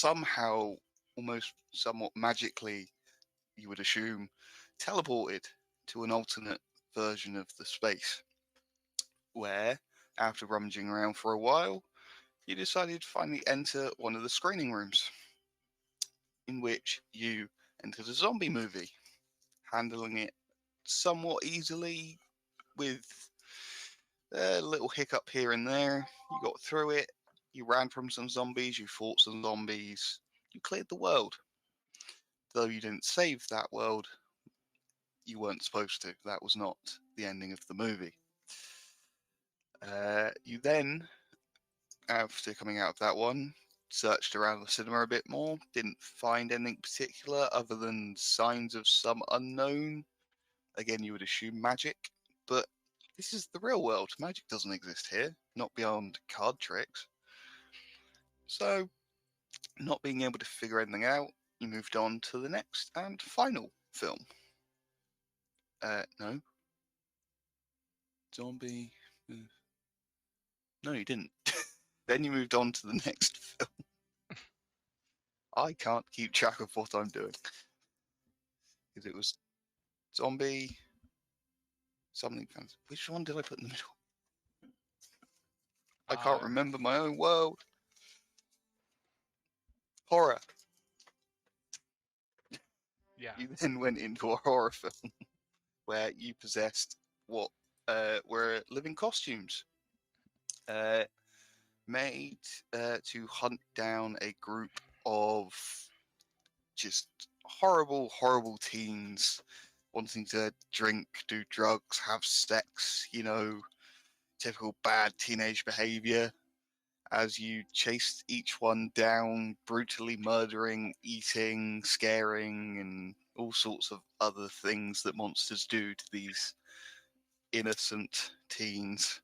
somehow, almost somewhat magically, you would assume, teleported to an alternate version of the space, where, after rummaging around for a while, you decided to finally enter one of the screening rooms, in which you entered a zombie movie, handling it somewhat easily with a little hiccup here and there. You got through it, you ran from some zombies, you fought some zombies, you cleared the world. Though you didn't save that world, you weren't supposed to. That was not the ending of the movie. You then, after coming out of that one, searched around the cinema a bit more, didn't find anything particular other than signs of some unknown. Again, you would assume magic, but this is the real world. Magic doesn't exist here, not beyond card tricks. So, not being able to figure anything out, you moved on to the next and final film. No. Zombie. No, you didn't. Then you moved on to the next film. I can't keep track of what I'm doing. Because it was zombie, something fancy. Which one did I put in the middle? I can't remember my own world. Horror. Yeah. You then went into a horror film where you possessed what were living costumes. Made to hunt down a group of just horrible, horrible teens wanting to drink, do drugs, have sex, typical bad teenage behavior, as you chased each one down, brutally murdering, eating, scaring, and all sorts of other things that monsters do to these innocent teens.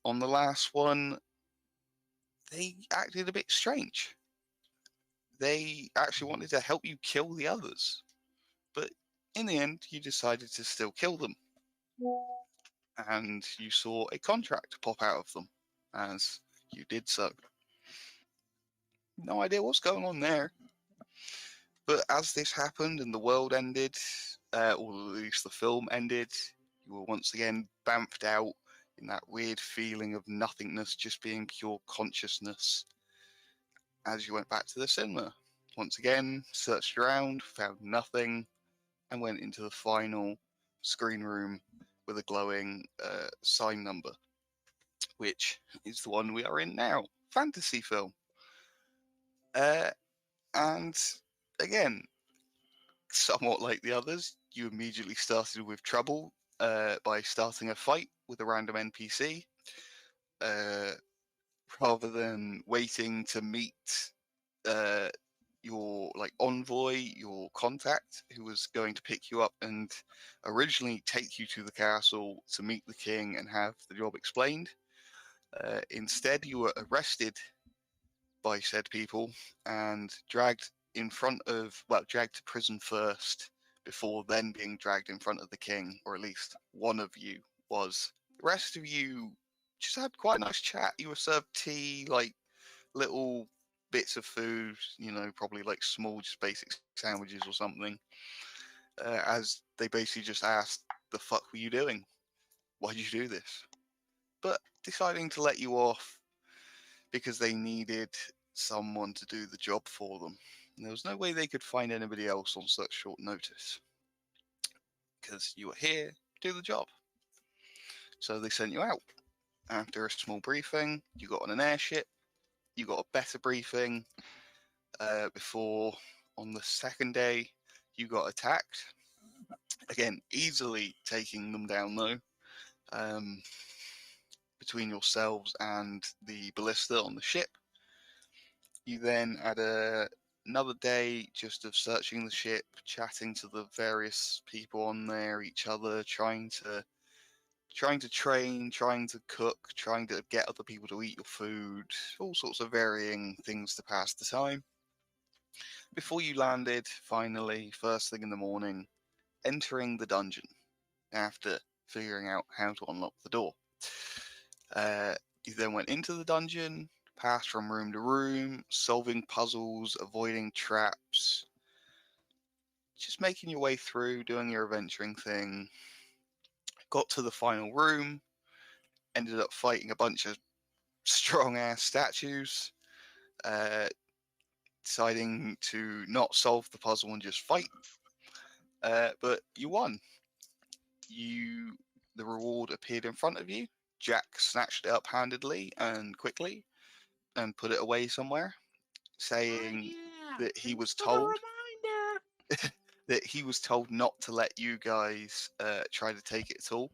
On the last one, they acted a bit strange. They actually wanted to help you kill the others, but in the end, you decided to still kill them. And you saw a contract pop out of them as you did so. No idea what's going on there. But as this happened and the world ended, or at least the film ended, you were once again bamfed out in that weird feeling of nothingness, just being pure consciousness, as you went back to the cinema. Once again, searched around, found nothing, and went into the final screen room with a glowing sign number, which is the one we are in now. Fantasy film. And again, somewhat like the others, you immediately started with trouble by starting a fight with a random NPC. Rather than waiting to meet your envoy, your contact, who was going to pick you up and originally take you to the castle to meet the king and have the job explained. Instead, you were arrested by said people and dragged to prison first, before then being dragged in front of the king, or at least one of you was. The rest of you just had quite a nice chat. You were served tea, little bits of food, probably small, just basic sandwiches or something, as they basically just asked, the fuck were you doing? Why did you do this? But deciding to let you off because they needed someone to do the job for them. And there was no way they could find anybody else on such short notice, because you were here to do the job. So they sent you out. After a small briefing, you got on an airship, you got a better briefing, before on the second day you got attacked. Again, easily taking them down though, between yourselves and the ballista on the ship. You then had another day just of searching the ship, chatting to the various people on there, each other, trying to train, trying to cook, trying to get other people to eat your food, all sorts of varying things to pass the time. Before you landed, finally, first thing in the morning, entering the dungeon after figuring out how to unlock the door. You then went into the dungeon, passed from room to room, solving puzzles, avoiding traps, just making your way through, doing your adventuring thing. Got to the final room, ended up fighting a bunch of strong ass statues, uh, deciding to not solve the puzzle and just fight. But you won. The reward appeared in front of you. Jack snatched it up handedly and quickly and put it away somewhere, saying that he was told that he was told not to let you guys try to take it at all,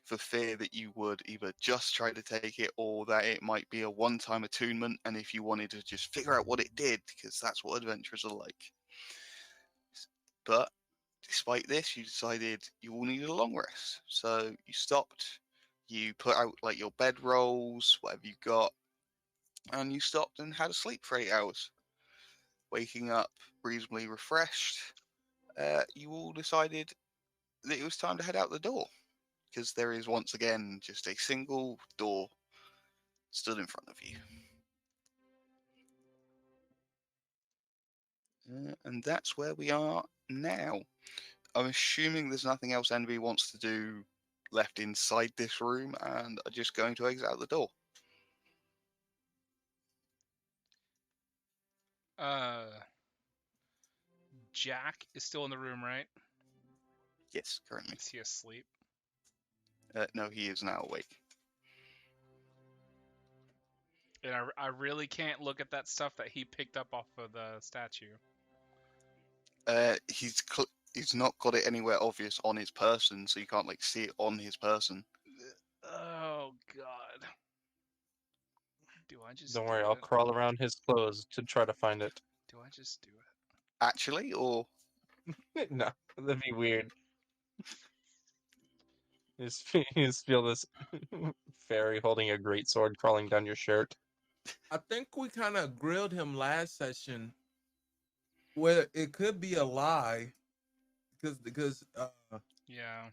for fear that you would either just try to take it or that it might be a one-time attunement, and if you wanted to just figure out what it did, because that's what adventurers are like. But despite this, you decided you all needed a long rest, so you stopped. You put out like your bed rolls, whatever you got, and you stopped and had a sleep for 8 hours. Waking up reasonably refreshed, you all decided that it was time to head out the door, because there is once again just a single door stood in front of you. And that's where we are now. I'm assuming there's nothing else NB wants to do left inside this room and are just going to exit out the door. Jack is still in the room, right? Yes, currently. Is he asleep? No, he is now awake. And I really can't look at that stuff that he picked up off of the statue. He's not got it anywhere obvious on his person, so you can't like see it on his person. Oh God. Do I just Don't do worry, I'll it? crawl around his clothes to try to find it. Do I just do it? Actually, or No, that'd be weird. You just feel this fairy holding a great sword crawling down your shirt. I think we kind of grilled him last session where it could be a lie because Yeah.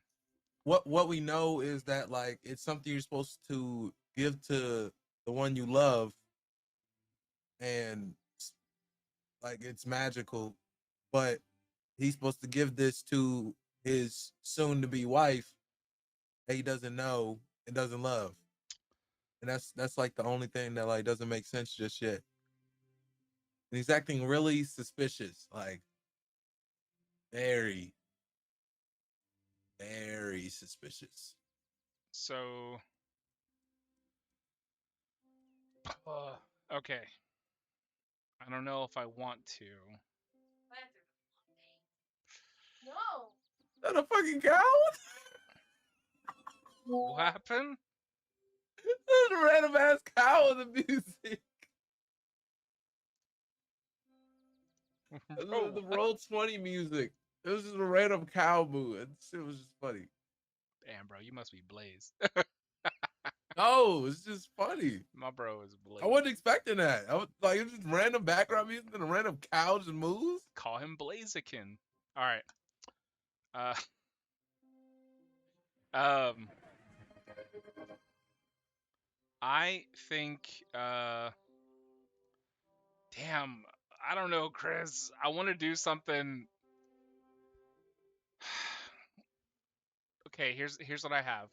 what we know is that like it's something you're supposed to give to the one you love, and like it's magical, but he's supposed to give this to his soon to be wife that he doesn't know and doesn't love, and that's like the only thing that like doesn't make sense just yet. And he's acting really suspicious, like very very suspicious. So. Okay. I don't know if I want to. No. Is that a fucking cow? What happened? There's a random ass cow in the music. Bro, The Roll20 music. It was just a random cow moving. It was just funny. damn, bro, you must be Blaze. No, it's just funny. My bro is Blaze. I wasn't expecting that. I was like, it's just random background music and a random cow just moves. Call him Blaziken. All right. I think. Damn, I don't know, Chris. I want to do something. Okay, here's what I have,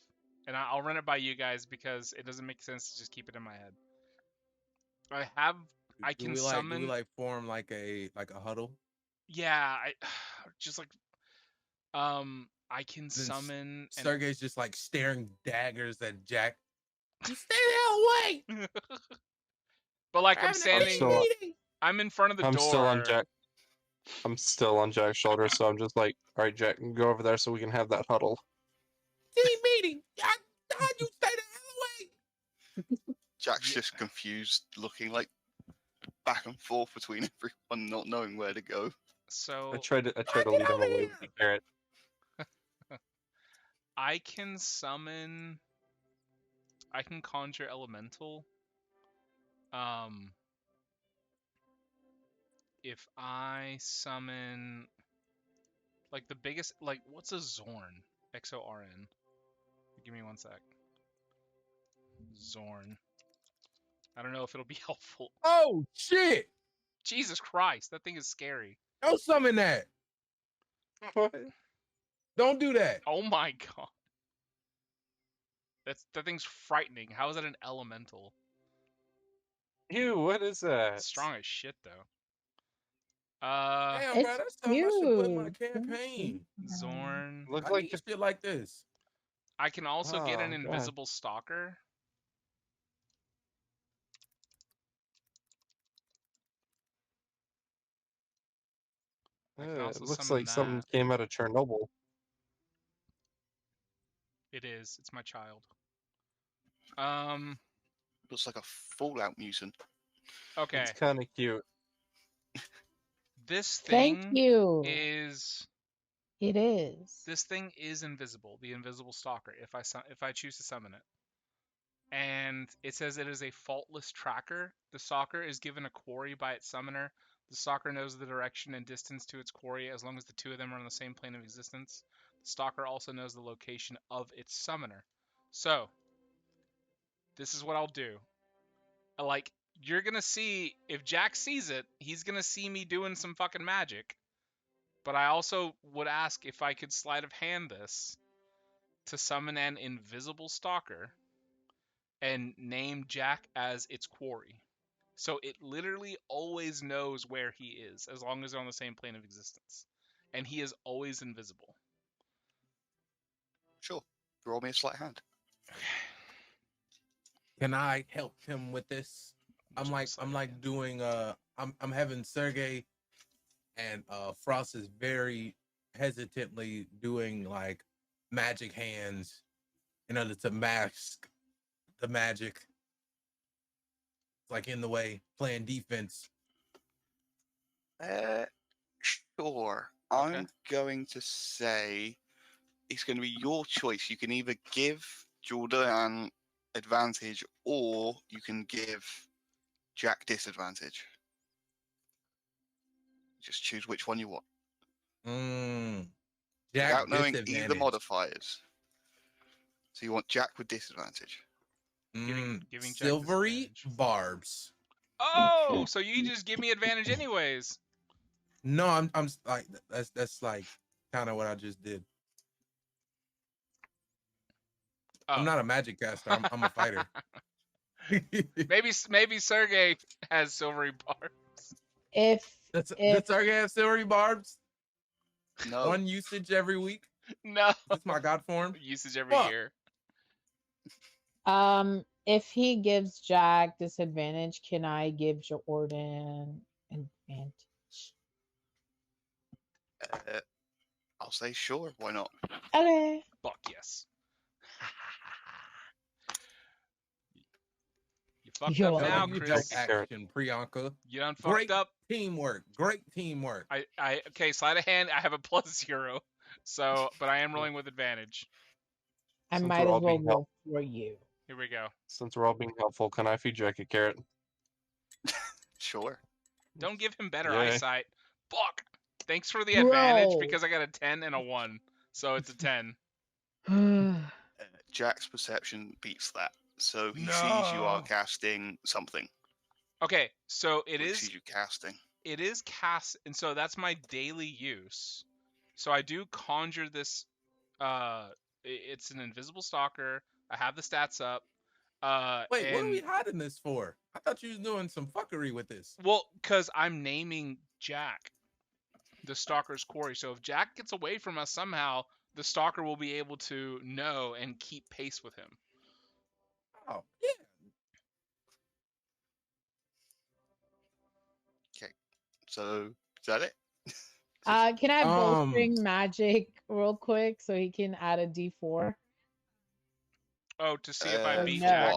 and I'll run it by you guys because it doesn't make sense to just keep it in my head. I can summon. Do we like form like a huddle? Yeah, just like I can summon. Sergey's just like staring daggers at Jack. You stay the hell away. But like I'm standing. I'm in front of the door. I'm still on Jack. I'm still on Jack's shoulder, so I'm just like, all right, Jack, go over there so we can have that huddle. Team meeting. I thought you stay the hell away. Jack's just confused, looking like back and forth between everyone, not knowing where to go. So I tried to lead him away with the carrot. I can summon. I can conjure elemental. If I summon, like the biggest, like what's a Zorn? XORN. Give me one sec. Zorn. I don't know if it'll be helpful. Oh shit! Jesus Christ, that thing is scary. Don't summon that. What? Don't do that. Oh my god. That thing's frightening. How is that an elemental? Ew, what is that? It's strong as shit though. Damn, bro, It's that's something I should put in my cute. campaign. Zorn. Look I like need shit like this. I can also get an Oh, God. invisible stalker. I can also it looks summon like something that. came out of Chernobyl. It is. It's my child. Looks like a Fallout mutant. Okay. It's kind of cute. This Thank thing you. is It is. this thing is invisible. The invisible stalker. If I choose to summon it, and it says it is a faultless tracker. The stalker is given a quarry by its summoner. The stalker knows the direction and distance to its quarry as long as the two of them are on the same plane of existence. The stalker also knows the location of its summoner. So, this is what I'll do. Like, you're gonna see, if Jack sees it, he's gonna see me doing some fucking magic. But I also would ask if I could sleight of hand this to summon an invisible stalker and name Jack as its quarry. So it literally always knows where he is as long as they're on the same plane of existence. And he is always invisible. Sure. Roll me a sleight of hand. Can I help him with this? I'm like doing I'm having Sergey and Frost is very hesitantly doing like magic hands in order to mask the magic. Like in the way, playing defense. Sure. Okay. I'm going to say it's going to be your choice. You can either give Jordan advantage or you can give Jack disadvantage. Just choose which one you want. Jack Without knowing either disadvantage. modifiers. So you want Jack with disadvantage. Giving Jack Silvery disadvantage. barbs. Oh, so you just give me advantage anyways. No, I'm like that's like kind of what I just did. Oh. I'm not a magic caster. I'm a fighter. Maybe Sergey has silvery barbs. If Does If- Sergey have silvery barbs? No. One usage every week. No. That's my god form. Usage every Fuck. year. if he gives Jack disadvantage, can I give Jordan advantage? I'll say sure. Why not? Okay. Fuck yes. You fucked You're up now, welcome. You Chris. took action, Priyanka. You done fucked Great up. teamwork. Great teamwork. Okay, sleight of hand, I have a +0. So, but I am rolling with advantage. I Since might we're all as well being roll for you. Here we go. Since we're all being helpful, can I feed Jack a carrot? Sure. Don't give him better Yay. eyesight. Fuck. Thanks for the advantage Bro. because I got a 10 and a 1. So it's a 10. Jack's perception beats that. So he sees you are No. casting something. Okay, so it He is sees you casting. cast, and so that's my daily use. So I do conjure this. It's an invisible stalker. I have the stats up. Wait, what are and- we hiding this for? I thought you was doing some fuckery with this. Well, because I'm naming Jack the stalker's quarry. So if Jack gets away from us somehow, the stalker will be able to know and keep pace with him. Oh, yeah. So is that it? Can I have Um, bowstring magic real quick so he can add a D4 Oh, to see if I Uh, beat no. Jack.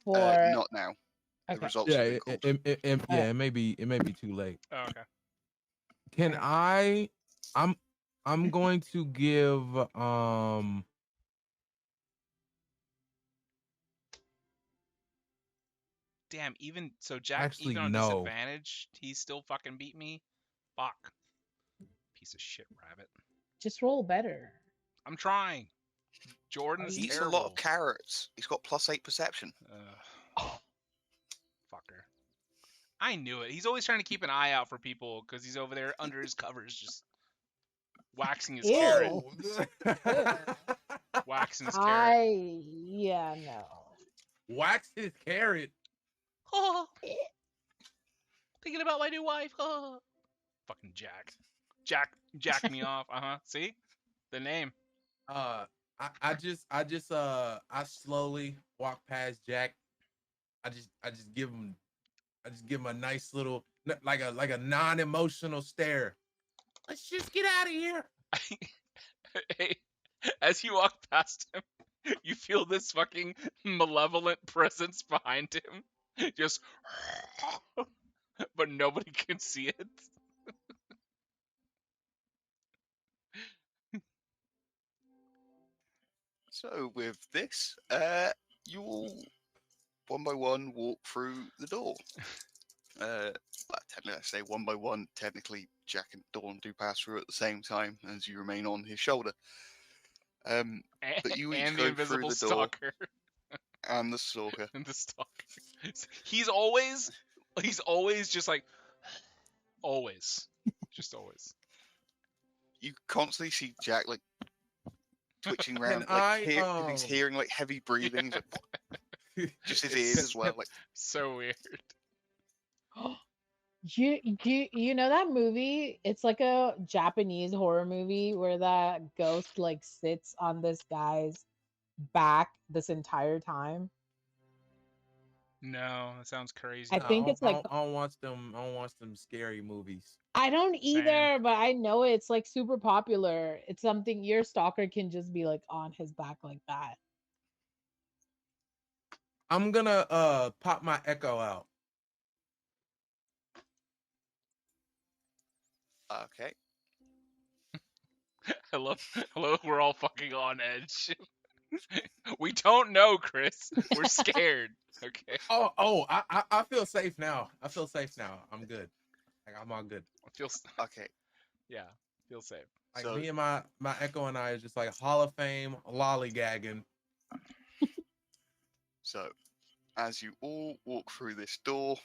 for? Not now. The Okay. results Yeah, have been it, called. it may be too late. Oh, okay. Can I? I'm going to give Damn, even so, Jack, Actually, even on no. disadvantage, he still fucking beat me. Fuck. Piece of shit rabbit. Just roll better. I'm trying. Jordan's He eats a terrible. lot of carrots. He's got +8 perception. Fucker. I knew it. He's always trying to keep an eye out for people because he's over there under his covers just waxing his carrot. Waxing his carrot. Yeah, no. Wax his carrot. Oh, thinking about my new wife. Oh. Fucking Jack. Jack me off. See? The name. I slowly walk past Jack. I just give him a nice little like a non-emotional stare. Let's just get out of here. Hey, as you walk past him, you feel this fucking malevolent presence behind him. Just but nobody can see it. So with this, you all one by one walk through the door. Technically, I say one by one. Technically, Jack and Dawn do pass through at the same time as you remain on his shoulder. But you each And go the invisible through the door, stalker. and the stalker. And the stalker. He's always just like always. Just always. You constantly see Jack like twitching around, he's hearing like heavy breathing, like, just his ears as well. Like So weird. You know that movie? It's like a Japanese horror movie where that ghost like sits on this guy's back this entire time. No, that sounds crazy. I think it's like I don't watch them scary movies. I don't either, Same. but I know it's like super popular. It's something your stalker can just be like on his back like that. I'm gonna pop my echo out. okay, Hello, we're all fucking on edge. We don't know, Chris. We're scared. Okay. I feel safe now. I'm good. Like I'm all good. okay. Yeah, feel safe. Like So- me and my echo and I is just like Hall of Fame lollygagging. So, as you all walk through this door,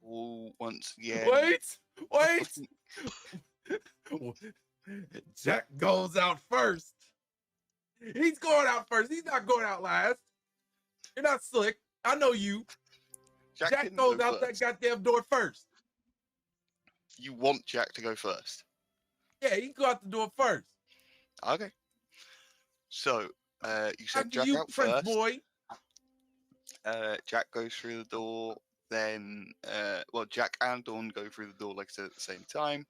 we'll once again. Wait. Jack goes out first. He's going out first. He's not going out last. You're not slick. I know you. Jack can goes go out that first. goddamn door first. You want Jack to go first. Yeah, he go out the door first. Okay. So, you send After Jack you, out Prince first. boy. Jack goes through the door. Then, Jack and Dawn go through the door, like I said, at the same time.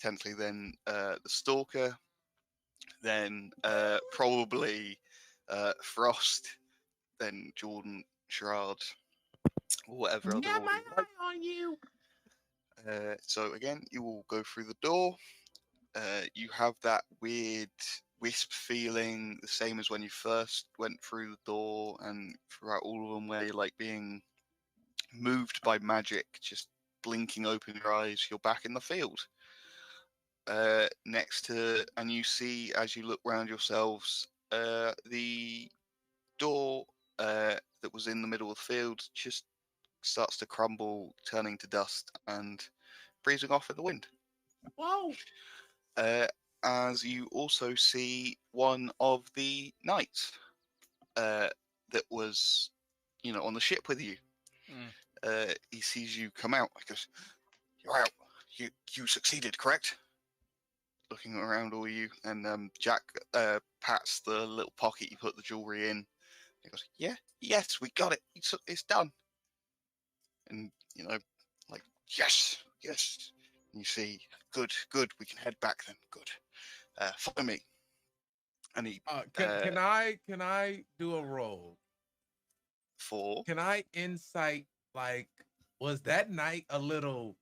Technically, then the stalker. Then probably Frost. Then Jordan, Sherrod, or whatever other Got order my you like. eye on you. So again, you will go through the door. You have that weird wisp feeling, the same as when you first went through the door, and throughout all of them, where you're like being moved by magic, just blinking open your eyes. You're back in the field. And you see as you look around yourselves, the door that was in the middle of the field just starts to crumble, turning to dust and freezing off in the wind. Whoa. As you also see one of the knights that was, on the ship with you. He sees you come out. He goes, "You're out. You succeeded, correct?" Looking around all you, and Jack pats the little pocket you put the jewelry in. He goes, "Yes, we got it. It's done." And like, yes. And you see, good. We can head back then. Good. Follow me. And he Can I do a roll? for Can I insight, like, was that night a little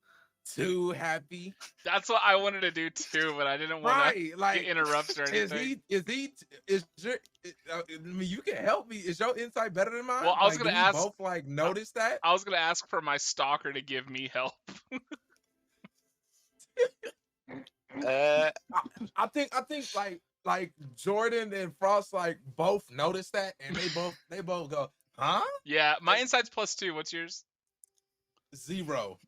too happy? That's what I wanted to do too, but I didn't want to Like, interrupt or anything. I mean, you can help me. Is your insight better than mine? Well, I was Like, gonna do we ask- both like notice that. I was gonna ask for my stalker to give me help. I think like Jordan and Frost like both notice that, and they both go, Huh? Yeah, my insight's +2. What's yours? 0.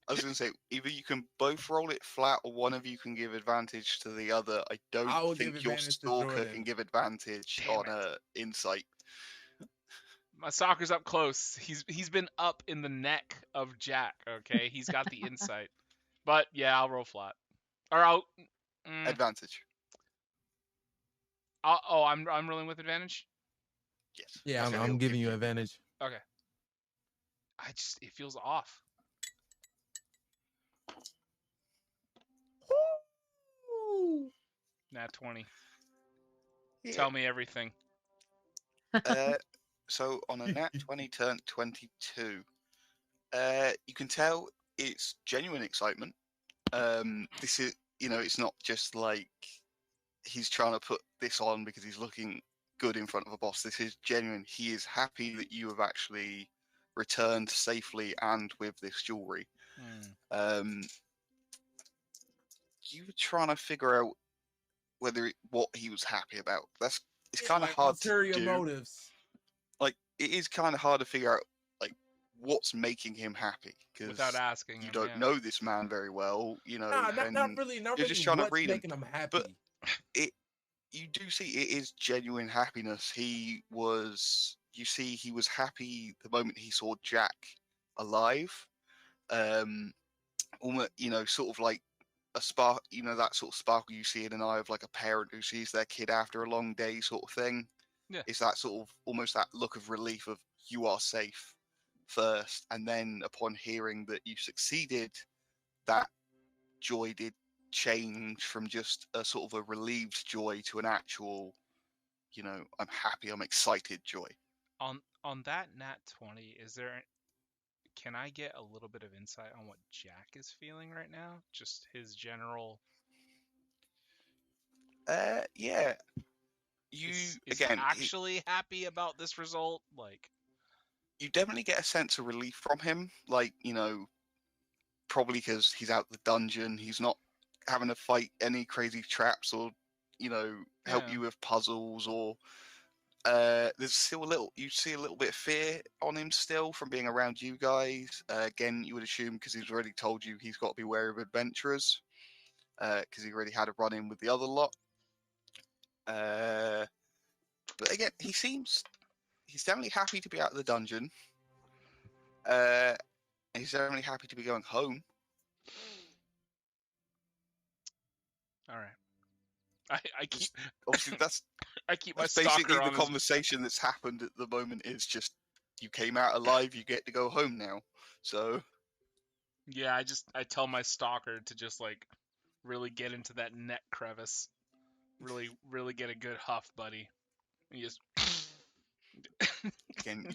I was going to say, either you can both roll it flat or one of you can give advantage to the other. I don't I will give think your advantage to stalker Jordan. can give advantage Damn on a insight. My stalker's up close. He's been up in the neck of Jack. Okay, he's got the insight. But yeah, I'll roll flat. Or Advantage. I'm rolling with advantage. Yes. Yeah, Okay, I'm he'll giving give you advantage. Okay. It feels off. Nat 20. Yeah. Tell me everything. So on a nat 20 turn 22, you can tell it's genuine excitement. This is, it's not just like he's trying to put this on because he's looking good in front of a boss. This is genuine. He is happy that you have actually returned safely and with this jewelry. You were trying to figure out what he was happy about. It's kind of hard to ulterior do. motives. Like, it is kind of hard to figure out like what's making him happy because Without asking you him, don't yeah. know this man very well. Nah, not really. Not you're really. just trying to What's read him. making him happy? You do see it is genuine happiness. He was happy the moment he saw Jack alive. Almost, sort of like a spark, that sort of sparkle you see in an eye of like a parent who sees their kid after a long day, sort of thing. Yeah. It's that sort of almost that look of relief of you are safe first, and then upon hearing that you succeeded, that joy did change from just a sort of a relieved joy to an actual, I'm happy, I'm excited joy. On that nat 20, can I get a little bit of insight on what Jack is feeling right now? Just his general. Yeah. Is again actually happy about this result? Like, you definitely get a sense of relief from him. Like, probably because he's out the dungeon, he's not having to fight any crazy traps or, help Yeah. you with puzzles or. There's still you see a little bit of fear on him still from being around you guys. Again, you would assume because he's already told you he's got to be wary of adventurers, because he already had a run in with the other lot. But again, he's definitely happy to be out of the dungeon. He's definitely happy to be going home. all right. I keep Obviously, that's I keep my basically stalker the on his. conversation that's happened at the moment. Is just you came out alive, you get to go home now. So Yeah, I tell my stalker to just like really get into that neck crevice, really get a good huff, buddy. And you just. again,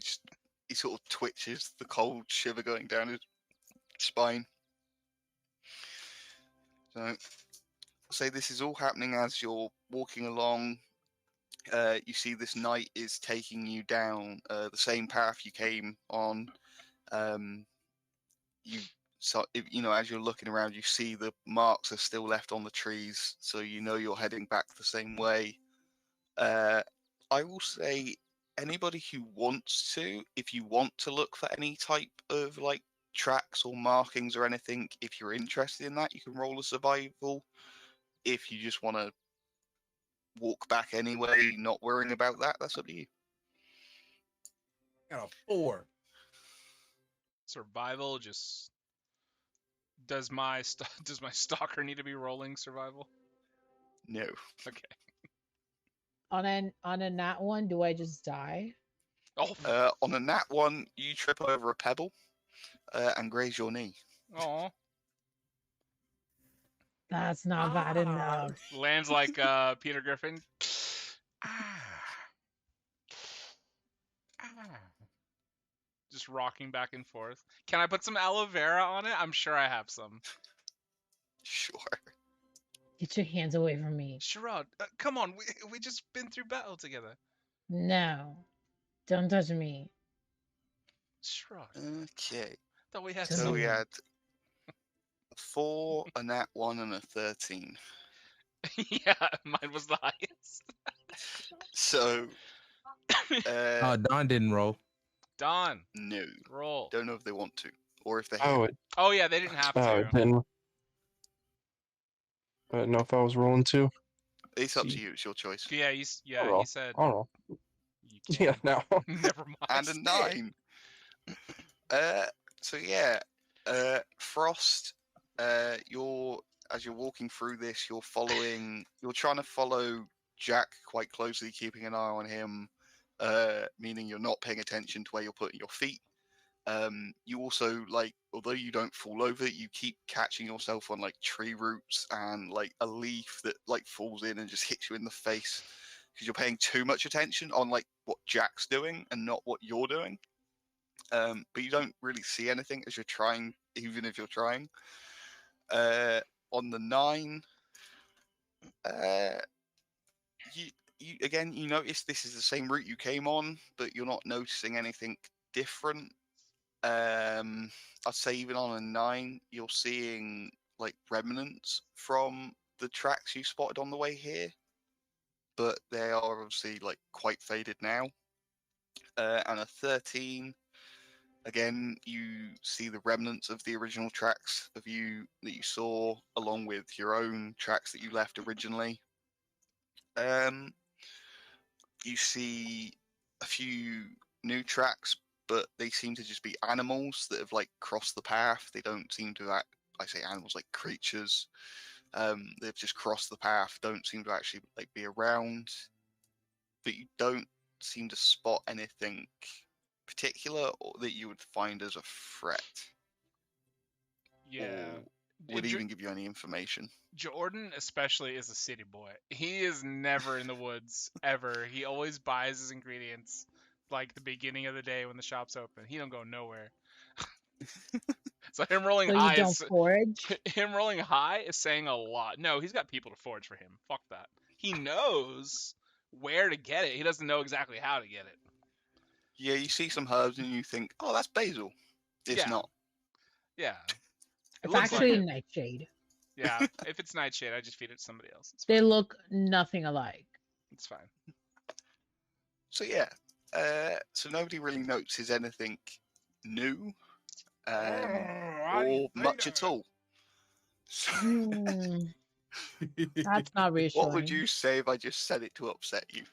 he sort of twitches, the cold shiver going down his spine. So I'll say this is all happening as you're walking along. You see this knight is taking you down the same path you came on. As you're looking around, you see the marks are still left on the trees, so you're heading back the same way. I will say, anybody who wants to, if you want to look for any type of like tracks or markings or anything, if you're interested in that, you can roll a survival. If you just want to walk back anyway, not worrying about that, that's up to you. Got a 4. Survival just. Does my stalker need to be rolling survival? No. Okay. On a nat 1, do I just die? Oh. On a nat 1, you trip over a pebble and graze your knee. Oh. That's not bad enough. Lands like Peter Griffin. Just rocking back and forth. Can I put some aloe vera on it? I'm sure I have some. Sure. Get your hands away from me. Sherrod, come on. We just been through battle together. No. Don't touch me. Sherrod. Okay. Thought we had Just So some. we had a 4, a nat 1, and a 13. Yeah, mine was the highest. So Don didn't roll. Don, No, roll. don't know if they want to or if they Oh, have. it, Oh yeah, they didn't have oh, to. it didn't. I didn't know if I was rolling too. It's up to See. you. It's your choice. Yeah, he roll. said I'll roll. you Yeah, can. no. Never mind. And a Say it. 9. So yeah, Frost. As you're walking through this, you're trying to follow Jack quite closely, keeping an eye on him. Meaning you're not paying attention to where you're putting your feet. You also, like, although you don't fall over, you keep catching yourself on like tree roots and like a leaf that like falls in and just hits you in the face because you're paying too much attention on like what Jack's doing and not what you're doing. But you don't really see anything as you're trying, even if you're trying. On the 9, you notice this is the same route you came on, but you're not noticing anything different. I'd say even on a 9, you're seeing like remnants from the tracks you spotted on the way here, but they are obviously like quite faded now. And a 13, again, you see the remnants of the original tracks of you that you saw, along with your own tracks that you left originally. You see a few new tracks, but they seem to just be animals that have like crossed the path. They don't seem to I say animals, like creatures. They've just crossed the path, don't seem to actually like be around. But you don't seem to spot anything particular or that you would find as a threat. Yeah. Or would even give you any information. Jordan especially is a city boy. He is never in the woods ever. He always buys his ingredients like the beginning of the day when the shop's open. He don't go nowhere. So him rolling So high you don't is forage? him rolling high is saying a lot. No, he's got people to forage for him. Fuck that. He knows where to get it. He doesn't know exactly how to get it. Yeah, you see some herbs and you think, oh, that's basil. It's Yeah. not. Yeah. It It's looks actually like it. nightshade. Yeah. If it's nightshade, I just feed it to somebody else. It's They fine. look nothing alike. It's fine. So yeah, so nobody really notices anything new, or much at all. So, Hmm, that's not reassuring. what would you say if I just said it to upset you?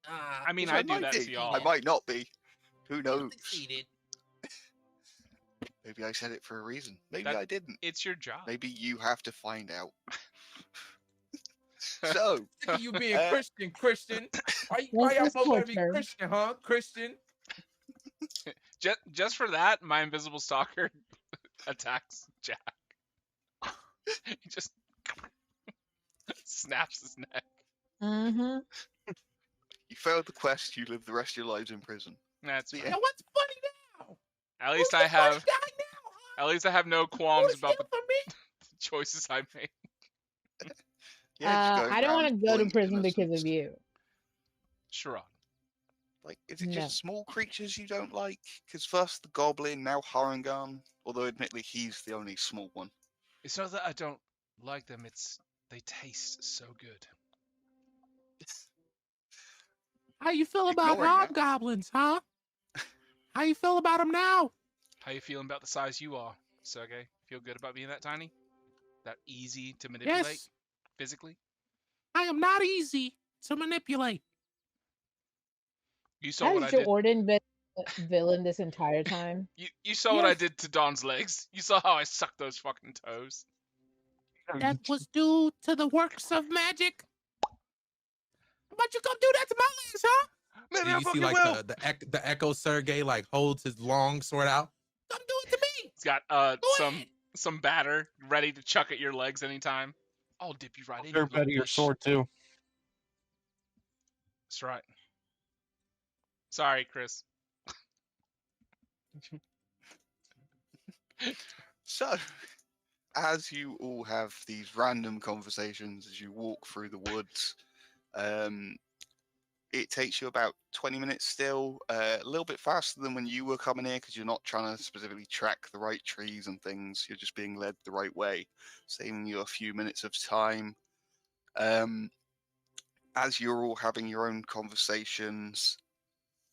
I mean, Which I do might that be. to y'all. I might not be. Who knows? Succeeded. Maybe I said it for a reason. Maybe That- I didn't. It's your job. Maybe you have to find out. So, Sick of you being Christian. Why This y'all is both gotta be torture. Christian, huh? Christian. Just for that, my invisible stalker attacks Jack. He just snaps his neck. Mm-hmm. you failed the quest. You live the rest of your lives in prison. That's The fine. end. Now what's funny now? At least Who's I the funny have. guy now, huh? At least I have no qualms Who's about the here for me? choices I make. Yeah, just going I don't want to around go to killing prison because innocents. of you. Sharon. Like, is it No. just small creatures you don't like? Because first the goblin, now Harangan. Although admittedly he's the only small one. It's not that I don't like them. It's they taste so good. How you feel about Ignoring that. hobgoblins, huh? How you feel about them now? How you feeling about the size you are, Sergey? Feel good about being that tiny? That easy to manipulate Yes, physically? I am not easy to manipulate. You saw what I Has did. Jordan been a villain this entire time? You saw what I Yes. did to Don's legs. You saw how I sucked those fucking toes. That was due to the works of magic. But you come do that to my legs, huh? Maybe Do I you see fucking like will. the Echo Sergey like holds his long sword out? Come do it to me. He's got Go some ahead. some batter ready to chuck at your legs anytime. I'll dip you right in. They're you better little your bitch. sword too. That's right. Sorry, Chris. So, as you all have these random conversations as you walk through the woods, it takes you about 20 minutes still, a little bit faster than when you were coming here because you're not trying to specifically track the right trees and things. You're just being led the right way, saving you a few minutes of time. as you're all having your own conversations,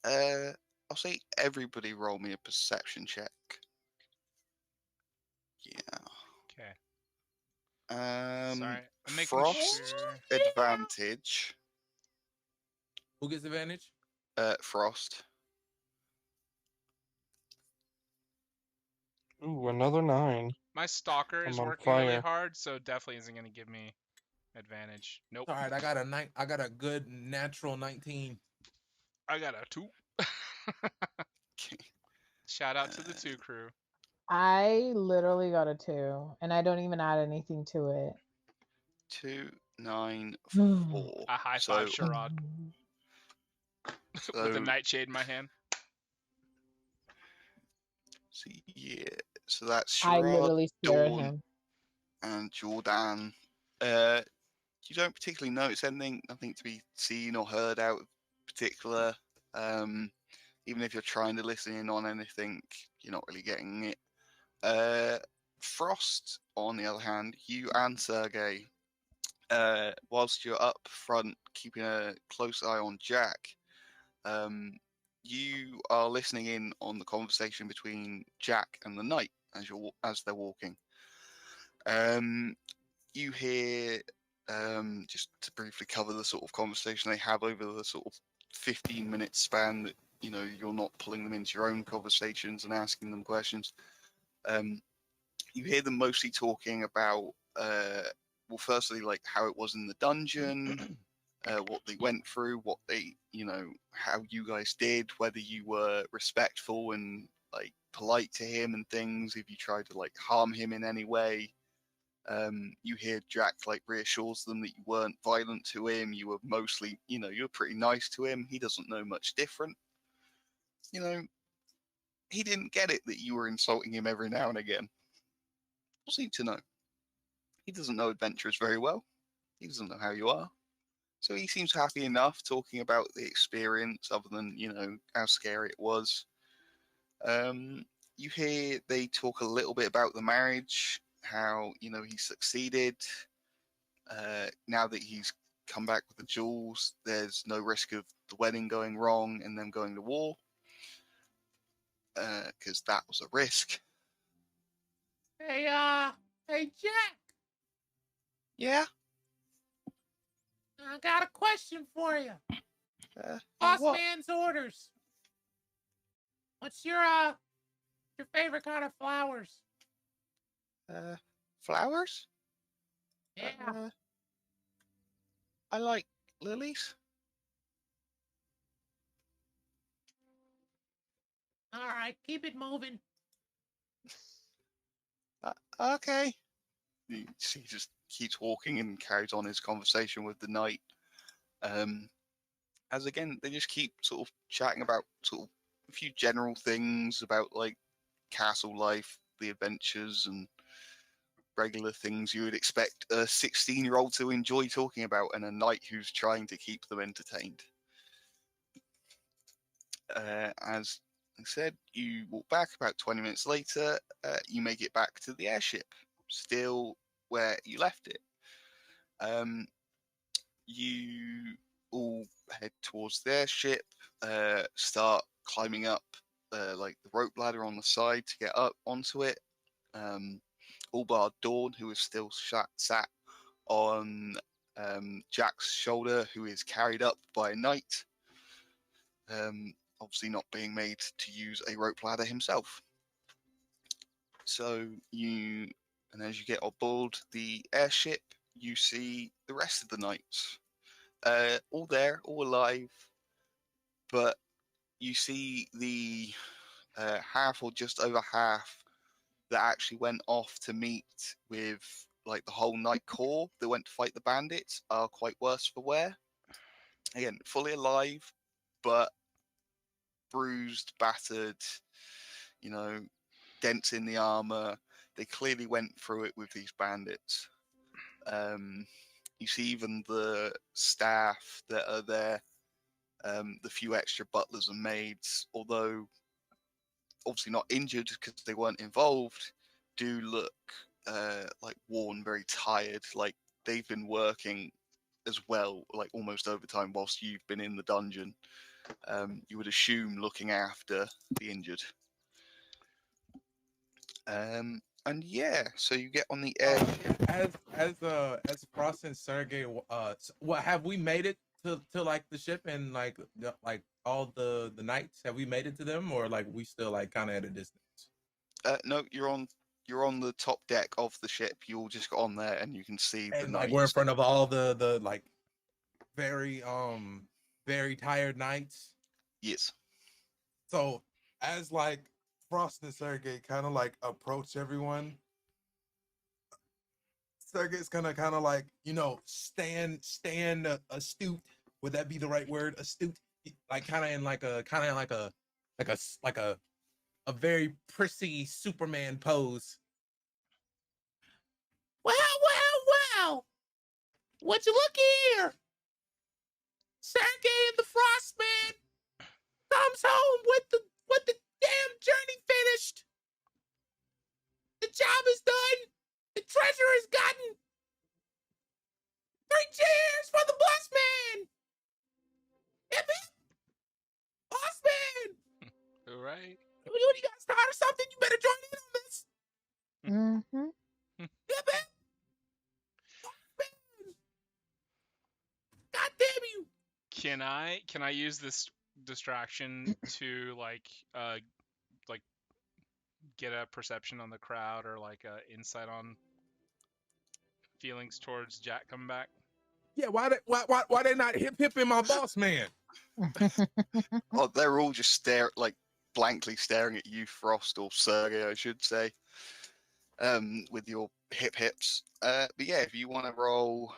I'll say everybody roll me a perception check. Yeah. Okay. Sorry, I'm making Frost sure. advantage. Who gets advantage? Frost. Ooh, another 9. My stalker I'm is on working really fire. hard, so definitely isn't gonna give me advantage. Nope. All right, I got a good natural 19. I got a 2. Okay. Shout out to the 2 crew. I literally got a 2, and I don't even add anything to it. 2, 9, 4. A high So, five Sherrod with a so, nightshade in my hand. see, yeah. So that's I Sherrod, literally stare at Dawn, him. and Jordan. You don't particularly notice anything, nothing to be seen or heard out of particular. Even if you're trying to listen in on anything, you're not really getting it. Frost, on the other hand, you and Sergey, whilst you're up front keeping a close eye on Jack, you are listening in on the conversation between Jack and the knight as they're walking. You hear, just to briefly cover the sort of conversation they have over the sort of 15-minute span that, you know, you're not pulling them into your own conversations and asking them questions. You hear them mostly talking about, well, firstly, like how it was in the dungeon, what they went through, what they, you know, how you guys did, whether you were respectful and like polite to him and things, if you tried to like harm him in any way. You hear Jack like reassures them that you weren't violent to him. You were mostly, you know, you're pretty nice to him. He doesn't know much different. You know, he didn't get it that you were insulting him every now and again. What's he to know? He doesn't know adventurers very well. He doesn't know how you are. So he seems happy enough talking about the experience, other than, you know, how scary it was. You hear they talk a little bit about the marriage, how, you know, he succeeded. Now that he's come back with the jewels, there's no risk of the wedding going wrong and them going to war, because that was a risk. Hey, Jack, Yeah. I got a question for you. What? Bossman's orders. What's your favorite kind of flowers? Flowers? Yeah. I like lilies. All right, keep it moving. Okay. He just keeps walking and carries on his conversation with the knight. As again, they just keep sort of chatting about sort of a few general things about like castle life, the adventures, and regular things you would expect a 16-year-old to enjoy talking about, and a knight who's trying to keep them entertained. As I said, you walk back about 20 minutes later. You make it back to the airship, still where you left it. You all head towards the airship, start climbing up like the rope ladder on the side to get up onto it. All bar Dawn, who is still sat on Jack's shoulder, who is carried up by a knight. Obviously not being made to use a rope ladder himself. So and as you get on board the airship, you see the rest of the knights. All there, all alive, but you see the half or just over half that actually went off to meet with like the whole Knight Corps that went to fight the bandits are quite worse for wear. Again, fully alive, but bruised, battered, you know, dents in the armor. They clearly went through it with these bandits. You see even the staff that are there, the few extra butlers and maids, although obviously not injured because they weren't involved, do look like worn, very tired, like they've been working as well, like almost overtime whilst you've been in the dungeon. You would assume looking after the injured. And yeah, so you get on the edge. As Frost and Sergey, what have we made it to like the ship and like all the knights? Have we made it to them, or like we still like kind of at a distance? No, you're on the top deck of the ship. You all just got on there, and you can see the And like knights. we're in front of all the like very very tired knights. Yes. So as like Frost and Sergey kind of like approach everyone, Sergey's gonna kind of like, you know, stand astute. Would that be the right word? Astute, like kind of in like a very prissy Superman pose. Well. What you look here? Sergey and the Frostman comes home with the damn journey finished. The job is done. The treasure is gotten. 3 cheers for the boss man. Hip hip. Boss man. All right. What do you guys start or something? You better join in on this. Mm-hmm. Hip hip. Boss man. God damn you. Can I use this distraction to like get a perception on the crowd or like a insight on feelings towards Jack coming back? Yeah, why they not hipping my boss man? Oh, they're all just blankly staring at you, Frost, or Sergey, I should say, with your hips. But yeah, if you want to roll,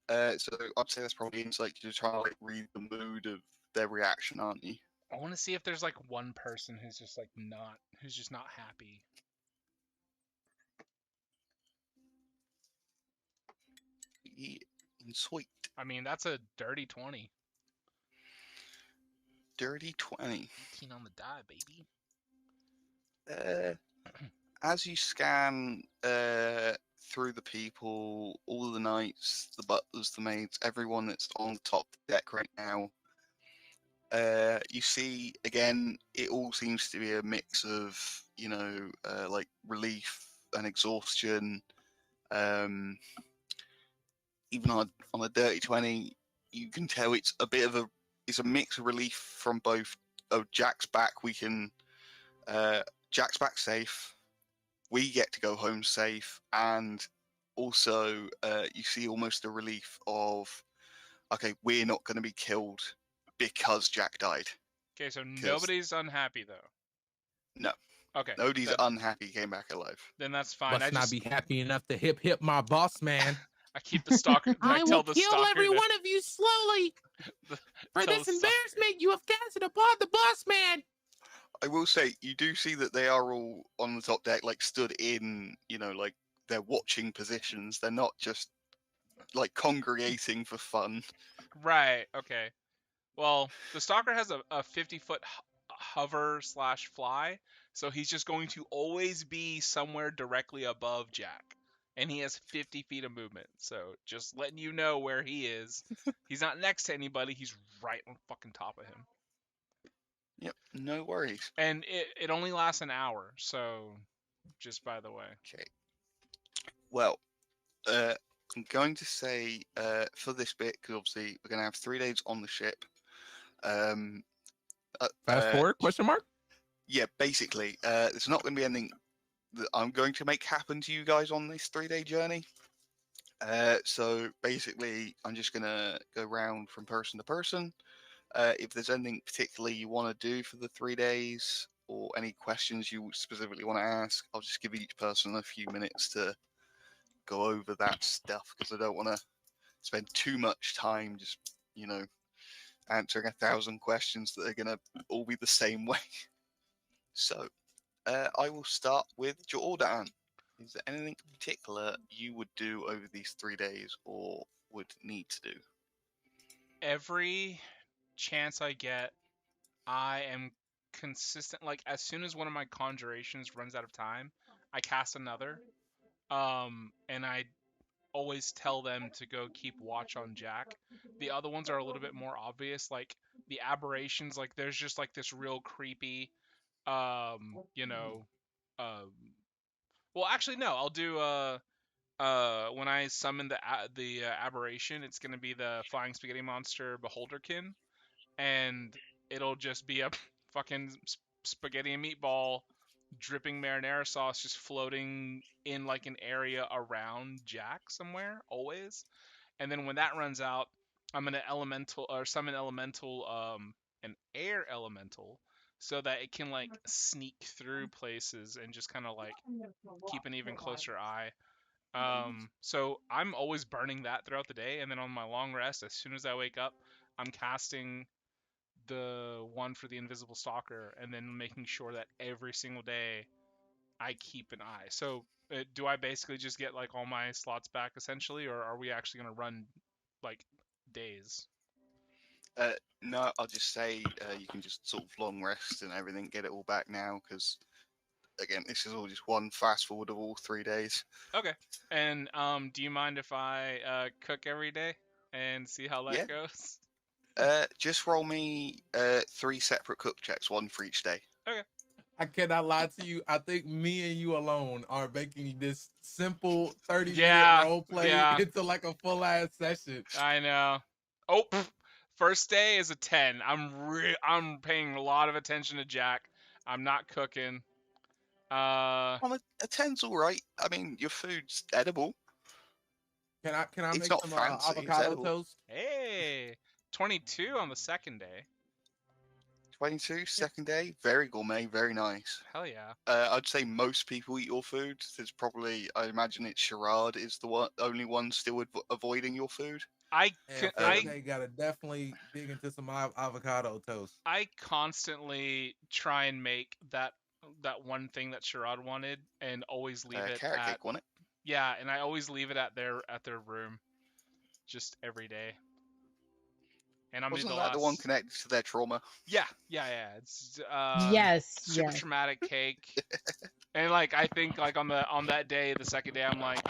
so I'd say that's probably insight. You're trying to like read the mood of their reaction, aren't you? I want to see if there's like one person who's just not happy. Yeah, sweet. I mean, that's a dirty 20. Dirty 20. 18 on the die, baby. As you scan through the people, all the knights, the butlers, the maids, everyone that's on the top deck right now, you see again, it all seems to be a mix of, you know, like relief and exhaustion. Even on a dirty 20, you can tell it's a mix of relief from both. Oh, Jack's back. Jack's back safe. We get to go home safe, and also you see almost a relief of, okay, we're not going to be killed because Jack died. Okay, so nobody's unhappy though. No. Okay. Nobody's unhappy he came back alive. Then that's fine. Must not be happy enough to hip my boss man. I keep the stalker. I will the kill stalker every that- one of you slowly. For tell this the stalker- embarrassment you have casted upon the boss man. I will say, you do see that they are all on the top deck, like stood in, you know, like they're watching positions. They're not just like congregating for fun. Right. Okay. Well, the stalker has a 50-foot hover / fly, so he's just going to always be somewhere directly above Jack. And he has 50 feet of movement, so just letting you know where he is. He's not next to anybody, he's right on fucking top of him. Yep, no worries. And it only lasts an hour, so just by the way. Okay. Well, I'm going to say for this bit, because obviously we're going to have 3 days on the ship. Fast forward? Question mark? Yeah, basically, there's not going to be anything that I'm going to make happen to you guys on this 3-day journey. So basically, I'm just going to go round from person to person. If there's anything particularly you want to do for the 3 days, or any questions you specifically want to ask, I'll just give each person a few minutes to go over that stuff, because I don't want to spend too much time just, you know, answering 1,000 questions that are going to all be the same way. So, I will start with Jordan. Is there anything in particular you would do over these 3 days, or would need to do? Every chance I get, I am consistent. Like, as soon as one of my conjurations runs out of time, I cast another. And I always tell them to go keep watch on Jack. The other ones are a little bit more obvious, like the aberrations. Like there's just like this real creepy, you know, well actually no, I'll do when I summon the aberration, it's gonna be the flying spaghetti monster Beholderkin, and it'll just be a fucking spaghetti and meatball dripping marinara sauce just floating in like an area around Jack somewhere always. And then when that runs out, I'm gonna elemental or summon elemental an air elemental so that it can like sneak through places and just kind of like keep an even closer eye. So I'm always burning that throughout the day, and then on my long rest, as soon as I wake up, I'm casting the one for the invisible stalker, and then making sure that every single day I keep an eye. So do I basically just get like all my slots back essentially, or are we actually gonna run like days? No, I'll just say you can just sort of long rest and everything, get it all back now, because again, this is all just one fast forward of all 3 days. Okay. And do you mind if I cook every day and see how that Yeah. goes? Just roll me 3 separate cook checks, one for each day. I cannot lie to you. I think me and you alone are making this simple 30-minute Yeah, role play yeah. into like a full ass session. I know. Oh, first day is a 10. I'm paying a lot of attention to Jack. I'm not cooking. Well, a 10's all right. I mean, your food's edible. Can I It's make not some fancy, it's avocado edible. toast? Hey, 22 on the second day. 22, second day, very gourmet, very nice. Hell yeah. I'd say most people eat your food. There's probably, I imagine it's Sherrod is the only one still avoiding your food. I gotta definitely dig into some avocado toast. I constantly try and make that one thing that Sherrod wanted, and always leave it Carrot at cake, wasn't it? yeah, and I always leave it at their room, just every day. And I'm Wasn't the that last. the one connected to their trauma? Yeah. It's Yes, super yes. traumatic cake. And like I think like on that day, the second day, I'm like,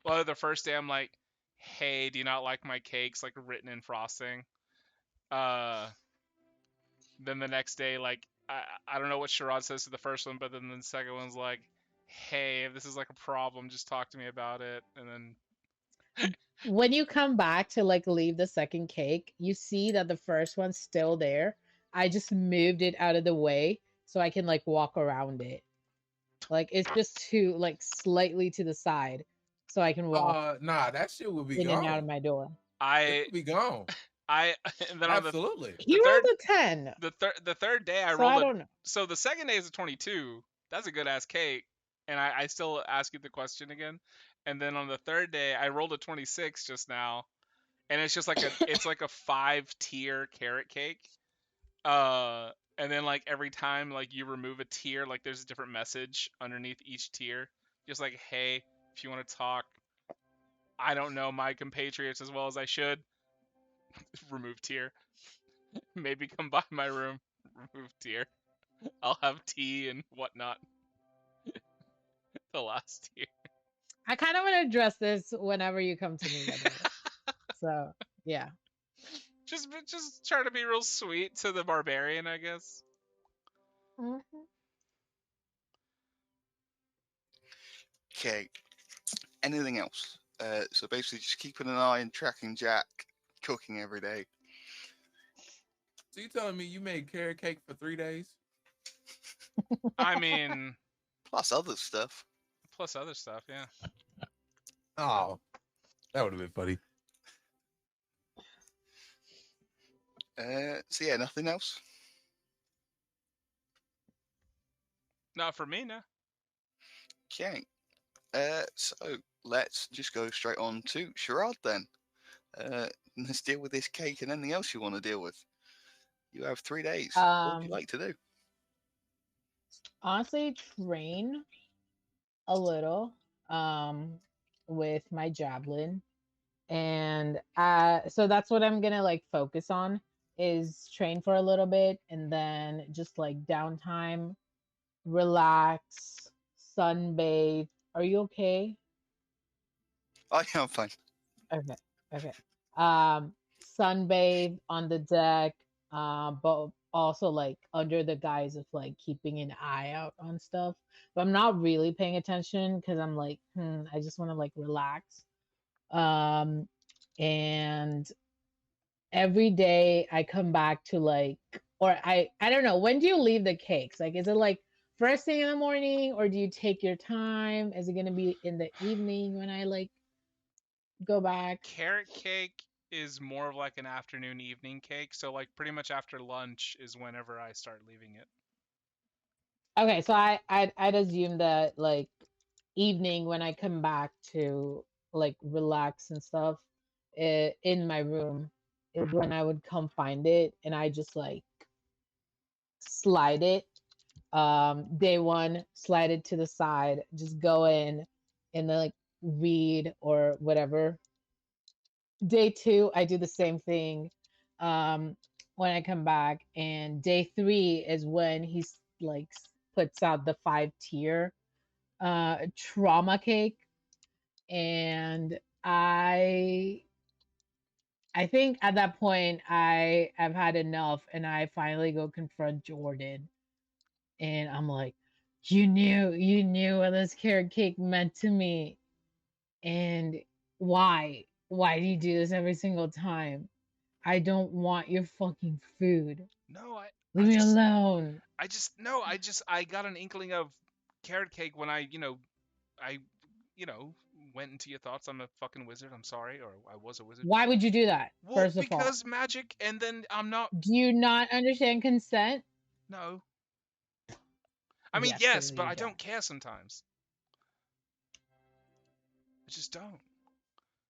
well, the first day I'm like, hey, do you not like my cakes like written in frosting? Then the next day, like I don't know what Sherrod says to the first one, but then the second one's like, hey, if this is like a problem, just talk to me about it. And then When you come back to like leave the second cake, you see that the first one's still there. I just moved it out of the way so I can like walk around it. Like it's just too like slightly to the side so I can walk Nah, that shit will be in and out of gone. my door. It will be gone. and then on Absolutely. You third- rolled a 10. the third day I So I rolled don't know. so the second day is a 22. That's a good ass cake. And I still ask you the question again. And then on the third day I rolled a 26 just now. And it's just like it's like a 5-tier carrot cake. And then like every time like you remove a tier, like there's a different message underneath each tier. Just like, hey, if you want to talk, I don't know my compatriots as well as I should. Remove tier. Maybe come by my room. Remove tier. I'll have tea and whatnot. The last tier. I kind of want to address this whenever you come to me. By the way. So yeah. Just try to be real sweet to the barbarian, I guess. Okay. Anything else? So basically, just keeping an eye and tracking Jack, cooking every day. So you telling me you made carrot cake for 3 days? I mean, Plus other stuff. plus other stuff, yeah. Oh, that would have been funny. So yeah, nothing else. Not for me, no. Okay. So let's just go straight on to Sherrod then. Let's deal with this cake and anything else you want to deal with. You have 3 days. What would you like to do? Honestly, train a little with my javelin. And so that's what I'm gonna like focus on is train for a little bit and then just like downtime, relax, sunbathe. Are you okay? Oh yeah, I'm fine. Okay. Okay. Sunbathe on the deck, but also like under the guise of like keeping an eye out on stuff. But I'm not really paying attention because I'm like, I just want to like relax. Um, and every day I come back to like, or I don't know, when do you leave the cakes? Like, is it like first thing in the morning, or do you take your time? Is it gonna be in the evening when I like go back? Carrot cake is more of like an afternoon evening cake, so like pretty much after lunch is whenever I start leaving it. Okay, so I'd assume that like evening when I come back to like relax and stuff, in my room is when I would come find it, and I just like slide it. Day one, slide it to the side, just go in and then like read or whatever. Day two, I do the same thing. When I come back, and day three is when he's like puts out the 5 tier trauma cake. And I think at that point I have had enough, and I finally go confront Jordan, and I'm like, you knew what this carrot cake meant to me, and why do you do this every single time? I don't want your fucking food. No, Leave me alone. I got an inkling of carrot cake when I went into your thoughts. I'm a fucking wizard. I'm sorry, or I was a wizard. Why would you do that? Well, First of all, because magic, and then I'm not. do you not understand consent? No. I mean, Yes, yes, clearly but you I don't don't. care sometimes. I just don't.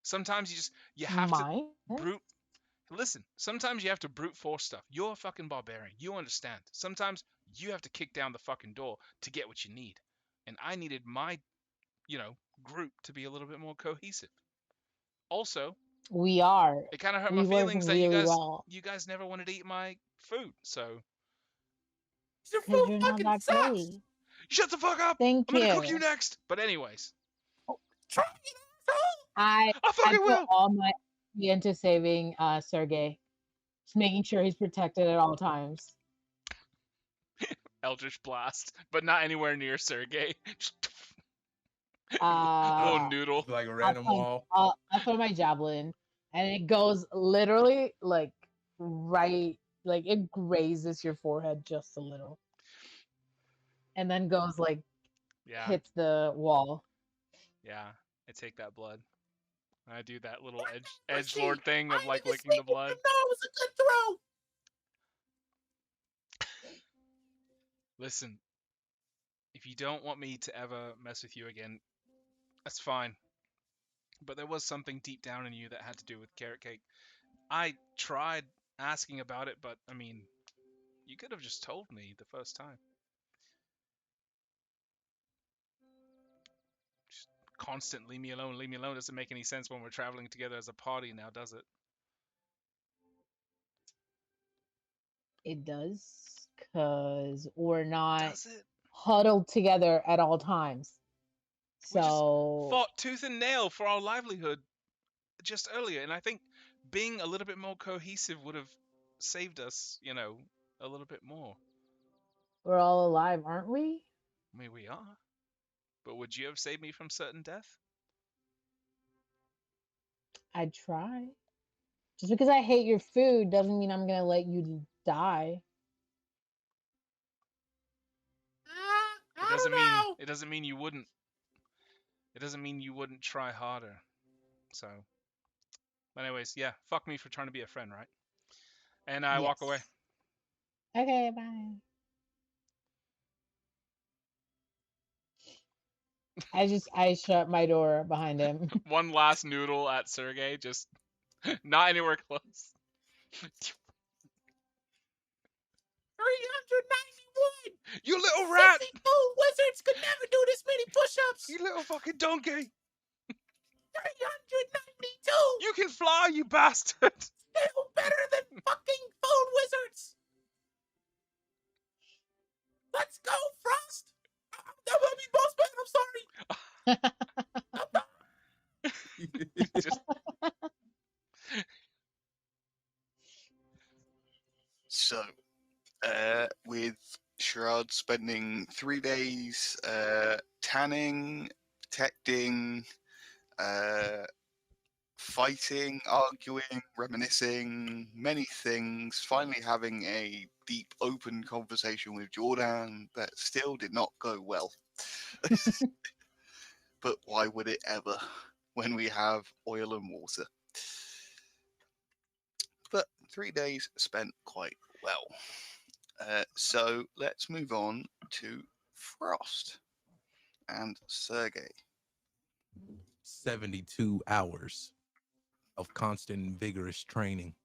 Sometimes you have to Mine? brute. Listen, sometimes you have to brute force stuff. You're a fucking barbarian. You understand. Sometimes you have to kick down the fucking door to get what you need. And I needed my, group to be a little bit more cohesive. Also, We are. it kind of hurt my We work feelings that really well. you guys never wanted to eat my food. So Your Because food you're not fucking that sucks. great. shut the fuck up. Thank I'm gonna cook you you. next. But anyways, Try it, asshole. I I fucking put will. all my energy into saving Sergey. Just making sure he's protected at all times. Eldritch blast, but not anywhere near Sergey. Little Uh noodle. Like a I'll random throw, wall. I'll throw my javelin, and it goes literally like right, like it grazes your forehead just a little, and then goes like Yeah, hits the wall. yeah. I take that blood. I do that little Let's edge see. lord thing I of like even licking the sleep if blood. you know it was a good throw. Listen, if you don't want me to ever mess with you again, that's fine. But there was something deep down in you that had to do with carrot cake. I tried asking about it, but I mean, you could have just told me the first time. Just constant leave me alone doesn't make any sense when we're traveling together as a party now, does it? It does, because we're not Does it? huddled together at all times. We just So fought tooth and nail for our livelihood just earlier, and I think being a little bit more cohesive would have saved us, a little bit more. we're all alive, aren't we? I mean, we are. But would you have saved me from certain death? I'd try. Just because I hate your food doesn't mean I'm gonna let you die. It I doesn't don't mean know. it doesn't mean you wouldn't. It doesn't mean you wouldn't try harder. So, anyways, yeah, fuck me for trying to be a friend, right? And I walk away. Yes. Okay, bye. I shut my door behind him. One last noodle at Sergey, just not anywhere close. 391. You little rat! Sexy fool wizards could never do this many push-ups. You little fucking donkey! 392. You can fly, you bastard! Still better than fucking food wizards. Let's go, Frost. That will be boss man. I'm sorry. Sherrod spending 3 days tanning, protecting, fighting, arguing, reminiscing, many things, finally having a deep, open conversation with Jordan that still did not go well. But why would it ever when we have oil and water? But 3 days spent quite well. So let's move on to Frost and Sergey. 72 hours of constant and vigorous training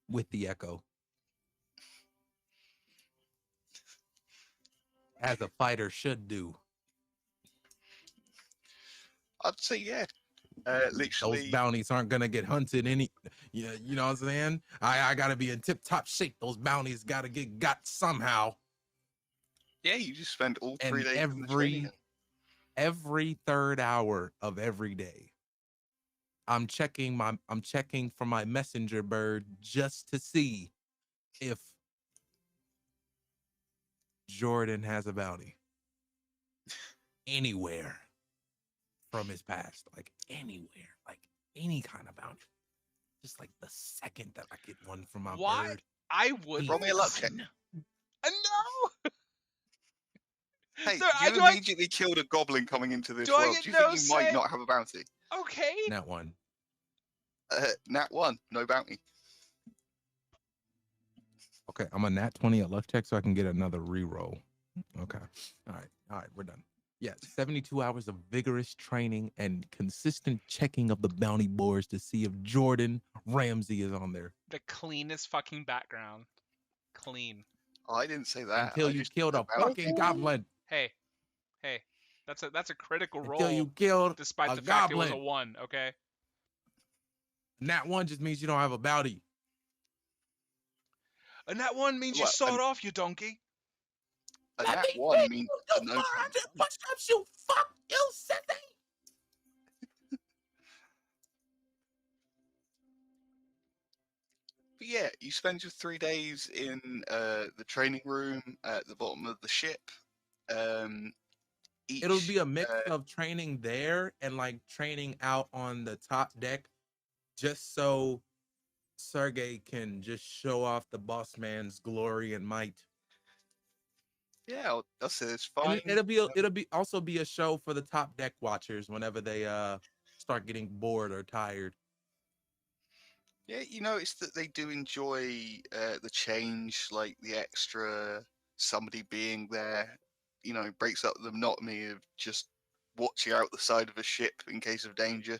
with the Echo. As a fighter should do. I'd say, yeah. Those Literally, bounties aren't gonna get hunted any. You know what I'm saying? I gotta be in tip top shape. Those bounties gotta get got somehow. yeah, you just spend all 3 And days in the training. every third hour of every day, I'm checking for my messenger bird just to see if Jordan has a bounty anywhere from his past, like anywhere, like any kind of bounty. Just like the second that I get one from my Why? bird, I would. Roll me a luck check. No. Hey, So, you do I- immediately killed a goblin coming into this Do I world. get Do you no think you might say? not have a bounty? Okay. Nat one. Nat 1, no bounty. Okay, I'm a nat 20 at luck check so I can get another reroll. Okay. All right, we're done. Yeah, 72 hours of vigorous training and consistent checking of the bounty boards to see if Jordan Ramsey is on there. The cleanest fucking background. Clean. I didn't say that. Until I you just killed a took the bounty. fucking goblin. Hey. That's a critical roll. Until you killed despite a the fact it was a goblin. 1, okay? Nat 1 just means you don't have a bounty. And that one means you Well, sawed off, you donkey. A Nat 1 means a no. You fuck you, Sydney. But yeah, you spend your 3 days in the training room at the bottom of the ship. It'll be a mix of training there and like training out on the top deck, just so Sergey can just show off the boss man's glory and might. Yeah, I'll say it's And fine. it'll be also be a show for the top deck watchers whenever they start getting bored or tired. Yeah, you notice that they do enjoy the change, like the extra somebody being there. You know, breaks up the monotony of just watching out the side of a ship in case of danger.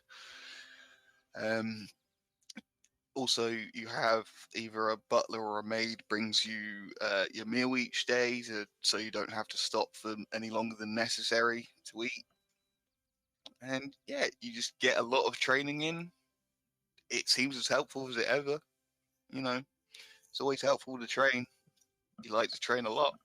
Also, you have either a butler or a maid brings you your meal each day, so you don't have to stop for any longer than necessary to eat. And yeah, you just get a lot of training in. It seems as helpful as it ever. You know, it's always helpful to train. You like to train a lot.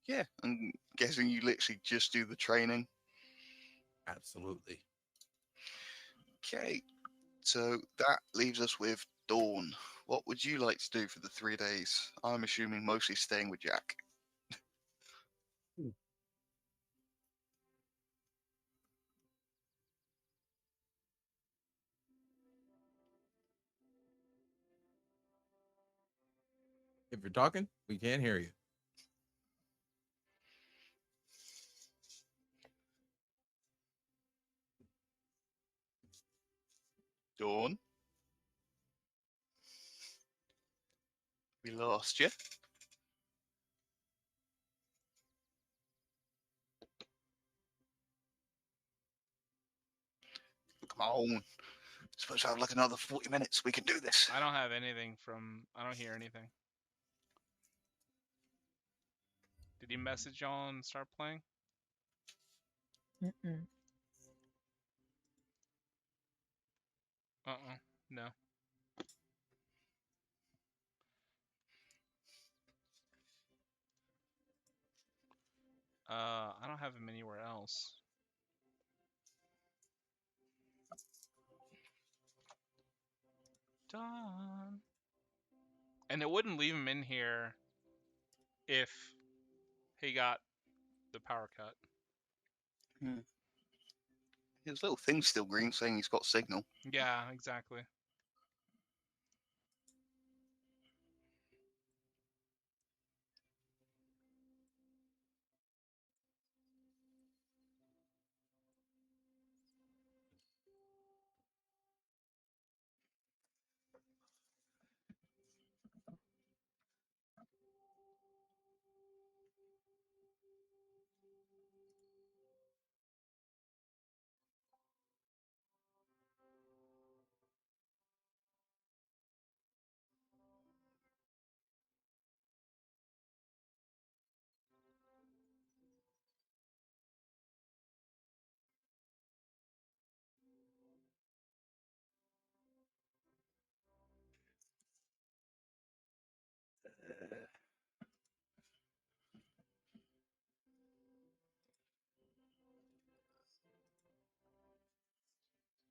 Yeah, I'm guessing you literally just do the training. Absolutely. Okay, so that leaves us with Dawn. What would you like to do for the 3 days? I'm assuming mostly staying with Jack. If you're talking, we can't hear you. Dawn? We lost you. Come on. Supposed to have like another 40 minutes. We can do this. I don't have anything from... I don't hear anything. Did he message y'all and start playing? Mm-mm. No. I don't have him anywhere else. Dawn. And it wouldn't leave him in here if he got the power cut. His little thing's still green, saying he's got signal. Yeah, exactly.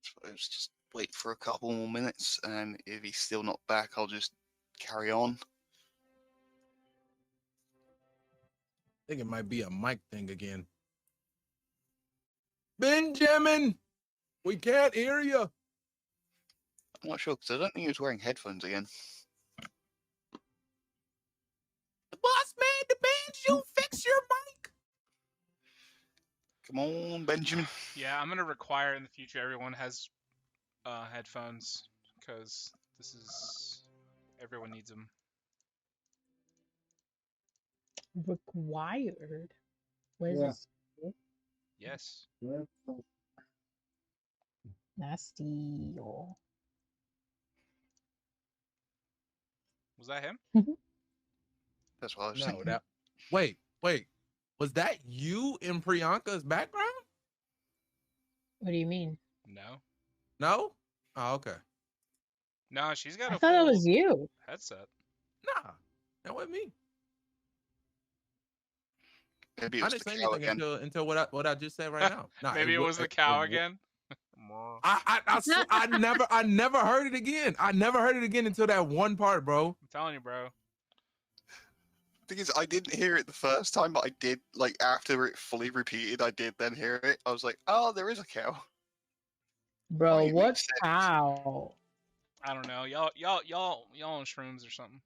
Suppose just wait for a couple more minutes, and if he's still not back, I'll just carry on. I think it might be a mic thing again. Benjamin, we can't hear you. I'm not sure, because I don't think he was wearing headphones again. The boss man demands you fix your mic. Come on, Benjamin. Yeah, I'm gonna require in the future everyone has headphones, because this is everyone needs them. Required. Where's Yeah. this? Yes. Nasty. Oh. Was that him? That's what I was No, thinking. that. Wait. Was that you in Priyanka's background? What do you mean? No. No. Oh, okay. No, she's got I a thought it full was you. headset. Nah, that wasn't me. Maybe it I was didn't the say cow anything again. until what I just said right now. Nah, Maybe it wa- was the cow wa- again. I never heard it again. I never heard it again until that one part, bro. I'm telling you, bro. Thing is, I didn't hear it the first time, but I did, like, after it fully repeated, I did then hear it. I was like, oh, there is a cow. Bro, it what makes sense. cow? I don't know. Y'all on shrooms or something.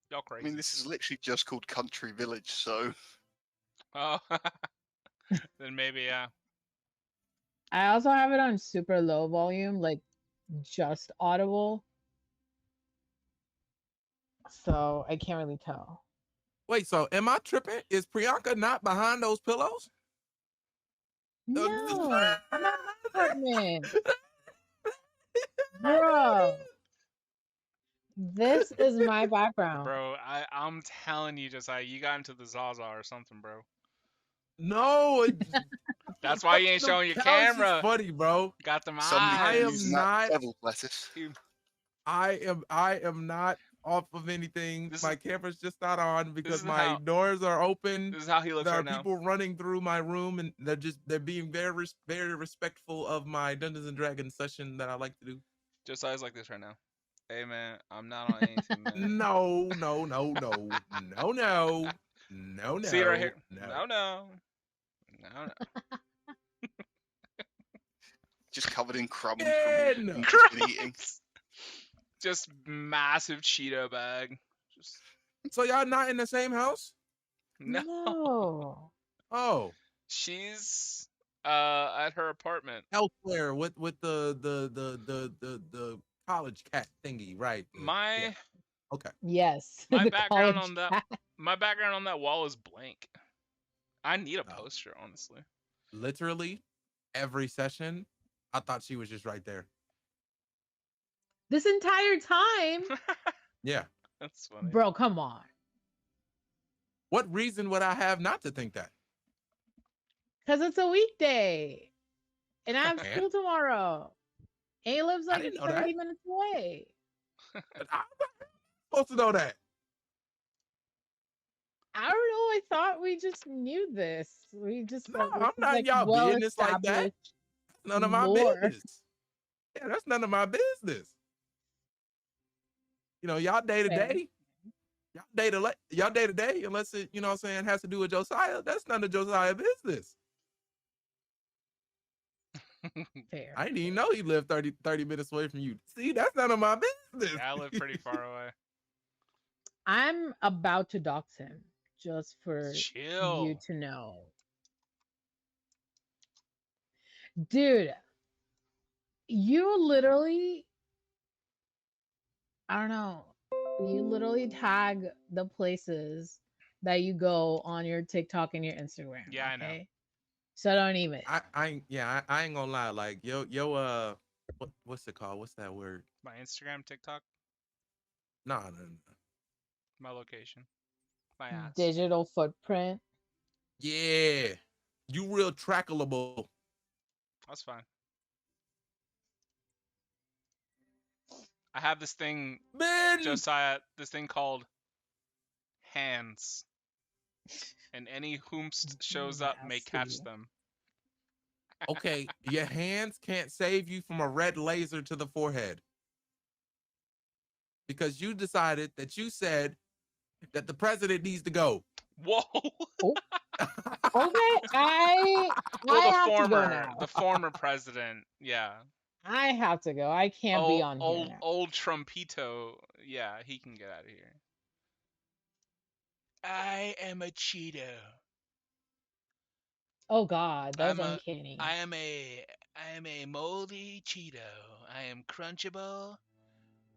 Y'all I crazy. mean, this is literally just called Country Village, so Oh. Then maybe, yeah. I also have it on super low volume, like just audible. So I can't really tell. Wait, so am I tripping? Is Priyanka not behind those pillows? No, I'm at my apartment. Bro. This is my background. Bro, I'm telling you, Josiah, you got into the Zaza or something, bro. No. That's why you ain't showing your That was just camera. funny, bro. Got them somebody I eyes. am using not- that devil lettuce. I am not off of anything. This My is- camera's just not on because is my how- doors are open. This is how he looks There are right now. people running through my room, and they're being very respectful of my Dungeons and Dragons session that I like to do. Josiah's like this right now. Hey, man, I'm not on anything, man. No. See it right here? No. No. Just covered in crumbs Again! from just been eating. Just massive Cheeto bag. Just So y'all not in the same house? no. No. Oh, She's at her apartment. elsewhere with the college cat thingy, right? My Yeah. Okay. Yes. My the background college on that- cat. my background on that wall is blank. I need a Oh. poster, honestly. Literally every session, I thought she was just right there. This entire time. Yeah. That's funny. Bro, come on. What reason would I have not to think that? Because it's a weekday. And I have Okay. school tomorrow. And he lives I like didn't know 30 that. minutes away. I'm supposed to know that. I don't know. I thought we just knew this. We just No, like, this I'm is, not in y'all well business like that. established. None of my Lore. business. Yeah, that's none of my business. You know, y'all day to Fair. day. Y'all day to day, unless it, you know what I'm saying, has to do with Josiah. That's none of Josiah's business. Fair. I didn't even know he lived 30 minutes away from you. See, that's none of my business. Yeah, I live pretty far away. I'm about to dox him just for you Chill. to know. Dude, you literally, I don't know, you literally tag the places that you go on your TikTok and your Instagram. Yeah, I know. okay? So don't even. I ain't gonna lie. Like, what's it called? What's that word? My Instagram, TikTok, No. my location, my ass. Digital footprint. Yeah. You real trackable. That's fine. I have this thing, Ben! Josiah, this thing called hands. And any whomst shows up may catch Nasty. them. Okay, your hands can't save you from a red laser to the forehead. Because you decided that you said that the president needs to go. Whoa! Okay, I Well, have to go now. the former president, yeah. I have to go. I can't be on here now. Old Trumpito, yeah, he can get out of here. I am a Cheeto. Oh God, that's uncanny. I am a moldy Cheeto. I am crunchable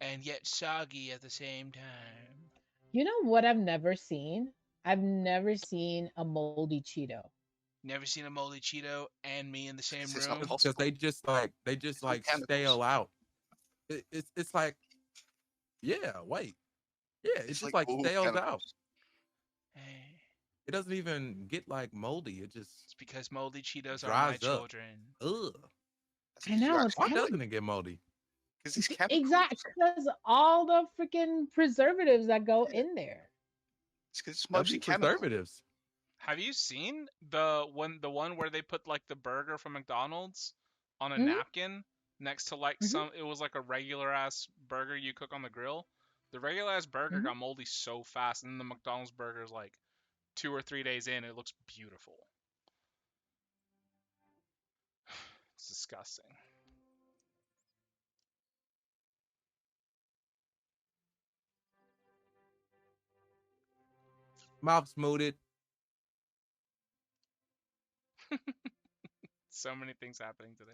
and yet soggy at the same time. You know what I've never seen? I've never seen a moldy Cheeto. Never seen a moldy Cheeto and me in the same It's not room. possible. Because they just like chemicals. stale out. It's like, yeah, wait. Yeah, it's just like all stales chemicals. out. Hey, It doesn't even get like moldy. It just it's because moldy Cheetos are dries my up. children. Ugh. I know. Why doesn't it get moldy? Because it's chemicals. Exactly, because all the freaking preservatives that go in there. It's because it's That'd mostly be chemicals. preservatives. Have you seen the one where they put like the burger from McDonald's on a Mhm. napkin next to like Mhm. it was like a regular ass burger you cook on the grill? The regular ass burger Mhm. got moldy so fast, and then the McDonald's burger is like 2 or 3 days in, it looks beautiful. It's disgusting. Mouth smoothed. So many things happening today.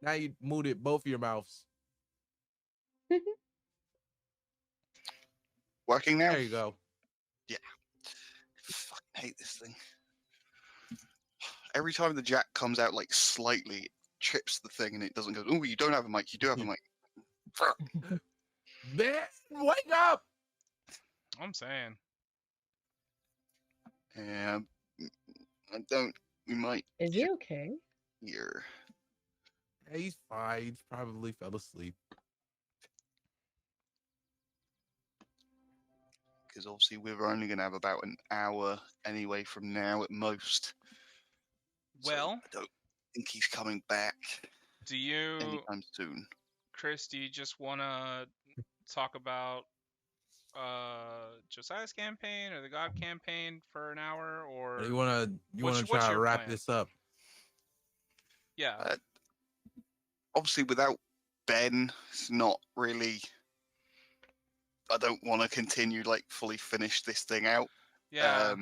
Now you mooted both of your mouths. Working now? There you go. Fucking hate this thing. Every time the jack comes out like slightly, it trips the thing and it doesn't go, oh, you don't have a mic, you do have a mic. Fuck. Ben, wake up! I'm saying. Yeah, I don't. We might Is he okay? hear. Yeah, he's fine. He's probably fell asleep. Because obviously we're only going to have about an hour anyway from now at most. Well, so I don't think he's coming back do you, anytime soon. Chris, do you just want to talk about Josiah's campaign or the God campaign for an hour, or You wanna what's try to your wrap plan? this up? Yeah. Obviously, without Ben, it's not really. I don't want to continue like fully finish this thing out. Yeah.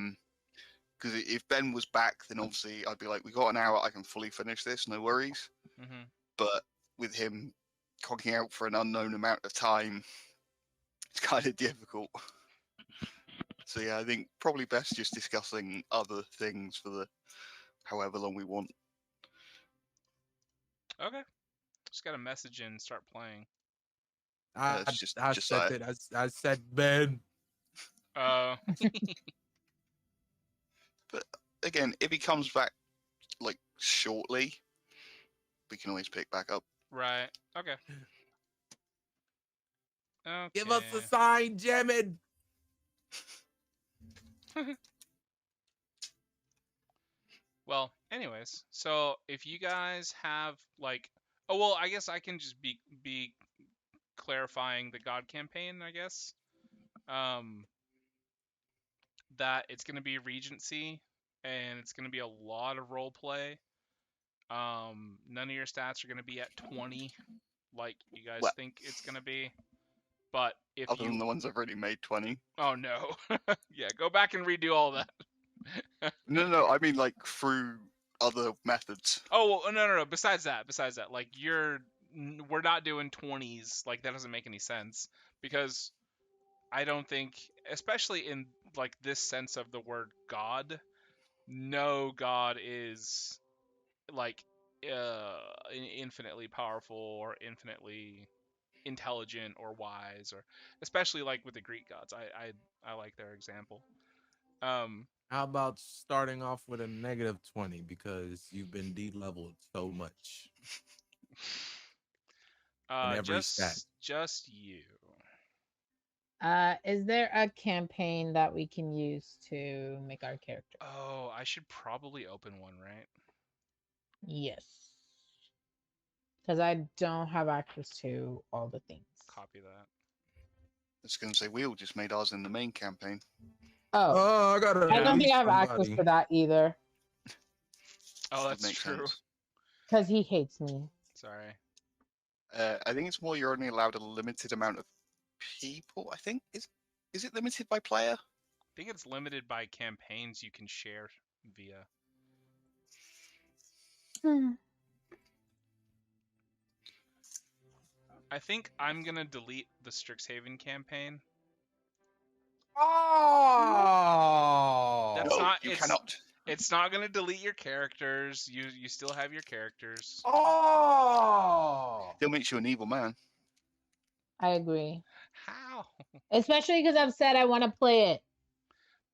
Because if Ben was back, then obviously I'd be like, we got an hour, I can fully finish this, no worries. Mm-hmm. But with him conking out for an unknown amount of time, it's kind of difficult. So yeah, I think probably best just discussing other things for the however long we want. Okay. Just got a message in and start playing. I it's just said Josiah. that. I said Ben. But again, if he comes back like shortly, we can always pick back up. Right. Okay. Okay. Give us a sign, Jemin. Well, anyways, so if you guys have like, oh well, I guess I can just be clarifying the God campaign, I guess. That it's going to be Regency, and it's going to be a lot of role play. None of your stats are going to be at 20, like you guys Well- think it's going to be. But if Other you, than the ones I've already made 20. oh no, yeah, go back and redo all that. No, I mean like through other methods. Oh well, no. Besides that, like we're not doing 20s. Like that doesn't make any sense because I don't think, especially in like this sense of the word God, no God is like infinitely powerful or infinitely intelligent or wise, or especially like with the Greek gods. I like their example. How about starting off with a -20 because you've been de-leveled so much? On every stat. Just you. Is there a campaign that we can use to make our character? Oh, I should probably open one, right? Yes. Because I don't have access to all the things. Copy that. I was going to say, we all just made ours in the main campaign. Oh, Oh, I gotta. I don't think I have access somebody. to that either. Oh, That that's makes true. sense. Because he hates me. Sorry. I think it's more you're only allowed a limited amount of people. I think is it limited by player? I think it's limited by campaigns you can share via. I think I'm gonna delete the Strixhaven campaign. Oh, That's No, not. you It's cannot. it's not gonna delete your characters. You still have your characters. Oh, Still makes you an evil man. I agree. How? Especially because I've said I want to play it.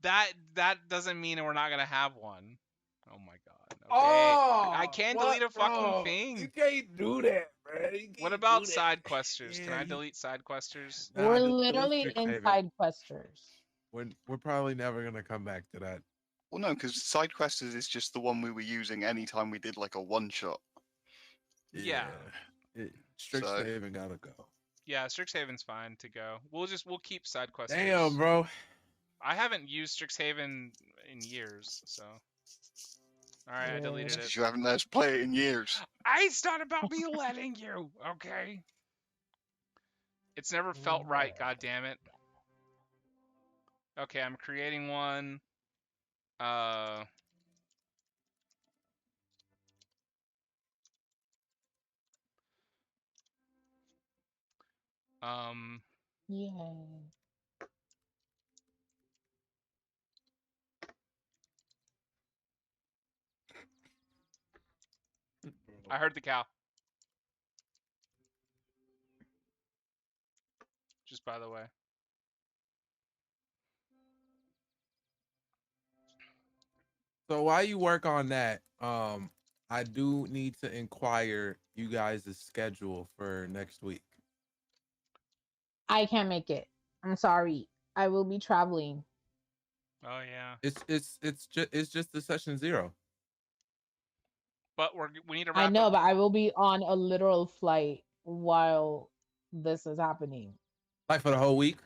That doesn't mean we're not gonna have one. Oh my god. Okay. oh! I can't What, delete a fucking bro? thing. You can't do that, man. You What can't about do that. side questers? Can Yeah, I you- delete side questers? Nah, We're delete literally Strixhaven. inside questers. We're probably never gonna come back to that. Well, no, because side questers is just the one we were using anytime we did like a one shot. Yeah. Strixhaven gotta go. Yeah, Strixhaven's fine to go. We'll keep side questers. Damn, bro. I haven't used Strixhaven in years, so. Alright, I deleted it. Because you haven't let us play it in years. It's not about me letting you, okay? It's never felt right, god damn it. Okay, I'm creating one. Yay. I heard the cow. Just by the way. So while you work on that, I do need to inquire you guys' schedule for next week. I can't make it. I'm sorry. I will be traveling. Oh yeah. It's just the session 0. But we need to wrap I know, up. but I will be on a literal flight while this is happening. Like for the whole week?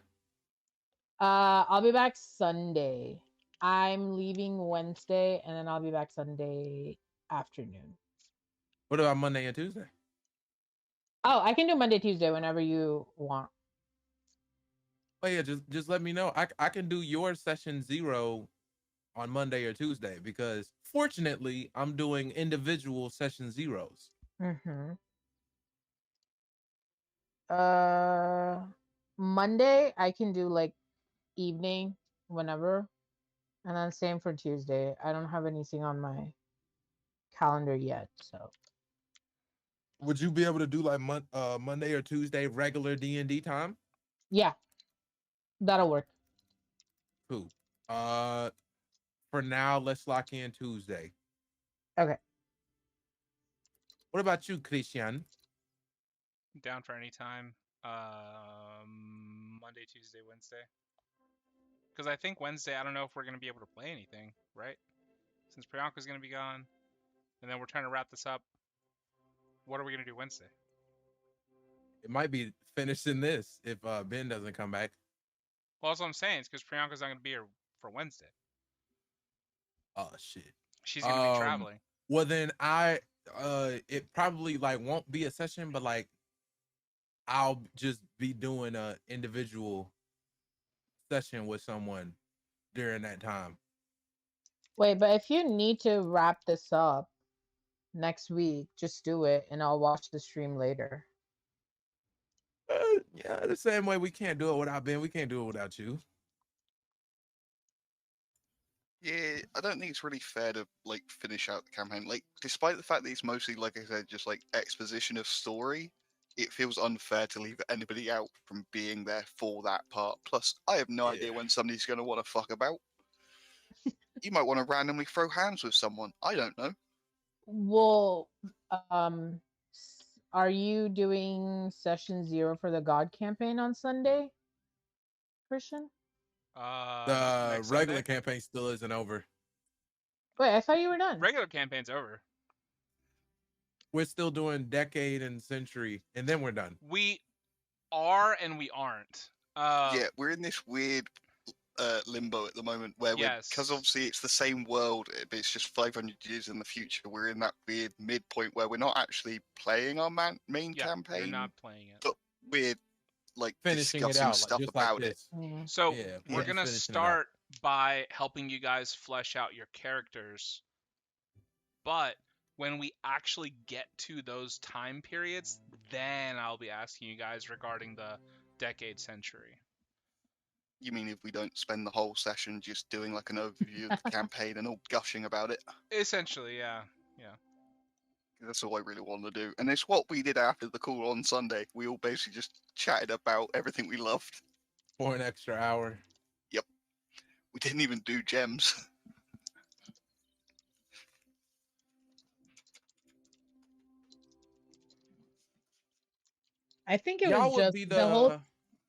I'll be back Sunday. I'm leaving Wednesday, and then I'll be back Sunday afternoon. What about Monday and Tuesday? Oh, I can do Monday, Tuesday, whenever you want. Oh yeah, just let me know. I can do your session 0 on Monday or Tuesday because fortunately I'm doing individual session 0s. Mm-hmm. Monday I can do like evening whenever, and then same for Tuesday. I don't have anything on my calendar yet, so. Would you be able to do like Monday or Tuesday regular D&D time? Yeah, that'll work. Cool. For now, let's lock in Tuesday. Okay. What about you, Christian? Down for any time. Monday, Tuesday, Wednesday. Because I think Wednesday, I don't know if we're gonna be able to play anything, right? Since Priyanka's gonna be gone, and then we're trying to wrap this up. What are we gonna do Wednesday? it might be finishing this if Ben doesn't come back. Well, that's what I'm saying. It's because Priyanka's not going to be here for Wednesday. Oh shit. She's going to be traveling. Well then it probably like won't be a session, but like I'll just be doing a individual session with someone during that time. Wait, but if you need to wrap this up next week, just do it and I'll watch the stream later. Yeah, the same way we can't do it without Ben, we can't do it without you. Yeah, I don't think it's really fair to like finish out the campaign. Like, despite the fact that it's mostly, like I said, just like exposition of story, it feels unfair to leave anybody out from being there for that part. Plus, I have no idea when somebody's going to want to fuck about. You might want to randomly throw hands with someone. I don't know. Well, are you doing session 0 for the God campaign on Sunday, Christian? The regular campaign still isn't over. Wait, I thought you were done. Regular campaign's over. We're still doing decade and century, and then we're done. We are and we aren't. Yeah, we're in this weird limbo at the moment where because obviously it's the same world, but it's just 500 years in the future. We're in that weird midpoint where we're not actually playing our main campaign. We're not playing it. But we're like finishing discussing it out, stuff like, about it. So yeah, we're gonna start by helping you guys flesh out your characters. But when we actually get to those time periods, then I'll be asking you guys regarding the decade century. You mean if we don't spend the whole session just doing like an overview of the campaign and all gushing about it? Essentially, yeah. That's all I really want to do. And it's what we did after the call on Sunday. We all basically just chatted about everything we loved. For an extra hour. Yep. We didn't even do gems. I think it was just the whole...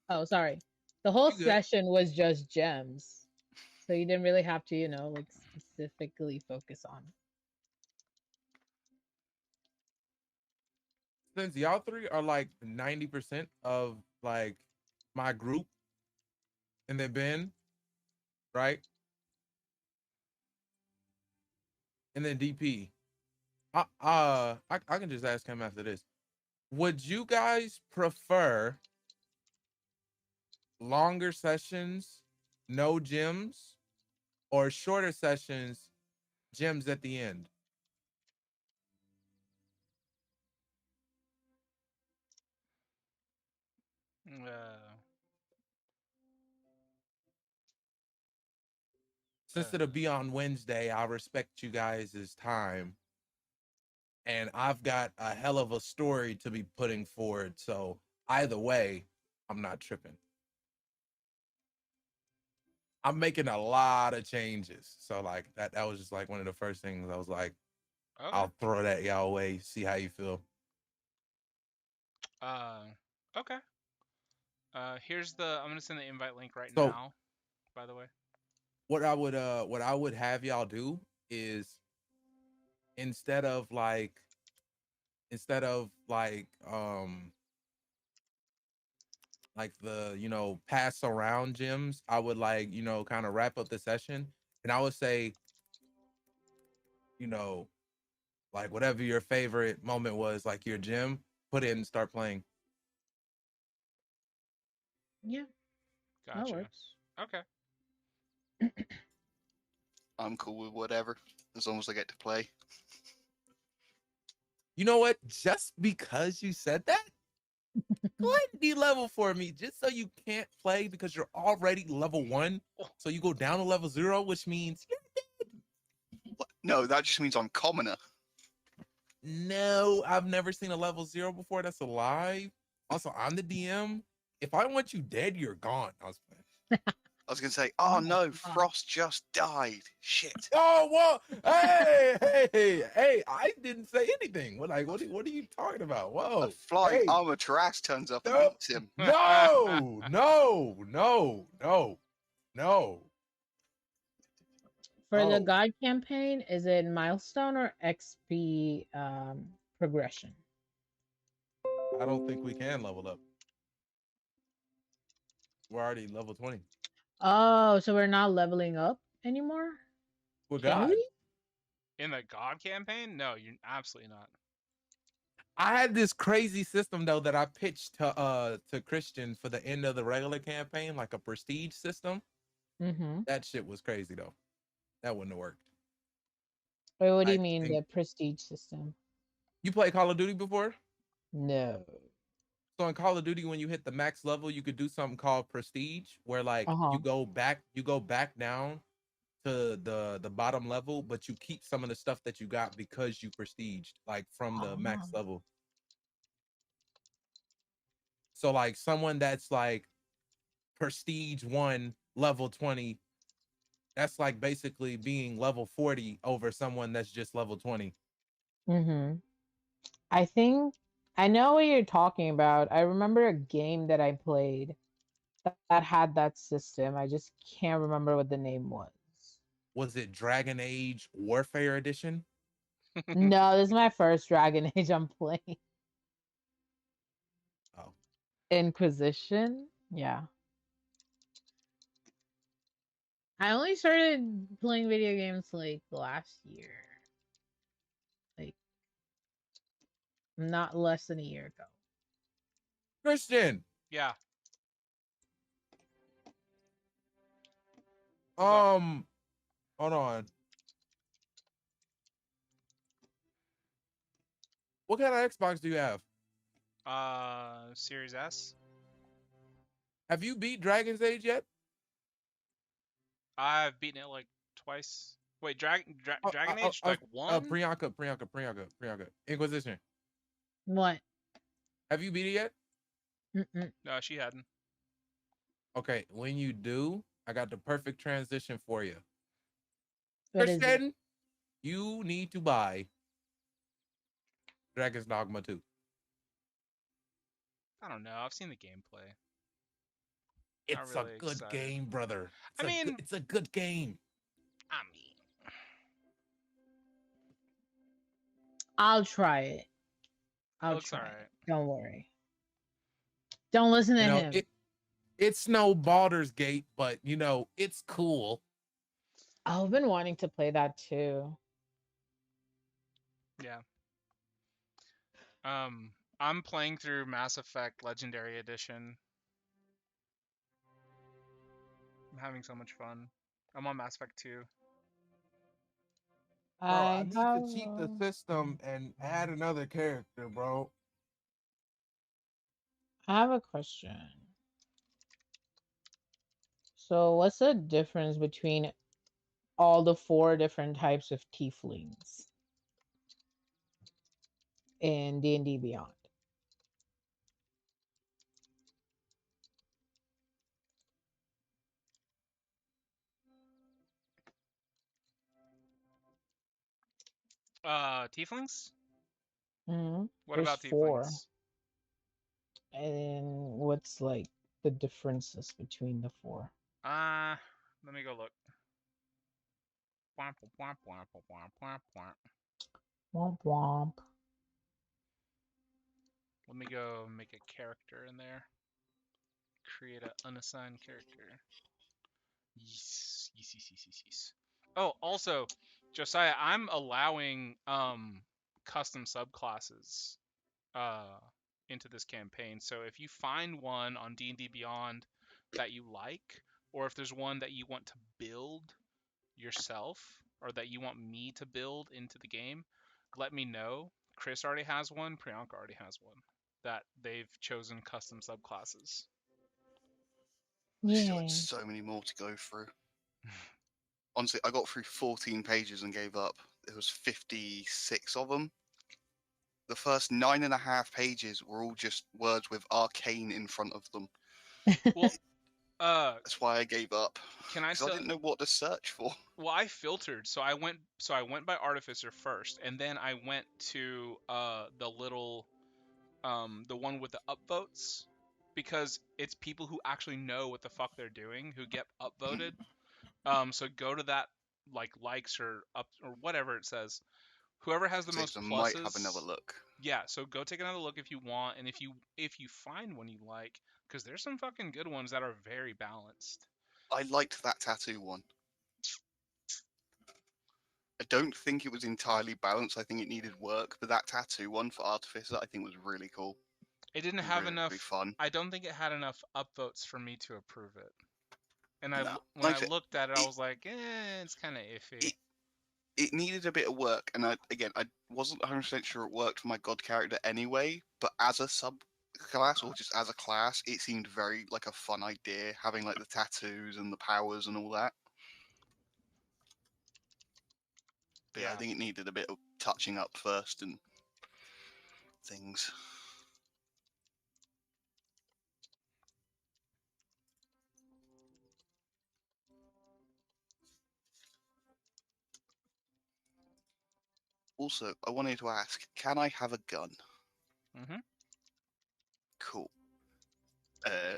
Oh, sorry. The whole session was just gems. So you didn't really have to, like specifically focus on it. Since y'all three are like 90% of like my group, and then Ben, right? And then DP. I can just ask him after this. Would you guys prefer longer sessions, no gems, or shorter sessions, gems at the end? Since it'll be on Wednesday, I respect you guys' time. And I've got a hell of a story to be putting forward. So either way, I'm not tripping. I'm making a lot of changes. So like that was just like one of the first things I was like, okay. I'll throw that y'all way, see how you feel. Okay. Here's I'm gonna send the invite link now, by the way. What I would have y'all do is instead of like the pass around gems, I would like kind of wrap up the session, and I would say like whatever your favorite moment was, like your gem, put it and start playing. Yeah, gotcha. That works. Okay. I'm cool with whatever, as long as I get to play. You know what? Just because you said that, go ahead and de-level for me, just so you can't play because you're already level 1. So you go down to level 0, which means you're dead. No, that just means I'm commoner. No, I've never seen a level 0 before. That's a lie. Also, I'm the DM. If I want you dead, you're gone. I was going to say, oh no, Frost just died. Shit. Oh, well, hey, I didn't say anything. What are you talking about? Whoa. A flying Armaturax turns up and beats him. No. For the God campaign, is it milestone or XP progression? I don't think we can level up. We're already level 20. Oh, so we're not leveling up anymore? We're Can God. we? In the God campaign? No, you're absolutely not. I had this crazy system though that I pitched to Christian for the end of the regular campaign, like a prestige system. Mm-hmm. That shit was crazy though. That wouldn't have worked. Wait, what do I you mean think the prestige system? you played Call of Duty before? No. So in Call of Duty, when you hit the max level, you could do something called prestige, where like Uh-huh. you go back down to the bottom level, but you keep some of the stuff that you got because you prestiged, like from the max Ah. level. So like someone that's like prestige 1 level 20, that's like basically being level 40 over someone that's just level 20. Mm-hmm. I think I know what you're talking about. I remember a game that I played that had that system. I just can't remember what the name was. Was it Dragon Age Warfare Edition? No, this is my first Dragon Age I'm playing. Oh, Inquisition? Yeah. I only started playing video games like last year. Like not less than a year ago. Christian. Yeah. Hold on. What kind of Xbox do you have? Series S. Have you beat Dragon's Age yet? I've beaten it like twice. Wait, Dragon Age like one? Priyanka. Inquisition. What? Have you beat it yet? Mm-mm. No, she hadn't. Okay, when you do, I got the perfect transition for you. What is it? Christian, you need to buy Dragon's Dogma 2. I don't know. I've seen the gameplay. It's really a good excited. game, brother. I mean- it's a good game. I mean, I'll try it. I'll looks try it. alright. Don't worry. Don't listen to You know, him. it's no Baldur's Gate, but you know, it's cool. I've been wanting to play that too. Yeah. I'm playing through Mass Effect Legendary Edition. I'm having so much fun. I'm on Mass Effect 2. Bro, I need to cheat the system and add another character, bro. I have a question. So, what's the difference between all the 4 different types of tieflings in D&D Beyond? Tieflings? Mm-hmm. What There's about 4. Tieflings? And what's like the differences between the 4? Let me go look. Womp womp. Let me go make a character in there. Create an unassigned character. Yes. Oh, also, Josiah, I'm allowing custom subclasses into this campaign. So if you find one on D&D Beyond that you like, or if there's one that you want to build yourself, or that you want me to build into the game, let me know. Chris already has one. Priyanka already has one. That they've chosen custom subclasses. I still Yay. had so many more to go through. Honestly, I got through 14 pages and gave up. There was 56 of them. The first 9.5 pages were all just words with arcane in front of them. Well, That's why I gave up. can I Because I tell? didn't know what to search for. Well, I filtered, so I went by Artificer first, and then I went to the little the one with the upvotes, because it's people who actually know what the fuck they're doing who get upvoted. So go to that likes or up or whatever it says Whoever has the So most I pluses. might have another look. Yeah, so go take another look if you want, and if you find one you like, because there's some fucking good ones that are very balanced. I liked that tattoo one. I don't think it was entirely balanced. I think it needed work, but that tattoo one for Artificer, I think was really cool. It didn't It was have really, enough. really fun. I don't think it had enough upvotes for me to approve it. And No, when like I I said, looked at it, I it- was like, it's kind of iffy. It needed a bit of work, and I wasn't 100% sure it worked for my god character anyway, but as a subclass or just as a class, it seemed very like a fun idea, having like the tattoos and the powers and all that. But yeah, I think it needed a bit of touching up first and things. Also, I wanted to ask, can I have a gun? Mm-hmm. Cool. I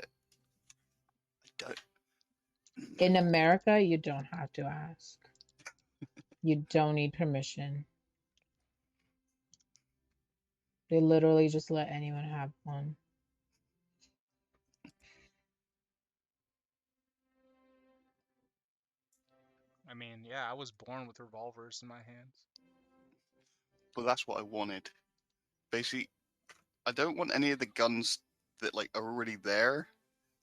don't. In America, you don't have to ask. You don't need permission. They literally just let anyone have one. I mean, yeah, I was born with revolvers in my hands. But that's what I wanted. Basically, I don't want any of the guns that like are already there.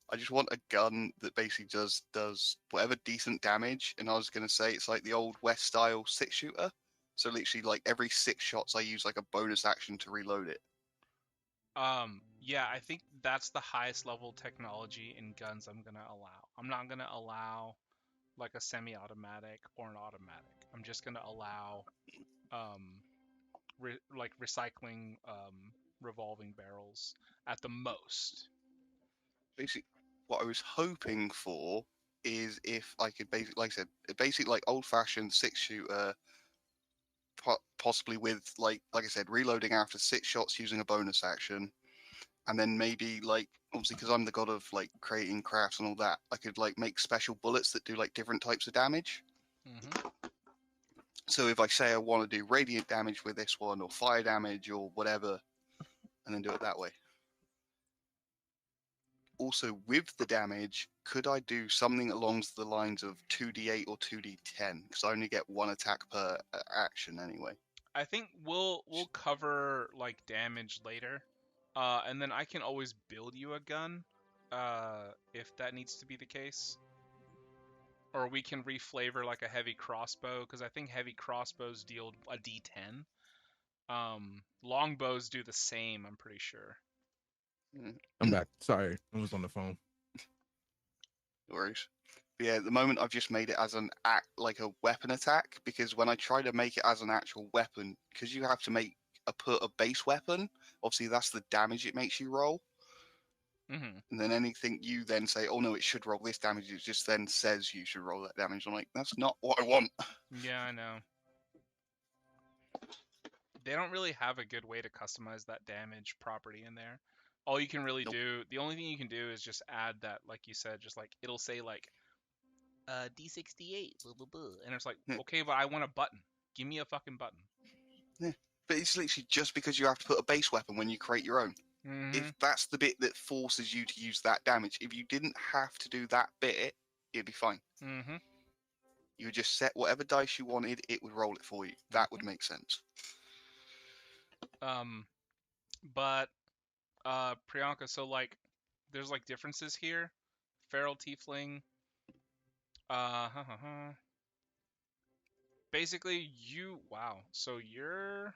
I just want a gun that basically does whatever decent damage. And I was gonna say it's like the old West style 6-shooter. So literally, like every 6 shots, I use like a bonus action to reload it. Yeah, I think that's the highest level technology in guns I'm gonna allow. I'm not gonna allow like a semi-automatic or an automatic. I'm just gonna allow like recycling revolving barrels at the most. Basically, what I was hoping for is if I could basically, like I said, basically like old-fashioned 6-shooter, possibly with like I said, reloading after 6 shots using a bonus action, and then maybe like obviously because I'm the god of like creating crafts and all that, I could like make special bullets that do like different types of damage. Mm-hmm. So if I say I want to do radiant damage with this one, or fire damage, or whatever, and then do it that way. Also, with the damage, could I do something along the lines of 2d8 or 2d10? Because I only get one attack per action anyway. I think we'll cover like damage later, and then I can always build you a gun, if that needs to be the case. Or we can reflavor like a heavy crossbow, because I think heavy crossbows deal a d10. Longbows do the same, I'm pretty sure. I'm back. Sorry, I was on the phone. No worries. But yeah, at the moment I've just made it as an like a weapon attack, because when I try to make it as an actual weapon, because you have to make a base weapon, obviously that's the damage it makes you roll. Mm-hmm. And then anything you then say, oh no, it should roll this damage, it just then says you should roll that damage. I'm like, that's not what I want. Yeah, I know. They don't really have a good way to customize that damage property in there. All you can really do, the only thing you can do is just add that, like you said, just like it'll say like D68, blah, blah, blah. And it's like, okay, but I want a button. Give me a fucking button. Yeah. But it's literally just because you have to put a base weapon when you create your own. Mm-hmm. If that's the bit that forces you to use that damage, if you didn't have to do that bit, it'd be fine. Mm-hmm. You would just set whatever dice you wanted, it would roll it for you. That would make sense. But Priyanka, so like there's like differences here. Feral Tiefling. Basically wow. So you're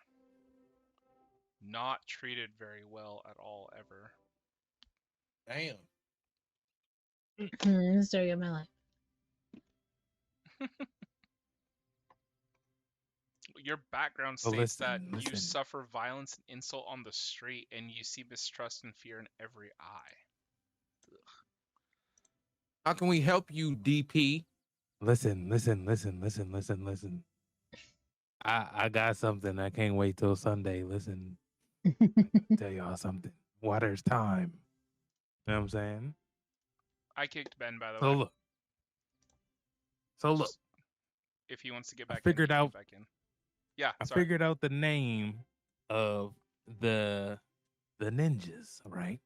not treated very well at all ever. Damn. Story of my life. Your background Well, states that listen, you listen. suffer violence and insult on the street, and you see mistrust and fear in every eye. Ugh. How can we help you, DP? Listen. I got something. I can't wait till Sunday. Listen, tell y'all something. Water's time. You know what I'm saying? I kicked Ben, by the So way. look. So look. Just if he wants to get back figured in, he can out- get back in. Yeah, I sorry. figured out the name of the ninjas, right?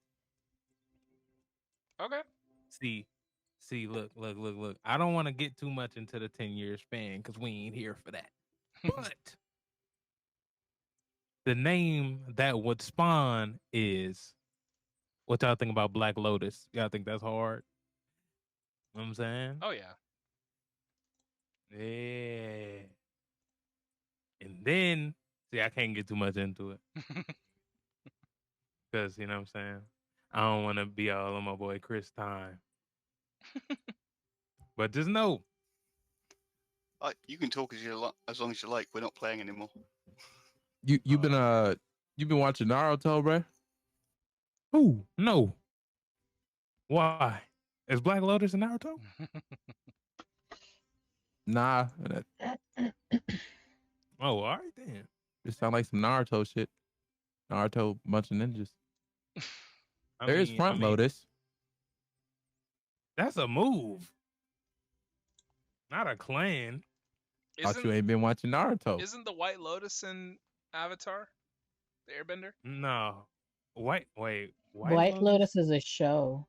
Okay. See, look. I don't want to get too much into the 10-year span because we ain't here for that. But the name that would spawn is, what y'all think about Black Lotus? Y'all think that's hard? You know what I'm saying? Oh yeah. Yeah. And then, see, I can't get too much into it because, you know what I'm saying? I don't want to be all on my boy Chris time. But just know, You can talk as long as you like. We're not playing anymore. You've been watching Naruto, bro? who? No. Why? Is Black Lotus in Naruto? Nah, Oh, all right then. it sound like some Naruto shit. Naruto, bunch of ninjas. There is Front Lotus. That's a move. Not a clan. Thought you ain't been watching Naruto. Isn't the White Lotus in Avatar, the Airbender? No. White White Lotus is a show.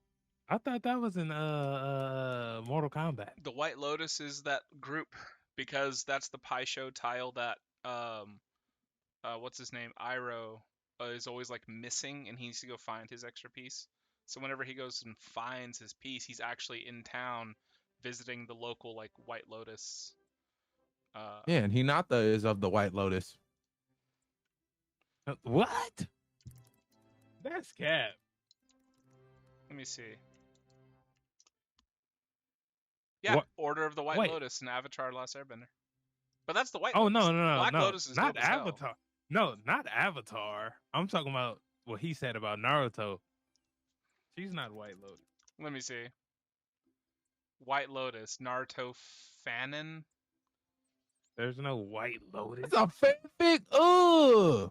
I thought that was in Mortal Kombat. The White Lotus is that group because that's the Pai Sho tile that what's his name, Iroh, is always like missing, and he needs to go find his extra piece. So whenever he goes and finds his piece, he's actually in town visiting the local like White Lotus. Yeah, and Hinata is of the White Lotus. What? That's cap. Let me see. Yeah, What? Order of the White Wait. Lotus in Avatar: Last Airbender. But that's the White Oh Lotus. no, Black no. Lotus is Not dope as hell. Avatar. No, not Avatar. I'm talking about what he said about Naruto. She's not White Lotus. Let me see. White Lotus, Naruto fanon. There's no White Lotus. That's a fanfic. Ugh.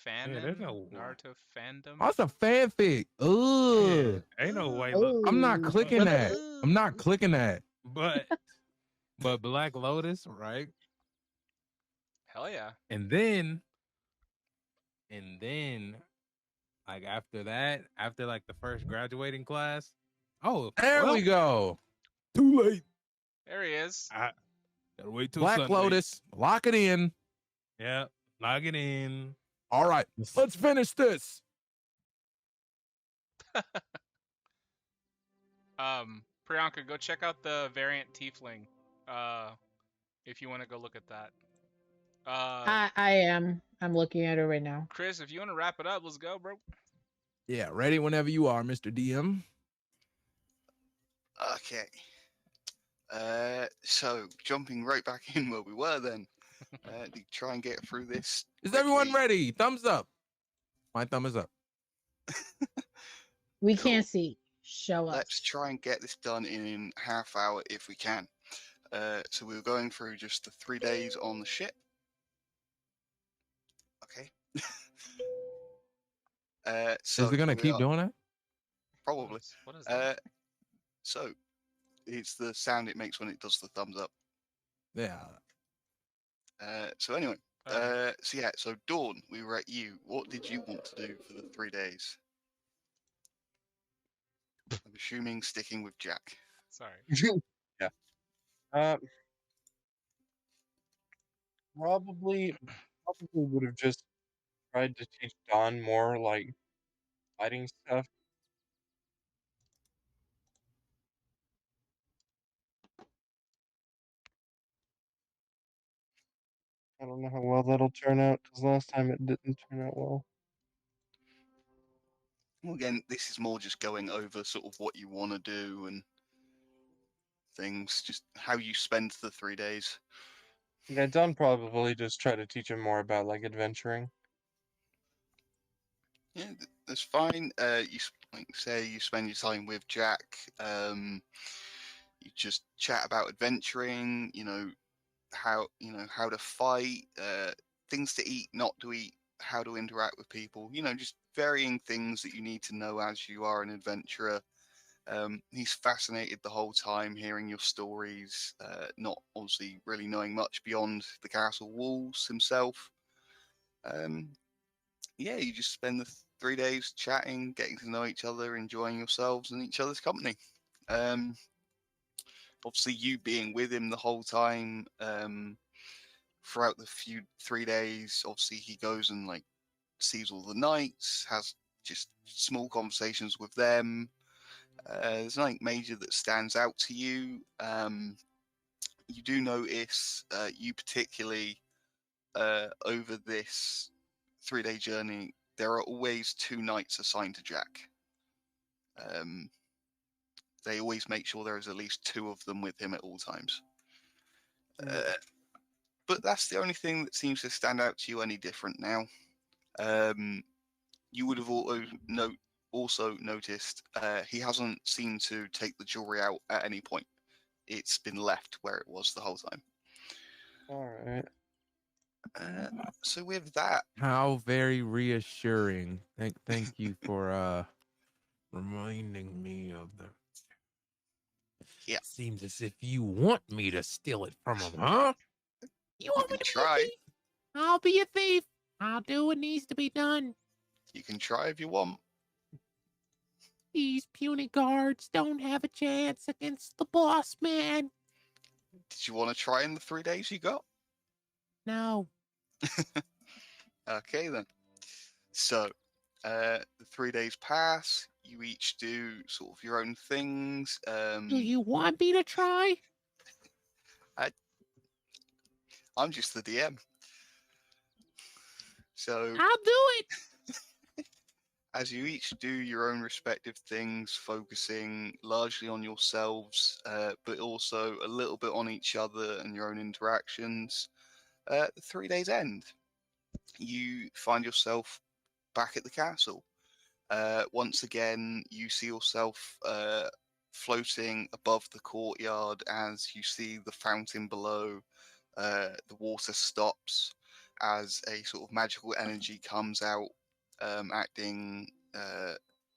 Fanon. there's no Naruto fandom. That's a fanfic. Ugh. Ain't no White Lotus. I'm not clicking But- that. I'm not clicking that. But Black Lotus, right? Hell yeah. And then like after that, after like the first graduating class, There we go. Too late. There he is. I gotta wait till Black Sunday. Lotus. Lock it in. Yeah, log it in. All right. Let's finish this. Priyanka, go check out the variant Tiefling. If you want to go look at that. I am. I'm looking at it right now. Chris, if you want to wrap it up, let's go, bro. Yeah, ready whenever you are, Mr. DM. Okay. So jumping right back in where we were then. To try and get through this. Is everyone quickly. ready? Thumbs up. My thumb is up. We Cool. can't see. Show us. Let's try and get this done in half hour if we can. So we were going through just the 3 days on the ship. Okay. So Is it gonna here we keep are. doing that? Probably. What is that? So it's the sound it makes when it does the thumbs up. Yeah. So anyway, Okay. so Dawn, we were at you. What did you want to do for the 3 days? I'm assuming sticking with Jack. Sorry. Yeah. Probably would have just tried to teach Don more like fighting stuff. I don't know how well that'll turn out because last time it didn't turn out well. Well, again, this is more just going over sort of what you want to do and things, just how you spend the 3 days. Yeah, Don probably just try to teach him more about like adventuring. Yeah, that's fine. Like say you spend your time with Jack. You just chat about adventuring. How to fight, things to eat, not to eat, how to interact with people. Just varying things that you need to know as you are an adventurer. He's fascinated the whole time hearing your stories, not obviously really knowing much beyond the castle walls himself. Yeah, you just spend the 3 days chatting, getting to know each other, enjoying yourselves and each other's company. Obviously, you being with him the whole time, throughout the 3 days, obviously he goes and like sees all the knights, has just small conversations with them. There's nothing major that stands out to you. You do notice, you particularly, over this 3-day journey, there are always 2 knights assigned to Jack. They always make sure there is at least 2 of them with him at all times. But that's the only thing that seems to stand out to you any different now. You would have also noticed he hasn't seemed to take the jewelry out at any point. It's been left where it was the whole time. All right. So with that, How very reassuring. Thank you for reminding me of the. Yeah. Seems as if you want me to steal it from him, huh? You want me to try. be a thief? I'll be a thief. I'll do what needs to be done. You can try if you want. These puny guards don't have a chance against the boss man. Did you want to try in the 3 days you got? No. Okay then. So, the 3 days pass. You each do sort of your own things. Do you want me to try? I'm just the DM. So I'll do it. as you each do your own respective things, focusing largely on yourselves, but also a little bit on each other and your own interactions, the 3 days end. You find yourself back at the castle. Once again, you see yourself floating above the courtyard as you see the fountain below. The water stops as a sort of magical energy comes out, acting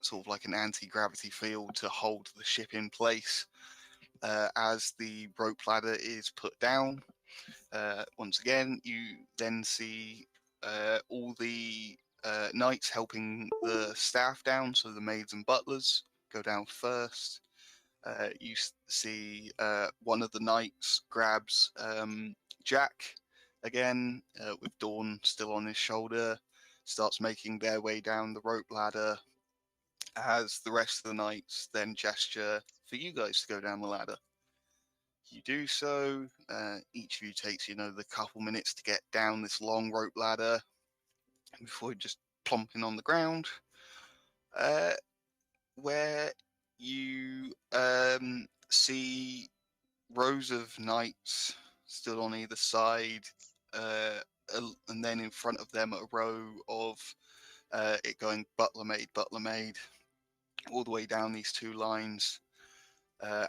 sort of like an anti-gravity field to hold the ship in place. As the rope ladder is put down, once again, you then see all the knights helping the staff down, so the maids and butlers go down first. You see one of the knights grabs Jack again, with Dawn still on his shoulder, starts making their way down the rope ladder, as the rest of the knights then gesture for you guys to go down the ladder. You do so. Each of you takes, the couple minutes to get down this long rope ladder before just plomping on the ground, where you see rows of knights stood on either side, and then in front of them a row of it going butler maid, all the way down these 2 lines,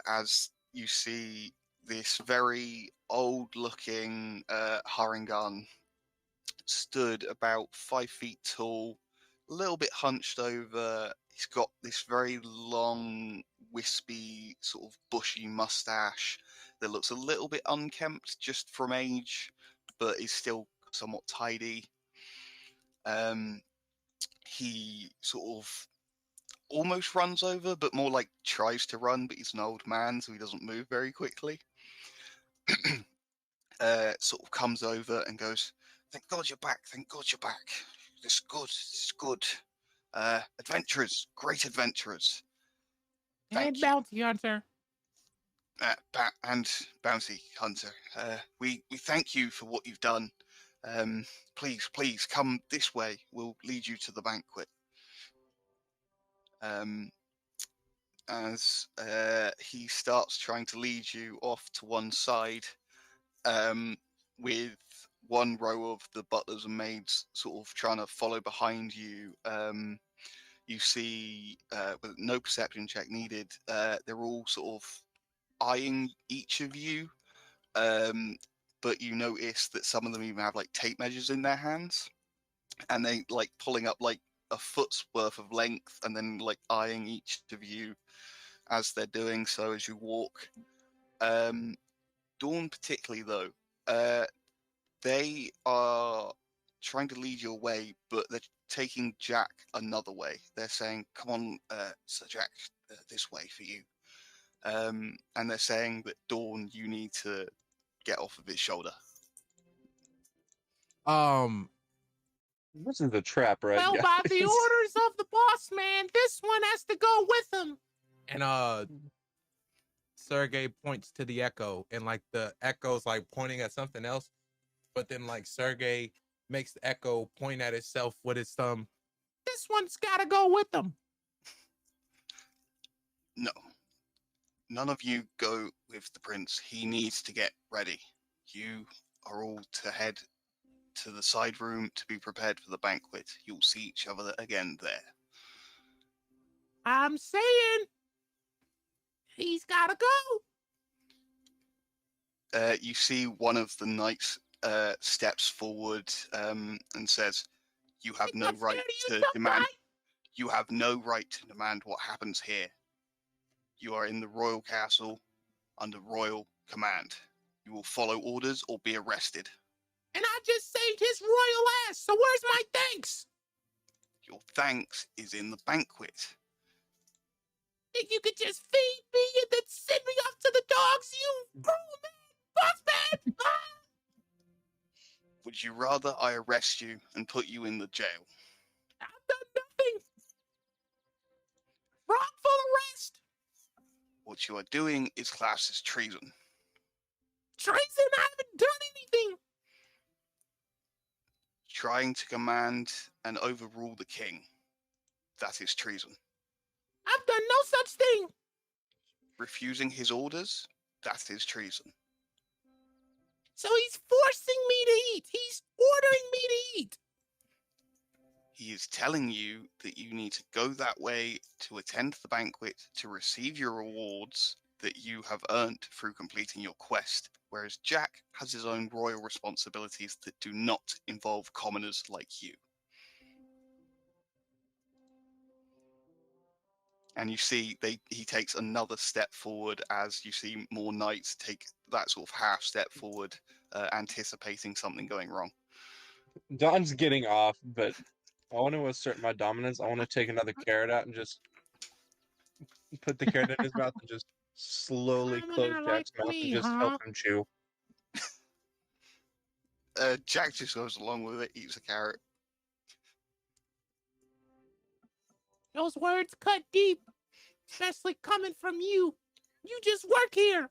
as you see this very old-looking Harengan stood about 5 feet tall, a little bit hunched over. He's got this very long, wispy, sort of bushy mustache that looks a little bit unkempt just from age, but is still somewhat tidy. He sort of almost runs over, but more like tries to run, but he's an old man, so he doesn't move very quickly. Sort of comes over and goes, "Thank God you're back. Thank God you're back. This is good. This is good. Adventurers, great adventurers. And bounty hunter. And bounty hunter. We thank you for what you've done. Please come this way. We'll lead you to the banquet." As he starts trying to lead you off to one side, with one row of the butlers and maids sort of trying to follow behind you. You see, with no perception check needed, they're all sort of eyeing each of you, but you notice that some of them even have like tape measures in their hands, and they like pulling up like a foot's worth of length and then like eyeing each of you as they're doing so as you walk. Dawn particularly, though, they are trying to lead you away, but they're taking Jack another way. They're saying, "Come on, Sir Jack, this way for you." And they're saying that Dawn, you need to get off of his shoulder. This is a trap, right? Well, by the guys? orders of the boss man, this one has to go with him. And Sergey points to the echo, and like the echo's like pointing at something else, but then like Sergey makes the echo point at itself with his thumb. This one's gotta go with him. No. None of you go with the prince. He needs to get ready. You are all to head to the side room to be prepared for the banquet. You'll see each other again there. I'm saying he's gotta go. You see one of the knights steps forward and says, "You have no right to demand. You have no right to demand what happens here. You are in the royal castle under royal command. You will follow orders or be arrested." And I just saved his royal ass, so where's my thanks? Your thanks is in the banquet. Think you could just feed me and then send me off to the dogs, you cruel man, boss man? Ah! Would you rather I arrest you and put you in the jail? I've done nothing. Wrongful arrest. What you are doing is classed as treason. Treason? I haven't done anything. Trying to command and overrule the king. That is treason. I've done no such thing. Refusing his orders. That is treason. So he's forcing me to eat. He's ordering me to eat. He is telling you that you need to go that way to attend the banquet to receive your rewards that you have earned through completing your quest, whereas Jack has his own royal responsibilities that do not involve commoners like you. And you see he takes another step forward as you see more knights take that sort of half step forward, anticipating something going wrong. Don's getting off, but I want to assert my dominance. I want to take another carrot out and just put the carrot in his mouth and just slowly close Jack's mouth and just help him chew. Jack just goes along with it, eats a carrot. Those words cut deep, especially coming from you. You just work here.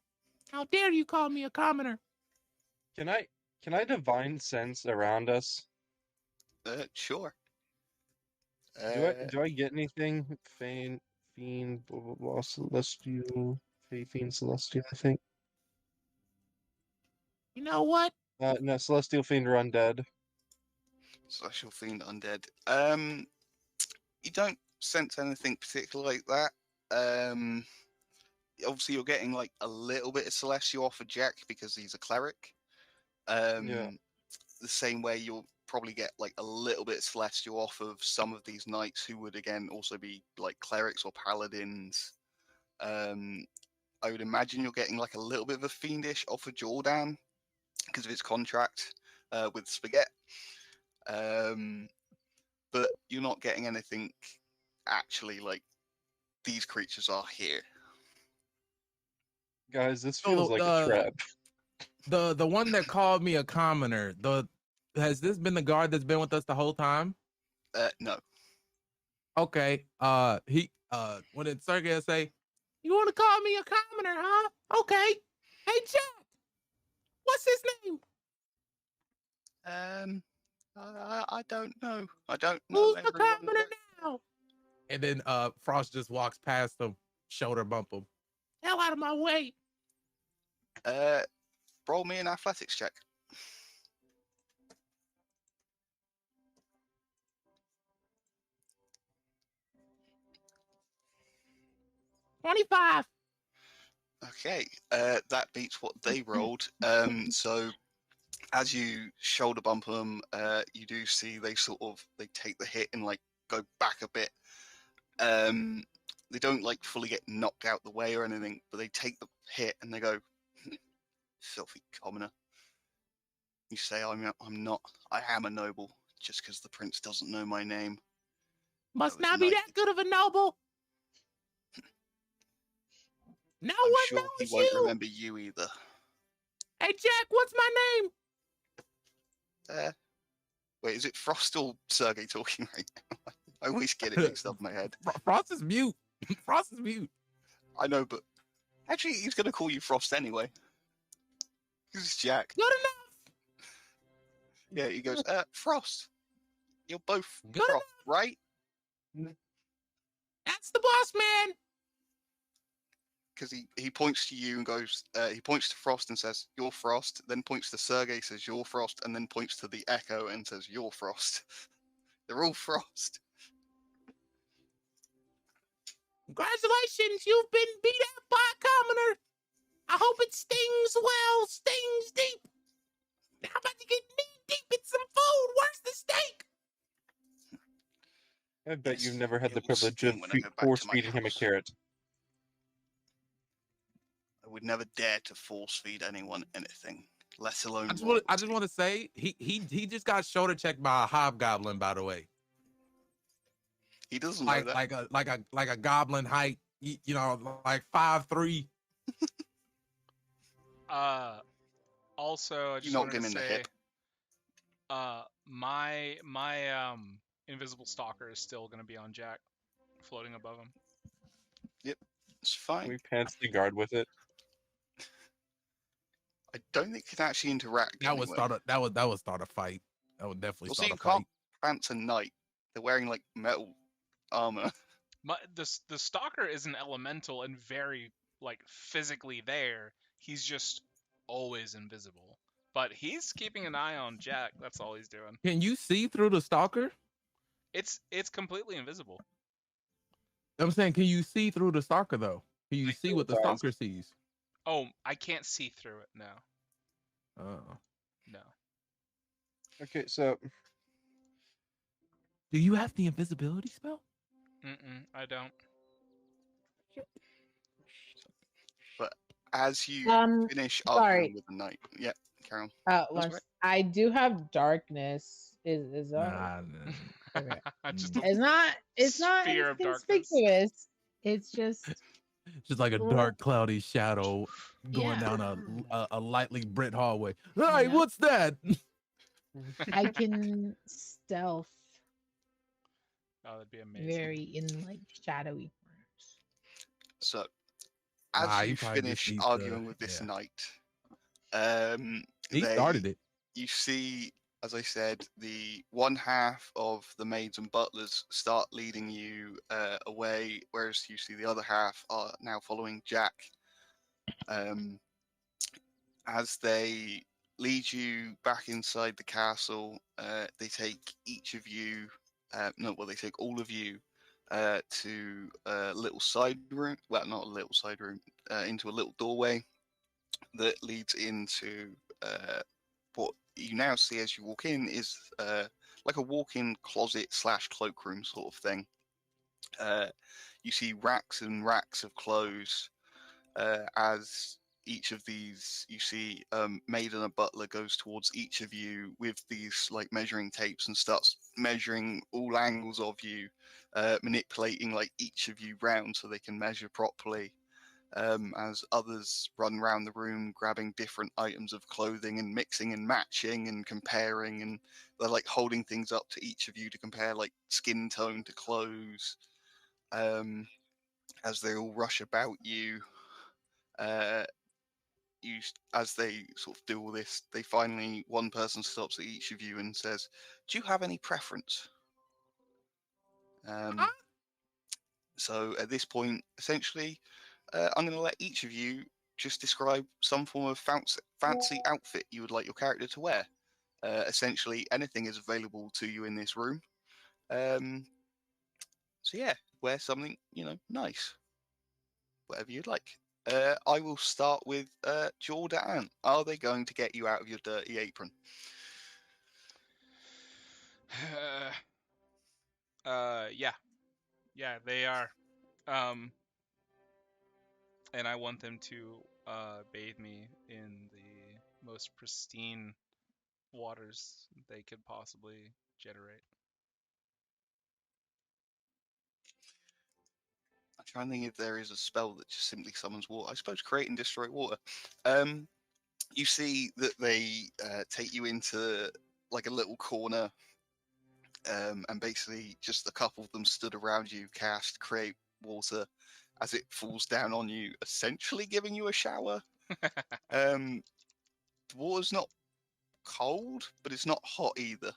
How dare you call me a commoner? Can I divine sense around us? Sure. Do I get anything? Fiend, blah blah blah, celestial, fiend, celestial. I think. You know what? No, celestial, fiend, or undead. Celestial fiend, undead. You don't sense anything particular like that. Obviously you're getting like a little bit of celestial off of Jack because he's a cleric. Yeah. The same way you'll probably get like a little bit of celestial off of some of these knights who would again also be like clerics or paladins. I would imagine you're getting like a little bit of a fiendish off of Jordan because of his contract with Spaghetti. But you're not getting anything actually like these creatures are here. Guys, this feels like a trap. The one that called me a commoner, has this been the guard that's been with us the whole time? No. Okay. When did Sergey say, You want to call me a commoner, huh? Okay. Hey, Jack. What's his name? I don't know. I don't know. Who's the commoner now? and then Frost just walks past him, shoulder bump him. Hell out of my way. Roll me an athletics check. $25. Okay, that beats what they rolled. So as you shoulder bump them, you do see they take the hit and like go back a bit. they don't like fully get knocked out the way or anything, but they take the hit and they go, filthy commoner. You say, I'm not. I am a noble, just because the prince doesn't know my name. Must was not be nice. that good of a noble. No I'm one sure he knows won't you. remember you either. Hey Jack, what's my name? Wait, is it Frost or Sergey talking right now? I always get it mixed up in my head. Frost is mute. Frost is mute. I know, but actually, he's going to call you Frost anyway. Because it's Jack. Good enough. Yeah, he goes, Frost. You're both Good Frost, right? That's the boss man. Because he points to you and goes, he points to Frost and says, you're Frost, then points to Sergey, says, you're Frost, and then points to the Echo and says, you're Frost. They're all Frost. Congratulations, you've been beat up by a commoner. I hope it stings well, stings deep. Now I'm about to get knee deep in some food. Where's the steak? I bet Yes, you've never had it the will privilege sting of when I go back to force my feeding him a house. carrot. I would never dare to force feed anyone anything, let alone I just want to say he just got shoulder checked by a hobgoblin, by the way. He doesn't know that. Like a goblin height, you know, like 5'3". Also, I just knock wanted him to in the say, hip. my invisible stalker is still gonna be on Jack, floating above him. It's fine. We pants the guard with it. I don't think it can actually interact. That would anyway. start a fight. That would definitely Well, start see, a you can't fight. pants a knight. They're wearing like metal armor. The stalker is an elemental and very like physically there. He's just always invisible. But he's keeping an eye on Jack. That's all he's doing. Can you see through the stalker? It's completely invisible. I'm saying, can you see through the stalker though? Can you see what the sometimes. stalker sees? Oh, I can't see through it. No, Oh. no. Okay, so Do you have the invisibility spell? I don't. But as you finish sorry. arguing with the knight, yeah, carry on. That's Lars, right. I do have darkness. Is that Nah, okay? Just Mm. It's not sphere of darkness. inconspicuous. It's just just like a dark, cloudy shadow going Yeah. down a lightly lit hallway. Hey, Yeah. what's that? I can stealth Oh, that'd be amazing. very in like shadowy corners. So, as Nah, he you probably just finish needs to- arguing with this yeah. knight, He started it. you see, as I said, the one half of the maids and butlers start leading you away, whereas you see the other half are now following Jack. As they lead you back inside the castle, they take each of you, they take all of you to a little side room. Well, not a little side room, into a little doorway that leads into what you now see as you walk in is like a walk-in closet / cloakroom sort of thing. You see racks and racks of clothes. As each of these, you see maid and a butler goes towards each of you with these like measuring tapes and starts measuring all angles of you, manipulating like each of you round so they can measure properly. As others run around the room grabbing different items of clothing and mixing and matching and comparing, and they're like holding things up to each of you to compare like skin tone to clothes. As they all rush about you, as they sort of do all this, they finally, one person stops at each of you and says, "Do you have any preference?" So at this point, essentially, I'm going to let each of you just describe some form of fancy outfit you would like your character to wear. Essentially, anything is available to you in this room. So yeah, wear something, nice. Whatever you'd like. I will start with Jordan. Are they going to get you out of your dirty apron? Yeah, they are. And I want them to bathe me in the most pristine waters they could possibly generate. I'm trying to think if there is a spell that just simply summons water. I suppose create and destroy water. You see that they take you into like a little corner, and basically just a couple of them stood around you, cast create water as it falls down on you, essentially giving you a shower. The water's not cold, but it's not hot either.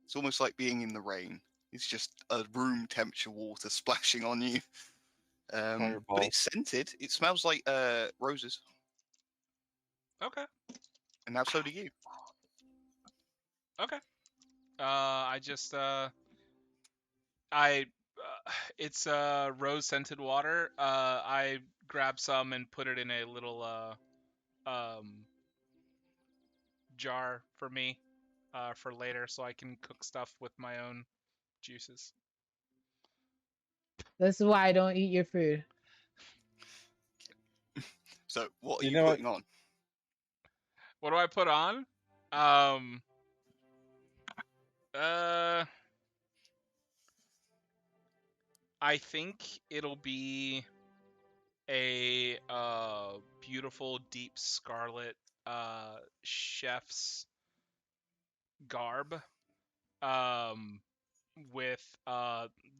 It's almost like being in the rain. It's just a room temperature water splashing on you. But Fireball. it's scented. It smells like roses. Okay. And now so do you. Okay. I just I it's rose scented water. I grab some and put it in a little jar for me for later, so I can cook stuff with my own juices. This is why I don't eat your food. So what are You you know what? putting on? What do I put on? I think it'll be a beautiful deep scarlet chef's garb with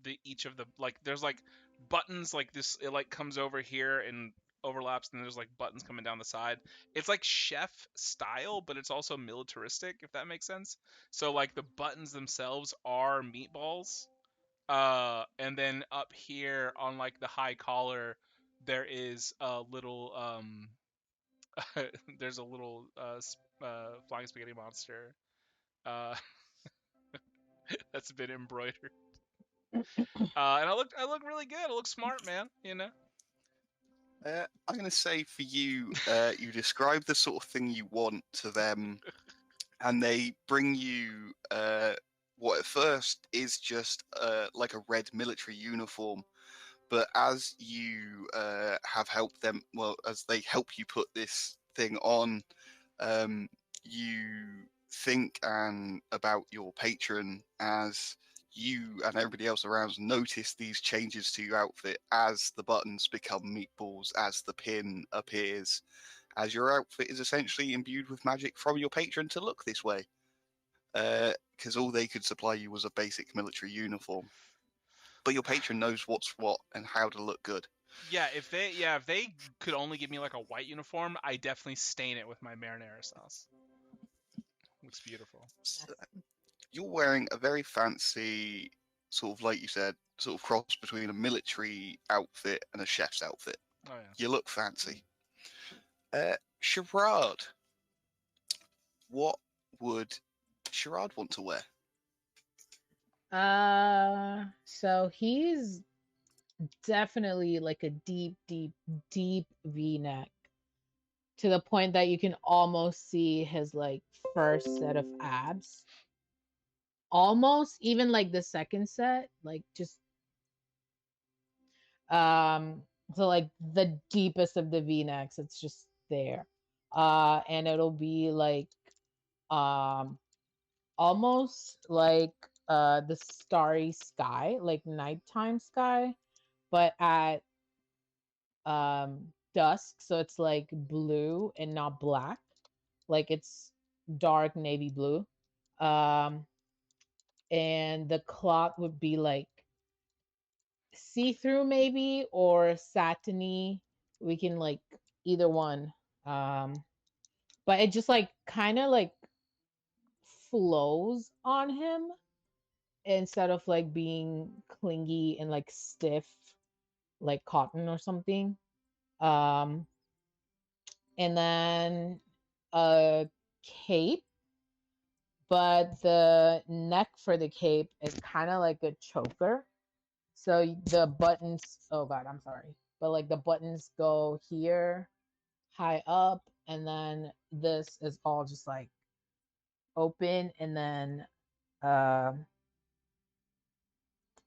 the each of the like there's like buttons like this, it like comes over here and overlaps, and there's like buttons coming down the side. It's like chef style, but it's also militaristic, if that makes sense. So like the buttons themselves are meatballs, and then up here on like the high collar there is a little there's a little flying spaghetti monster uh that's been embroidered. And I look really good. I look smart, man. You know. I'm going to say for you, you describe the sort of thing you want to them, and they bring you what at first is just like a red military uniform. But as you have helped them, well, as they help you put this thing on, you think about your patron as you and everybody else around notice these changes to your outfit as the buttons become meatballs, as the pin appears, as your outfit is essentially imbued with magic from your patron to look this way. Because all they could supply you was a basic military uniform. But your patron knows what's what and how to look good. Yeah, if they could only give me like a white uniform, I definitely stain it with my marinara sauce. Looks beautiful. So you're wearing a very fancy, sort of like you said, sort of cross between a military outfit and a chef's outfit. Oh yeah. You look fancy. Sherrod, what would Sherrod want to wear? So he's definitely like a deep, deep, deep V-neck to the point that you can almost see his like first set of abs. Almost even like the second set, like just so like the deepest of the V-necks, it's just there. And it'll be like almost like the starry sky, like nighttime sky, but at dusk, so it's like blue and not black, like it's dark navy blue. And the cloth would be like see-through maybe or satiny. We can like either one. But it just like kind of like flows on him instead of like being clingy and like stiff like cotton or something. Um and then a cape, but the neck for the cape is kind of like a choker. So the buttons, oh god, I'm sorry. But like the buttons go here, high up, and then this is all just like open, and then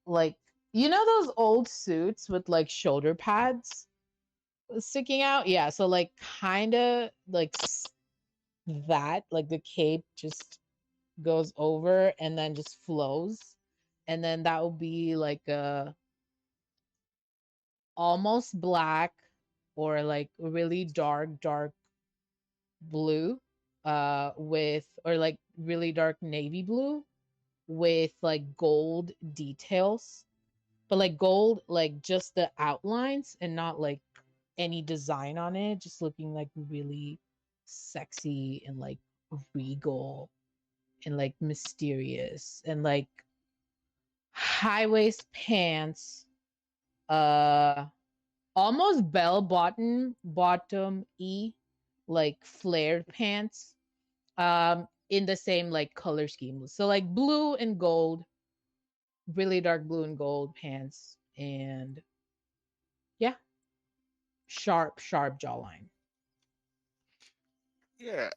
like You know those old suits with like shoulder pads sticking out? Yeah, so like kind of like that, like the cape just goes over and then just flows. And then that will be like a almost black or like really dark blue with or like really dark navy blue with like gold details, but like gold, like just the outlines and not like any design on it, just looking like really sexy and like regal and like mysterious, and like high waist pants, uh almost bottom e, like flared pants, in the same like color scheme, so like blue and gold, really dark blue and gold pants, and yeah, sharp jawline. Yeah.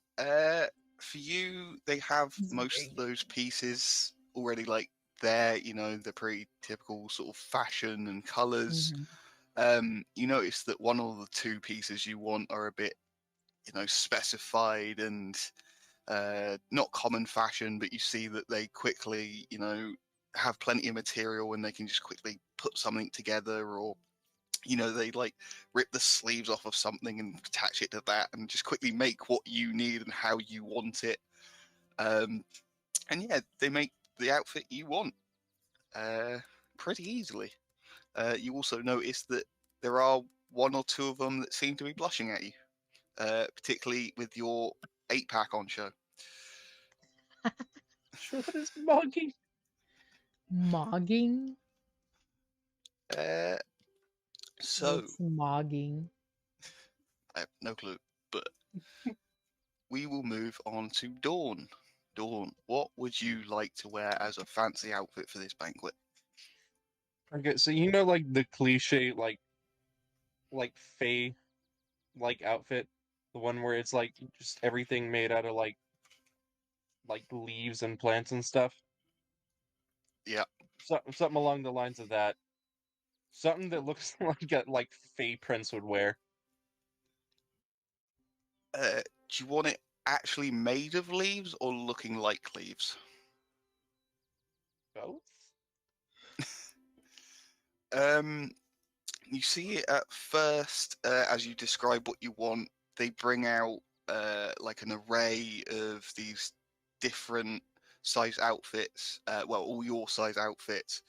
For you, they have most of those pieces already like there. You know, they're pretty typical sort of fashion and colors. You notice that one of the two pieces you want are a bit, you know, specified and not common fashion, but you see that they quickly, you know, have plenty of material and they can just quickly put something together, or you know, they like rip the sleeves off of something and attach it to that and just quickly make what you need and how you want it. And yeah, they make the outfit you want uh, pretty easily. You also notice that there are one or two of them that seem to be blushing at you, particularly with your 8-pack on show. What is mugging? Mogging? Uh, so What's mogging? I have no clue, but we will move on to Dawn. Dawn, what would you like to wear as a fancy outfit for this banquet? Okay, so you know, like the cliche, like fae, like outfit, the one where it's like just everything made out of like leaves and plants and stuff. Yeah. Something along the lines of that. Something that looks like a like Fae Prince would wear. Do you want it actually made of leaves or looking like leaves? Both? You see it at first, as you describe what you want, they bring out like an array of these different size outfits, well, all your size outfits,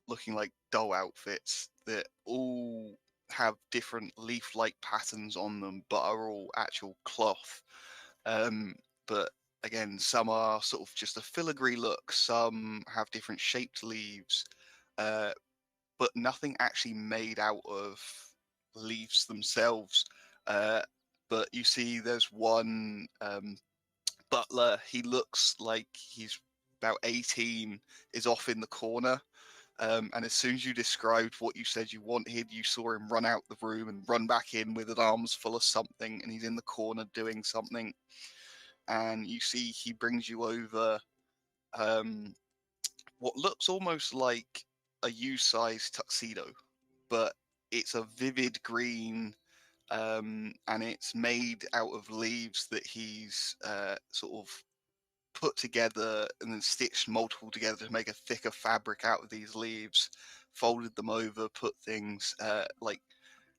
looking like doll outfits that all have different leaf-like patterns on them, but are all actual cloth. But again, some are sort of just a filigree look, some have different shaped leaves, uh, but nothing actually made out of leaves themselves. Uh, but you see, there's one butler. He looks like he's about 18, is off in the corner. And as soon as you described what you said you wanted, you saw him run out the room and run back in with his arms full of something, and he's in the corner doing something. And you see he brings you over what looks almost like a U-size tuxedo, but it's a vivid green, and it's made out of leaves that he's sort of put together and then stitched multiple together to make a thicker fabric out of these leaves, folded them over, put things like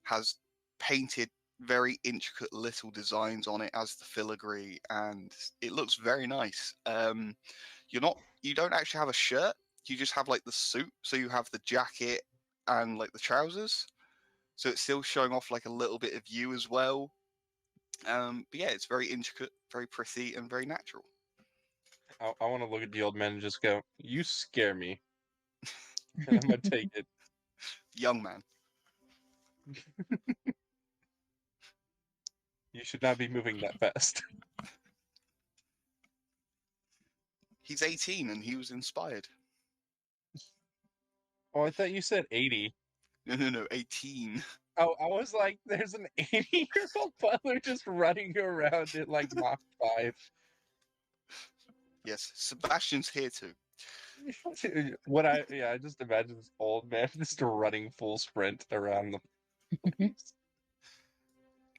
has painted very intricate little designs on it as the filigree, and it looks very nice. You don't actually have a shirt, you just have like the suit, so you have the jacket and like the trousers, so it's still showing off like a little bit of you as well. But yeah, it's very intricate, very pretty, and very natural. I want to look at the old man and just go, "You scare me," and I'm gonna take it. Young man. You should not be moving that fast. He's 18 and he was inspired. Oh, I thought you said 80. No, 18. Oh, I was like, there's an 80-year-old butler just running around at like Mach 5. Yes, Sebastian's here too. I just imagine this old man just running full sprint around the.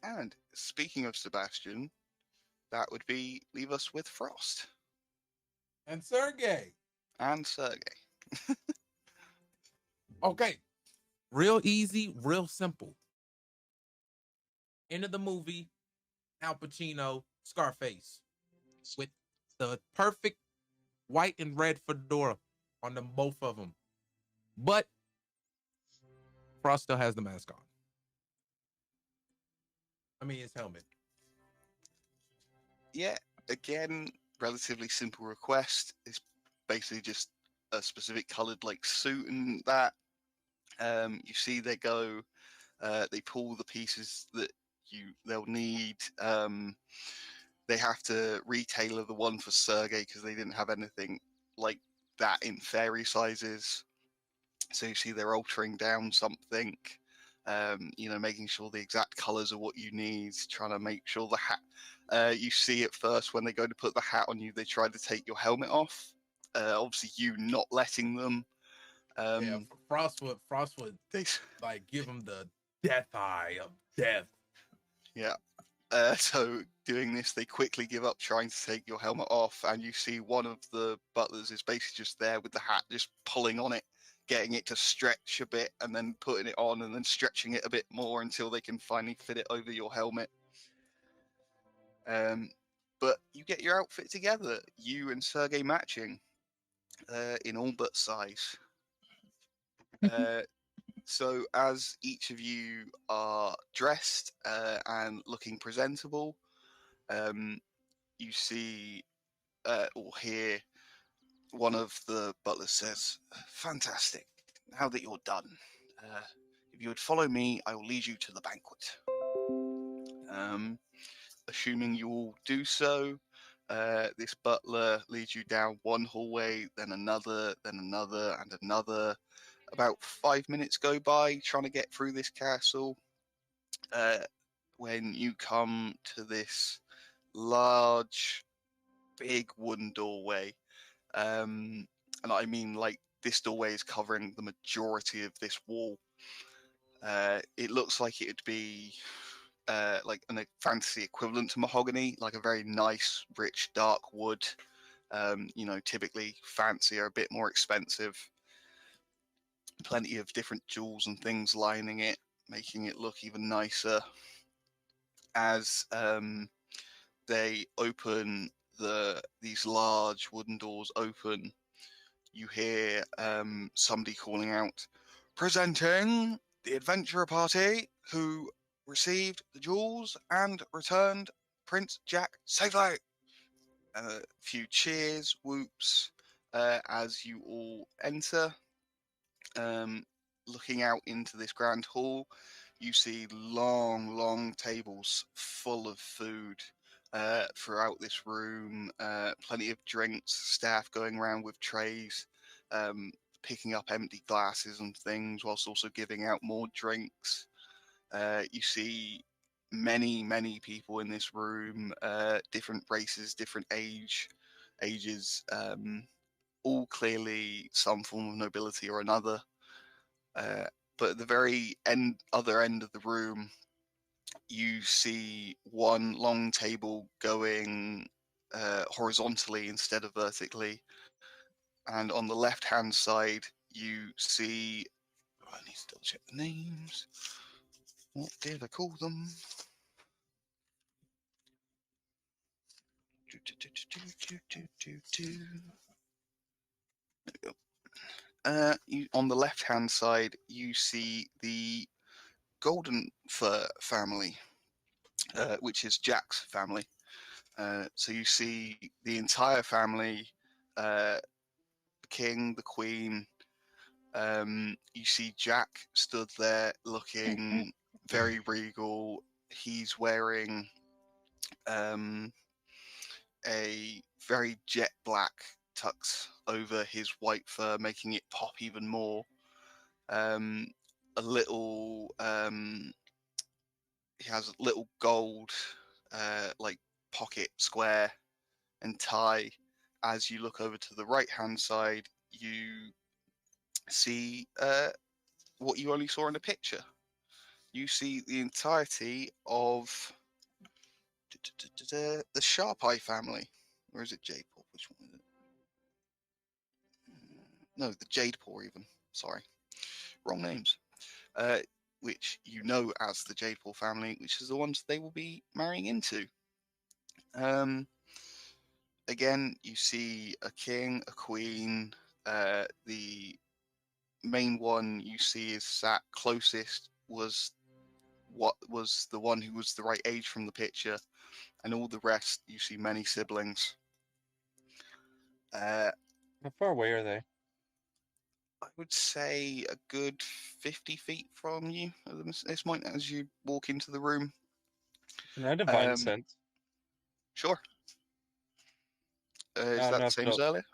And speaking of Sebastian, that would be leave us with Frost And Sergey. and Sergey. Okay. Real easy, real simple. End of the movie, Al Pacino, Scarface, with the perfect white and red fedora on them, both of them. But Frost still has the mask on. I mean, his helmet. Yeah, again, relatively simple request. It's basically just a specific coloured like suit and that. You see, they go, they pull the pieces that they'll need. They have to retailer the one for Sergey because they didn't have anything like that in fairy sizes. So you see, they're altering down something. Making sure the exact colors are what you need, trying to make sure the hat. You see at first when they go to put the hat on you, they try to take your helmet off. Obviously, you not letting them. Yeah, Frost would They, like give him the death eye of death. yeah. So doing this, they quickly give up trying to take your helmet off, and you see one of the butlers is basically just there with the hat, just pulling on it, getting it to stretch a bit, and then putting it on, and then stretching it a bit more until they can finally fit it over your helmet. But you get your outfit together, you and Sergey matching, in all but size. So as each of you are dressed and looking presentable, you see or hear one of the butlers says, "Fantastic. Now that you're done, if you would follow me, I will lead you to the banquet." Assuming you all do so, this butler leads you down one hallway, then another, and another. About 5 minutes go by trying to get through this castle. When you come to this large, big wooden doorway, and I mean, like, this doorway is covering the majority of this wall. It looks like it'd be like a fantasy equivalent to mahogany, like a very nice, rich, dark wood. Typically fancy or a bit more expensive. Plenty of different jewels and things lining it, making it look even nicer. As they open these large wooden doors open, you hear somebody calling out, "Presenting the adventurer party who received the jewels and returned Prince Jack safely." A few cheers, whoops, as you all enter. Looking out into this grand hall, you see long, long tables full of food throughout this room. Plenty of drinks, staff going around with trays, picking up empty glasses and things, whilst also giving out more drinks. You see many, many people in this room, different races, different ages, all clearly some form of nobility or another. But at the very other end of the room, you see one long table going horizontally instead of vertically. And on the left-hand side, you see... I need to double check the names. What did I call them? There we go. On the left-hand side, you see the Golden Fur family, which is Jack's family. So you see the entire family, the king, the queen. You see Jack stood there looking very regal. He's wearing a very jet black tux over his white fur, making it pop even more. A little, he has a little gold, like pocket square and tie. As you look over to the right hand side, you see what you only saw in the picture. You see the entirety of the Sharpeye family. Or is it Jadepaw? Which one is it? No, the Jadepaw even. Sorry. Wrong names. Which you know as the Jadepaw family, which is the ones they will be marrying into. Again, you see a king, a queen. The main one you see is sat closest was the one who was the right age from the picture, and all the rest you see many siblings. How far away are they? I would say a good 50 feet from you at this point as you walk into the room. Can I divine Um, sense? Sure. I Is don't that know the if same as it'll. earlier?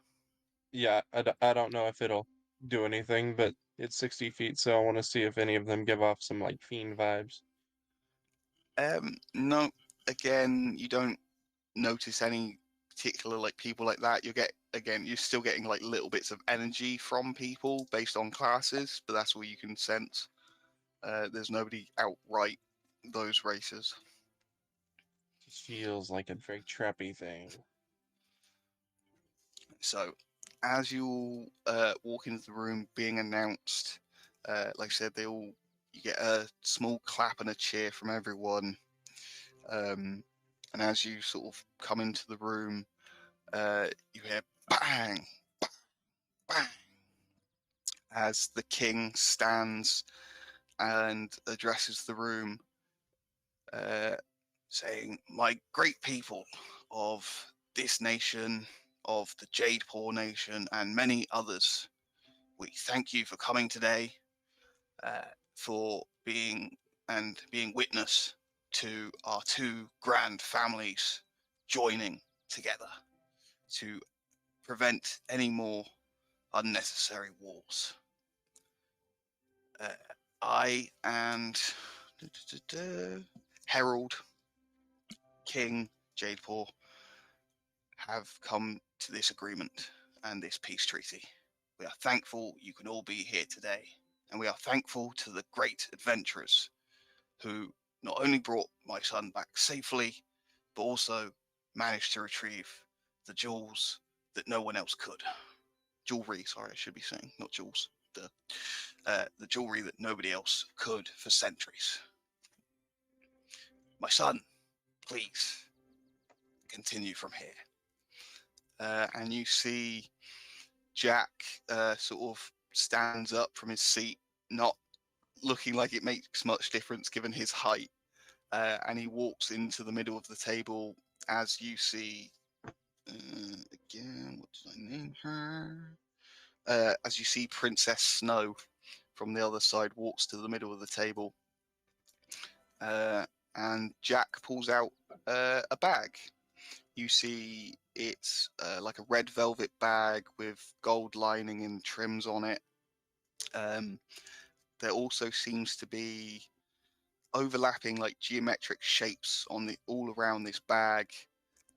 Yeah, I don't know if it'll do anything, but it's 60 feet, so I want to see if any of them give off some like fiend vibes. No. Again, you don't notice any particular like people like that. You're still getting like little bits of energy from people based on classes, but that's all you can sense. There's nobody outright those races. Just feels like a very trappy thing. So, as you walk into the room, being announced, like I said, you get a small clap and a cheer from everyone. And as you sort of come into the room, you hear bang, bang, bang, as the king stands and addresses the room, saying, "My great people of this nation, of the Jadepaw Nation, and many others, we thank you for coming today, for being witness to our two grand families joining together to prevent any more unnecessary wars. I and Herald King Jadepaw have come to this agreement and this peace treaty. We are thankful you can all be here today, and we are thankful to the great adventurers who not only brought my son back safely, but also managed to retrieve the jewels that no one else could. Jewelry, sorry, I should be saying, not jewels. The jewelry that nobody else could for centuries. My son, please continue from here." And you see Jack sort of stands up from his seat, not looking like it makes much difference given his height, and he walks into the middle of the table as you see, again, what did I name her? As you see Princess Snow from the other side walks to the middle of the table, and Jack pulls out a bag. You see it's like a red velvet bag with gold lining and trims on it. There also seems to be overlapping like geometric shapes on all around this bag.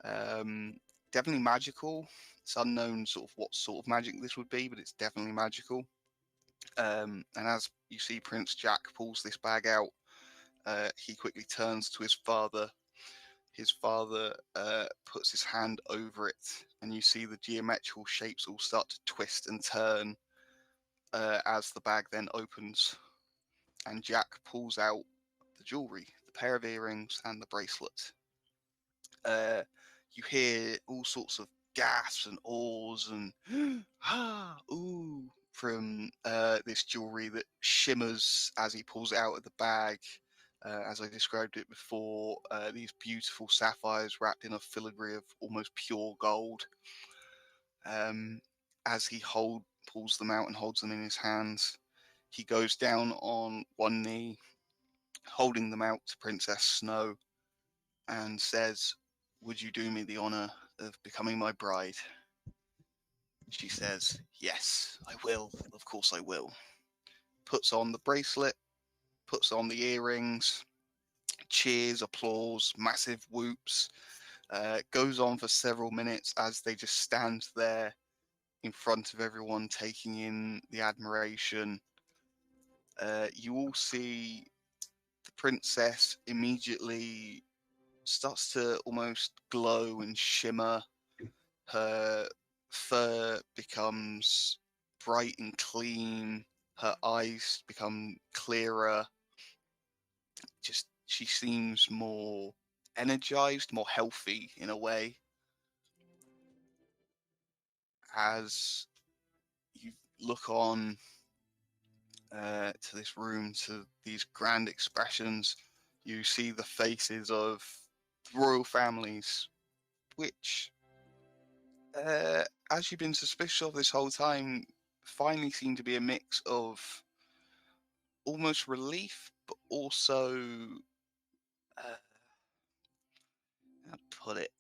Definitely magical. It's unknown sort of what sort of magic this would be, but it's definitely magical. And as you see Prince Jack pulls this bag out, he quickly turns to his father. His father puts his hand over it, and you see the geometrical shapes all start to twist and turn as the bag then opens. And Jack pulls out the jewelry, the pair of earrings, and the bracelet. You hear all sorts of gasps and awes and ah, ooh from this jewelry that shimmers as he pulls it out of the bag. As I described it before, these beautiful sapphires wrapped in a filigree of almost pure gold. As he pulls them out and holds them in his hands, he goes down on one knee, holding them out to Princess Snow, and says, "Would you do me the honor of becoming my bride?" She says, "Yes, I will. Of course I will." Puts on the bracelet, puts on the earrings, cheers, applause, massive whoops. Goes on for several minutes as they just stand there in front of everyone, taking in the admiration. You all see the princess immediately starts to almost glow and shimmer. Her fur becomes bright and clean. Her eyes become clearer. Just she seems more energized, more healthy in a way. As you look on to this room, to these grand expressions, you see the faces of royal families, which, as you've been suspicious of this whole time, finally seem to be a mix of almost relief, but also, how to put it,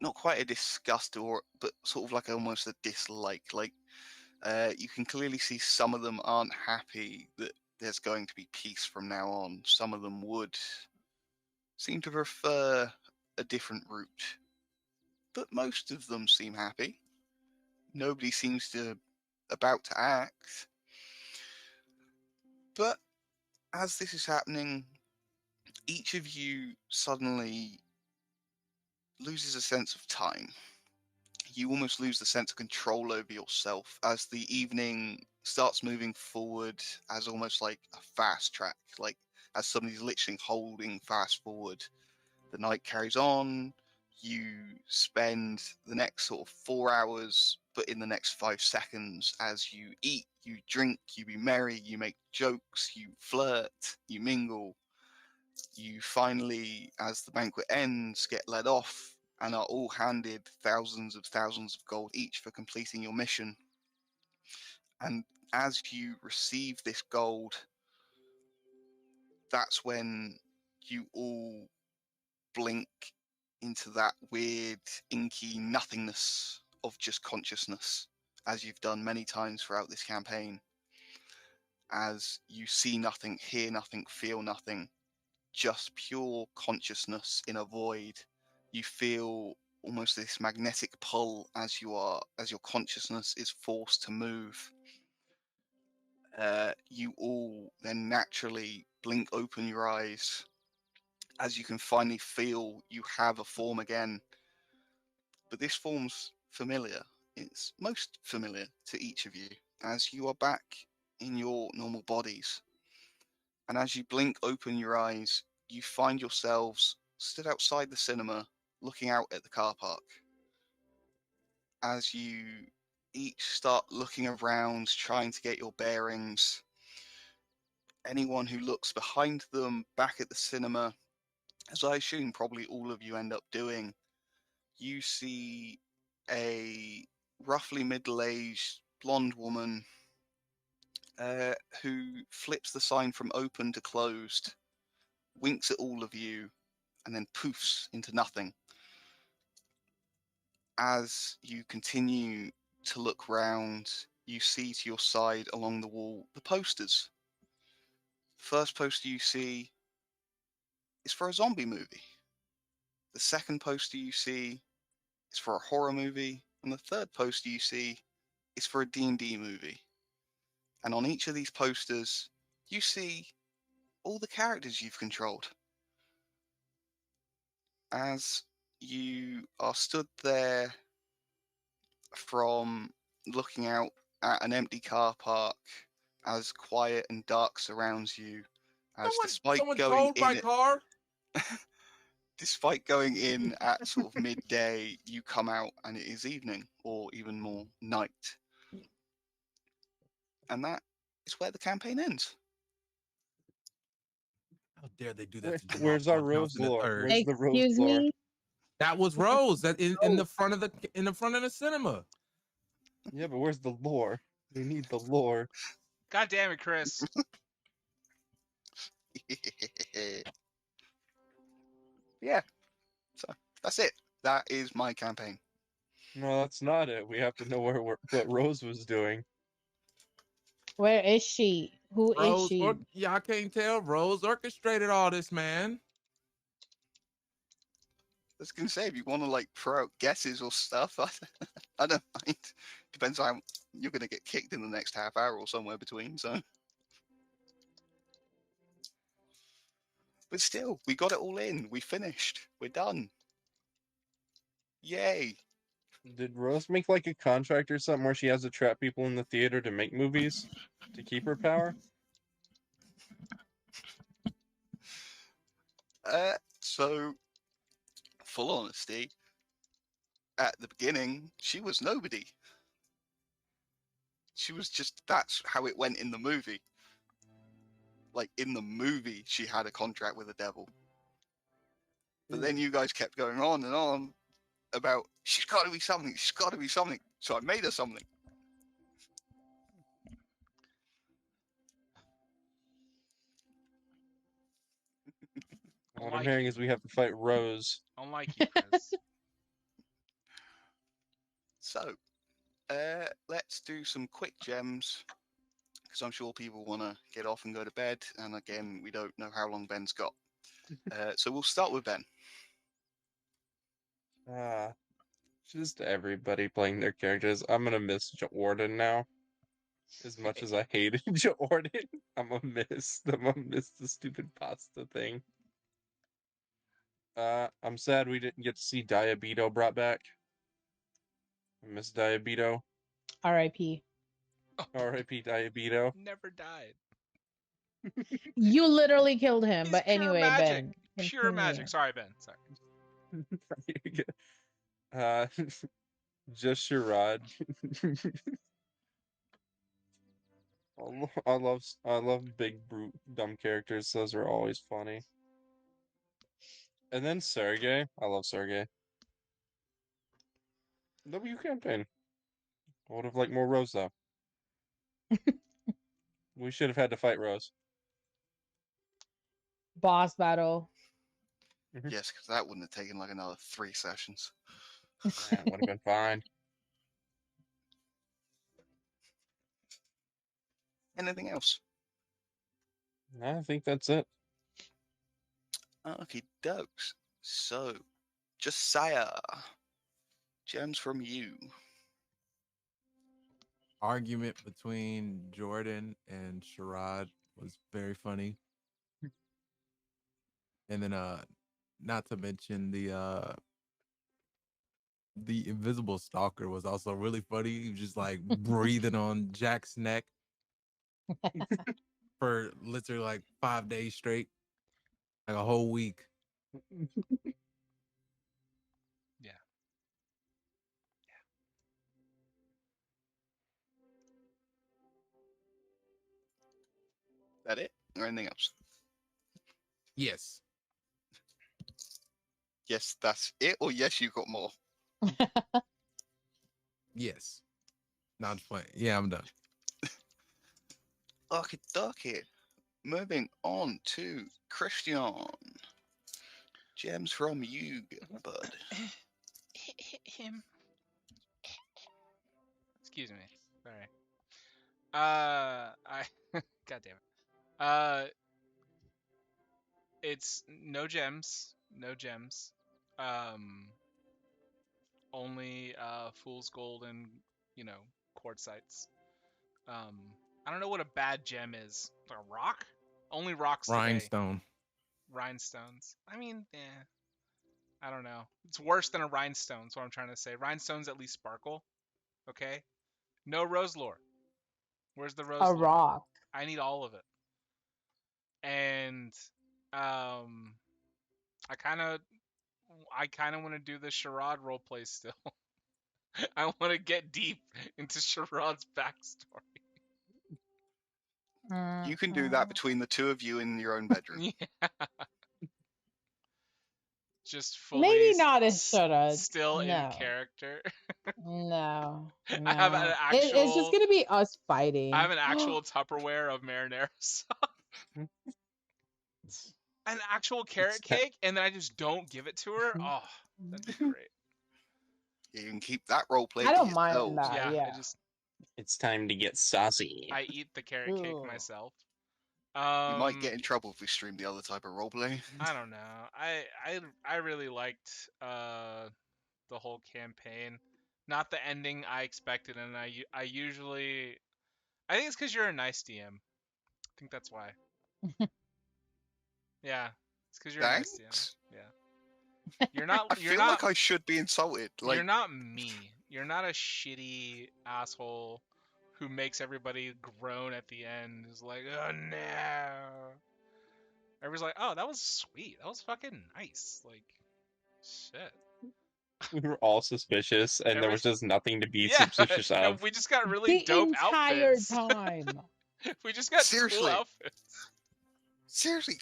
not quite a disgust, but sort of like almost a dislike. Like, you can clearly see some of them aren't happy that there's going to be peace from now on. Some of them would seem to prefer a different route, but most of them seem happy. Nobody seems to about to act. But as this is happening, each of you suddenly loses a sense of time. You almost lose the sense of control over yourself as the evening starts moving forward as almost like a fast track, like as somebody's literally holding fast forward. The night carries on. You spend the next sort of 4 hours, but in the next 5 seconds, as you eat, you drink, you be merry, you make jokes, you flirt, you mingle. You finally, as the banquet ends, get led off and are all handed thousands of gold each for completing your mission. And as you receive this gold, that's when you all blink into that weird, inky nothingness of just consciousness, as you've done many times throughout this campaign. As you see nothing, hear nothing, feel nothing, just pure consciousness in a void. You feel almost this magnetic pull as your consciousness is forced to move. You all then naturally blink open your eyes as you can finally feel you have a form again. But this form's familiar. It's most familiar to each of you as you are back in your normal bodies. And as you blink open your eyes, you find yourselves stood outside the cinema looking out at the car park. As you each start looking around, trying to get your bearings, anyone who looks behind them back at the cinema, as I assume probably all of you end up doing, you see a roughly middle-aged blonde woman who flips the sign from open to closed, winks at all of you, and then poofs into nothing. As you continue to look round, you see to your side along the wall the posters. First poster you see is for a zombie movie. The second poster you see is for a horror movie, and the third poster you see is for a D&D movie. And on each of these posters, you see all the characters you've controlled. As you are stood there from looking out at an empty car park, as quiet and dark surrounds you, as Someone drove my car. despite going in at sort of midday, you come out and it is evening, or even more night. And that is where the campaign ends. How dare they do that? To Where's Jamal our Rose Johnson lore? III? Where's the Rose Excuse lore? me. That was Rose. That in the front of the cinema. Yeah, but where's the lore? We need the lore. God damn it, Chris. Yeah, so that's it. That is my campaign. No, that's not it. We have to know what Rose was doing. Where is she? Who is Rose, she? y'all can't tell. Rose orchestrated all this, man. I was gonna say, if you want to like throw out guesses or stuff, I don't mind. depends how you're going to get kicked in the next half hour or somewhere between. So, but still, we got it all in. We finished. We're done. Yay! Did Rose make like a contract or something where she has to trap people in the theater to make movies to keep her power? So, full honesty, at the beginning, she was nobody. She was just, that's how it went in the movie. Like, in the movie, she had a contract with the devil. But then you guys kept going on and on about, she's got to be something, she's got to be something. So I made her something. What I'm hearing is we have to fight Rose. Unlike you, Chris. So, let's do some quick gems, because I'm sure people want to get off and go to bed. And again, we don't know how long Ben's got. So we'll start with Ben. Just everybody playing their characters. I'm gonna miss Jordan now. As much as I hated Jordan, I'm gonna miss the stupid pasta thing. I'm sad we didn't get to see Diabito brought back. I miss Diabito. R.I.P. R.I.P. Diabito. Never died. You literally killed him. He's But pure anyway, magic. Ben. Pure magic. continue. Sorry, Ben. Sorry. Just Sherrod. I love big brute dumb characters. Those are always funny. And then Sergey. I love Sergey. W campaign. I would have liked more Rose though. We should have had to fight Rose. Boss battle. Yes, because that wouldn't have taken like another 3 sessions. That would have been fine. Anything else? I think that's it. Okay, dokes. So, Josiah, gems from you. Argument between Jordan and Sherrod was very funny. And then not to mention the invisible stalker was also really funny. He was just like breathing on Jack's neck for literally like 5 days straight. Like a whole week. Yeah. That it? Or anything else? Yes. Yes, that's it. Or yes, you got more. Yes. No, I'm just playing. Yeah, I'm done. Okay, dokie. Moving on to Christian. Gems from you, bud. Him. Excuse me. Sorry. God damn it. It's no gems. No gems. Only fool's gold and quartzites. I don't know what a bad gem is. Like a rock? Only rocks today. Rhinestone. Rhinestones. I mean, I don't know. It's worse than a rhinestone. That's what I'm trying to say. Rhinestones at least sparkle. Okay. No rose lore. Where's the rose A lore? rock. I need all of it. And I kind of want to do the Sherrod roleplay still. I want to get deep into Sherrod's backstory. You can do that between the two of you in your own bedroom. Yeah. Just fully Maybe not as Sherrod. still in No. character. No. I have an actual. It's just gonna be us fighting. I have an actual Tupperware of marinara sauce. An actual carrot cake, and then I just don't give it to her. Oh, that'd be great. You can keep that roleplay. I to don't mind yourselves. that. Yeah, Yeah. It's time to get saucy. I eat the carrot cake Ugh. myself. We might get in trouble if we stream the other type of roleplay. I don't know. I really liked the whole campaign. Not the ending I expected, and I usually I think it's because you're a nice DM. I think that's why. Yeah, it's because you're a nice DM. Thanks. Yeah, you're not. I You're feel not. like I should be insulted. You're Like, not me. You're not a shitty asshole who makes everybody groan at the end. Is like, oh no. Everybody's like, oh, that was sweet. That was fucking nice. Like, shit. We were all suspicious, and there was just nothing to be suspicious of. We just got really The dope entire outfits. time. We just got Seriously. cool outfits. seriously,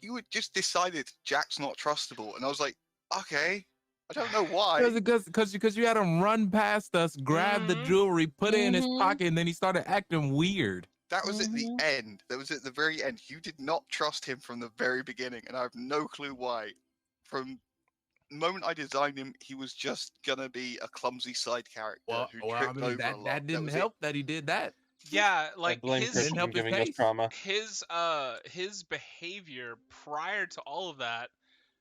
you would just decided Jack's not trustable, and I was like, okay, I don't know why. Because you had him run past us, grab the Mhm. jewelry, put it in his Mhm. pocket, and then he started acting weird. That was at the Mhm. end. That was at the very end. You did not trust him from the very beginning, and I have no clue why. From the moment I designed him, he was just gonna be a clumsy side character who tripped over a lot. that didn't was help that he did that. Yeah, I like blame his Chris Didn't for help his giving us case. trauma. his behavior prior to all of that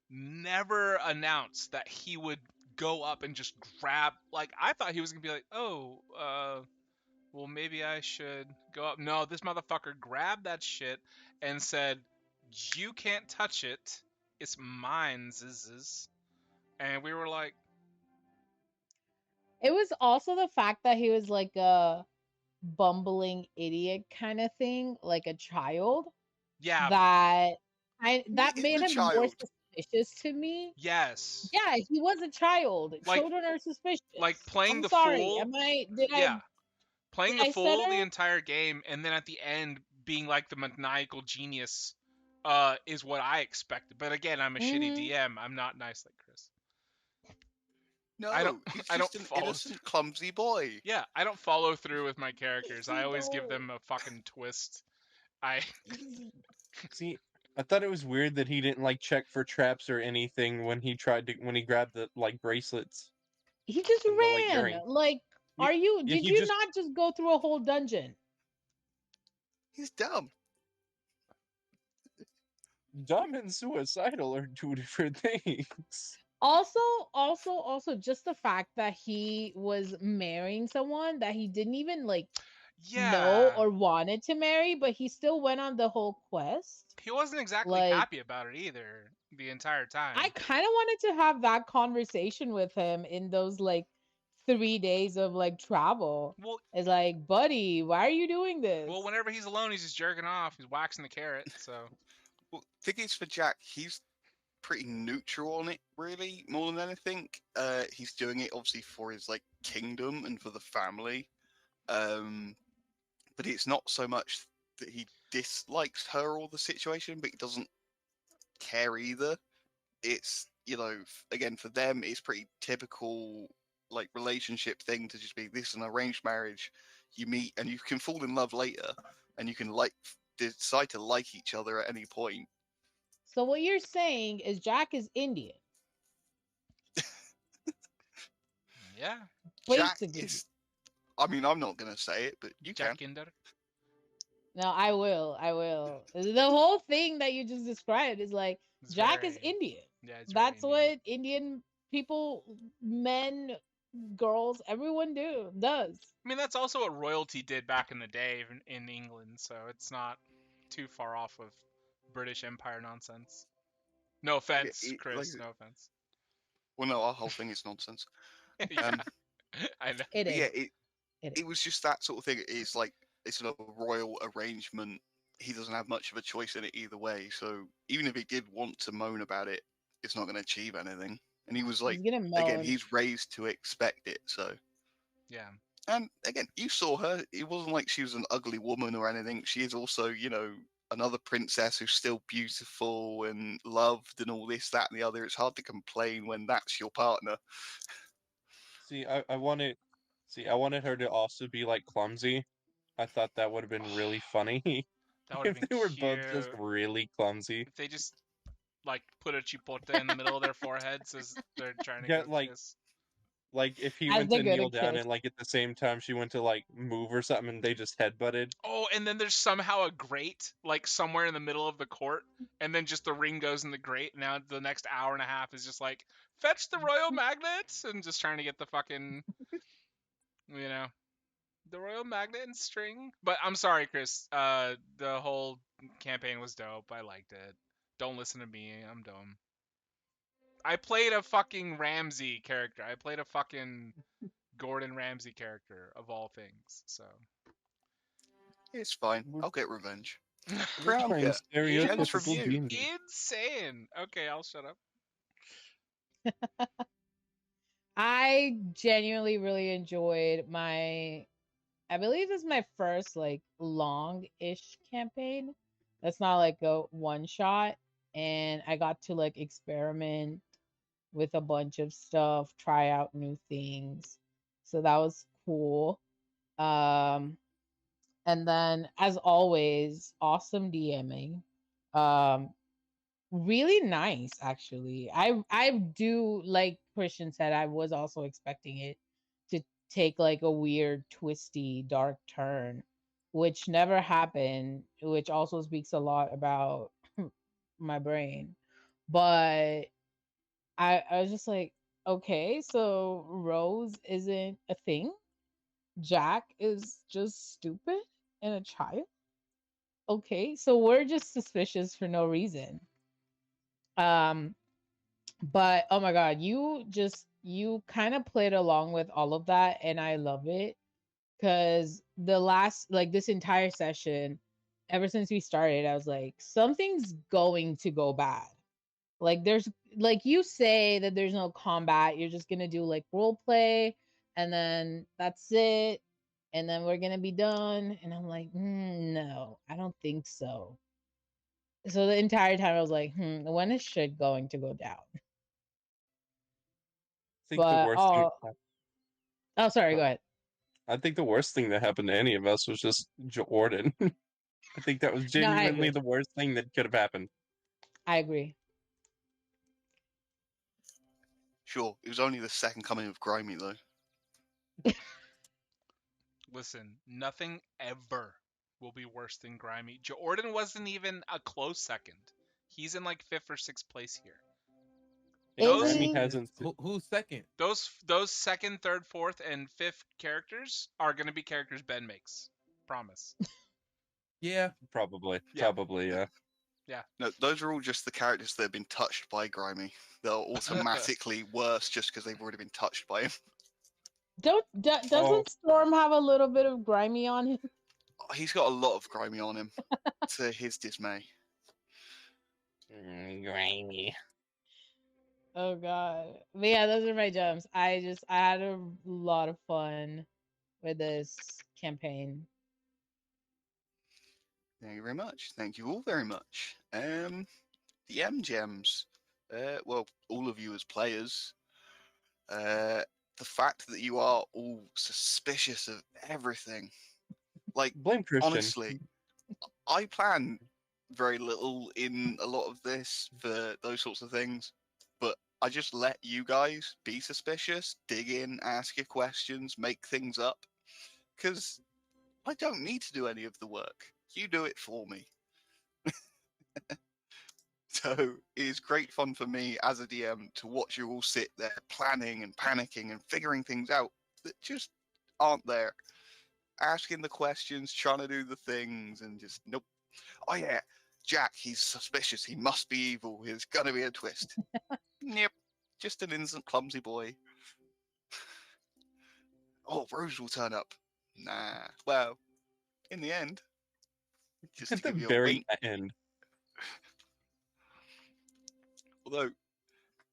never announced that he would go up and just grab. Like, I thought he was gonna be like, oh, well, maybe I should go up. No, this motherfucker grabbed that shit and said, you can't touch it, it's mine, Zizzes. And we were like, It was also the fact that he was like a bumbling idiot kind of thing, like a child. yeah, That is made a him more child. suspicious to me. yes. Yeah, he was a child. Like- Children are suspicious. like playing I'm the sorry. fool. Yeah. Playing did the I fool the stutter? entire game, and then at the end being like the maniacal genius is what I expected. But again, I'm a shitty Mhm. DM. I'm not nice like Chris. No, I don't- he's I don't just an follow innocent, clumsy boy. Yeah, I don't follow through with my characters. I always give No. them a fucking twist. I See, I thought it was weird that he didn't like check for traps or anything when he grabbed the like bracelets. He just And the, like, ran. earring. Like, Yeah, are you? yeah, Did he you just- not just go through a whole dungeon? He's dumb. Dumb and suicidal are two different things. Also, just the fact that he was marrying someone that he didn't even like yeah. know or wanted to marry, but he still went on the whole quest. He wasn't exactly like- happy about it either the entire time. I kind of wanted to have that conversation with him in those like 3 days of like travel. well, It's like, buddy, why are you doing this? well, whenever he's alone, he's just jerking off. He's waxing the carrot. So Well, thing is for Jack, he's pretty neutral on it, really, more than anything. He's doing it obviously for his like kingdom and for the family. But it's not so much that he dislikes her or the situation, but he doesn't care either. It's, again, for them, it's pretty typical like relationship thing to just be this is an arranged marriage. You meet and you can fall in love later, and you can decide to like each other at any point. So what you're saying is Jack is Indian, yeah, Jack basically. is. I mean, I'm not gonna say it, but you Jack can. Kinder. No, I will. The whole thing that you just described is like It's Jack is very- Indian. Yeah, it's very That's Indian. what Indian people, men, girls, everyone does. I mean, that's also what royalty did back in the day in England, so it's not too far off of British Empire nonsense. No offense, it- Chris. like- No offense. Well, no, our whole thing is nonsense. Yeah, Um, I know. It but is. yeah, It it was just that sort of thing. It's like it's a royal arrangement. He doesn't have much of a choice in it either way. So even if he did want to moan about it, it's not going to achieve anything. And he was like, He's gonna again, moan. he's raised to expect it. So, Yeah. and again, you saw her. It wasn't like she was an ugly woman or anything. She is also, another princess who's still beautiful and loved and all this, that, and the other. It's hard to complain when that's your partner. See, I wanted her to also be like clumsy. I thought that would have been really funny That would have if been they were cute. both just really clumsy. If they just like put a chipotle in the middle of their foreheads as they're trying to Yeah, get a like- kiss. Like if he As went they to go to kneel down kiss. and like at the same time she went to like move or something and they just headbutted. Oh, and then there's somehow a grate like somewhere in the middle of the court, and then just the ring goes in the grate. Now the next hour and a half is just like fetch the royal magnets and just trying to get the fucking You know, the Royal Magnet and String. But I'm sorry, Chris. The whole campaign was dope. I liked it. Don't listen to me. I'm dumb. I played a fucking Ramsey character. I played a fucking Gordon Ramsay character of all things. So It's fine. I'll get revenge. We're trying Priyanka, Jen's stereotypical review. D&D. insane. Okay, I'll shut up. I genuinely really enjoyed my, I believe this is my first like long-ish campaign. That's not like a one shot. And I got to like experiment with a bunch of stuff, try out new things. So that was cool. And then as always, awesome DMing. Um really nice actually. I do, like Christian said, I was also expecting it to take like a weird twisty dark turn, which never happened, which also speaks a lot about my brain. But I was just like, okay, so Rose isn't a thing, Jack is just stupid and a child. Okay, so we're just suspicious for no reason. um But oh my god, you kind of played along with all of that, and I love it because the last, like this entire session, ever since we started, I was like, something's going to go bad. Like there's, like you say that there's no combat, you're just gonna do like role play, and then that's it, and then we're gonna be done. And I'm like, no, I don't think so. So the entire time I was like, when is shit going to go down? I think the But worst thing. oh, sorry, go Oh, ahead. I think the worst thing that happened to any of us was just Jordan. I think that was No, I genuinely agree. the worst thing that could have happened. I agree. Sure, it was only the second coming of Grimy though. Listen, nothing ever will be worse than Grimy. Jordan wasn't even a close second. He's in like 5th or 6th place here. Those Grimy It- hasn't. Who's second? those 2nd, 3rd, 4th, and 5th characters are gonna be characters Ben makes. Promise. Yeah, Probably. Yeah. Probably, yeah. No, those are all just the characters that have been touched by Grimy. They're automatically worse just because they've already been touched by him. doesn't Oh. Storm have a little bit of grimy on him? He's got a lot of Grimy on him, to his dismay. Grimy. Oh god. But yeah, those are my gems. I had a lot of fun with this campaign. Thank you very much. Thank you all very much. The M gems. Well, all of you as players. The fact that you are all suspicious of everything. Like, Blame Christian. honestly, I plan very little in a lot of this for those sorts of things, but I just let you guys be suspicious, dig in, ask your questions, make things up, because I don't need to do any of the work. You do it for me. So it is great fun for me as a DM to watch you all sit there planning and panicking and figuring things out that just aren't there. Asking the questions, trying to do the things, and just nope. Oh yeah, Jack, he's suspicious. He must be evil. There's gonna be a twist. Yep, just an innocent, clumsy boy. Oh, Rose will turn up. Nah. Well, in the end, just to At the give you a very wink. end. Although,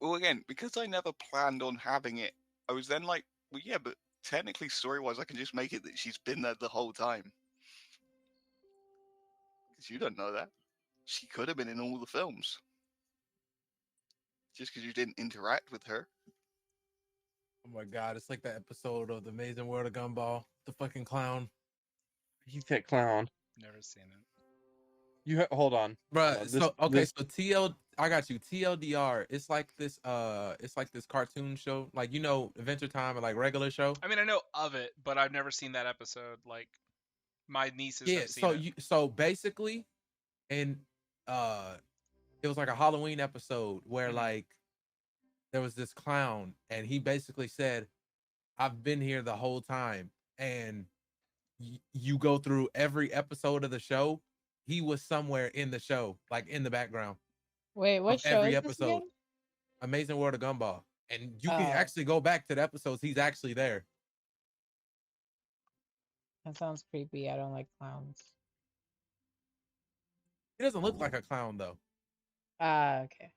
well, again, because I never planned on having it, I was then like, well, yeah, but technically, story-wise, I can just make it that she's been there the whole time. Because you don't know that. She could have been in all the films. Just because you didn't interact with her. oh my god, it's like that episode of The Amazing World of Gumball. The fucking clown. He's that clown. Never seen it. Hold on. Bruh, This- so okay, this- so I got you. TLDR. It's like this cartoon show. Like, you know, Adventure Time or like regular show. I mean, I know of it, but I've never seen that episode. Like, my nieces Yeah, have seen so it. so basically, and it was like a Halloween episode where Mhm. like there was this clown and he basically said, I've been here the whole time, and you go through every episode of the show. He was somewhere in the show, like in the background Wait, what of show every is this episode. again? Amazing World of Gumball, and you can Oh. actually go back to the episodes. He's actually there. That sounds creepy. I don't like clowns. He doesn't look like a clown though. Ah, okay.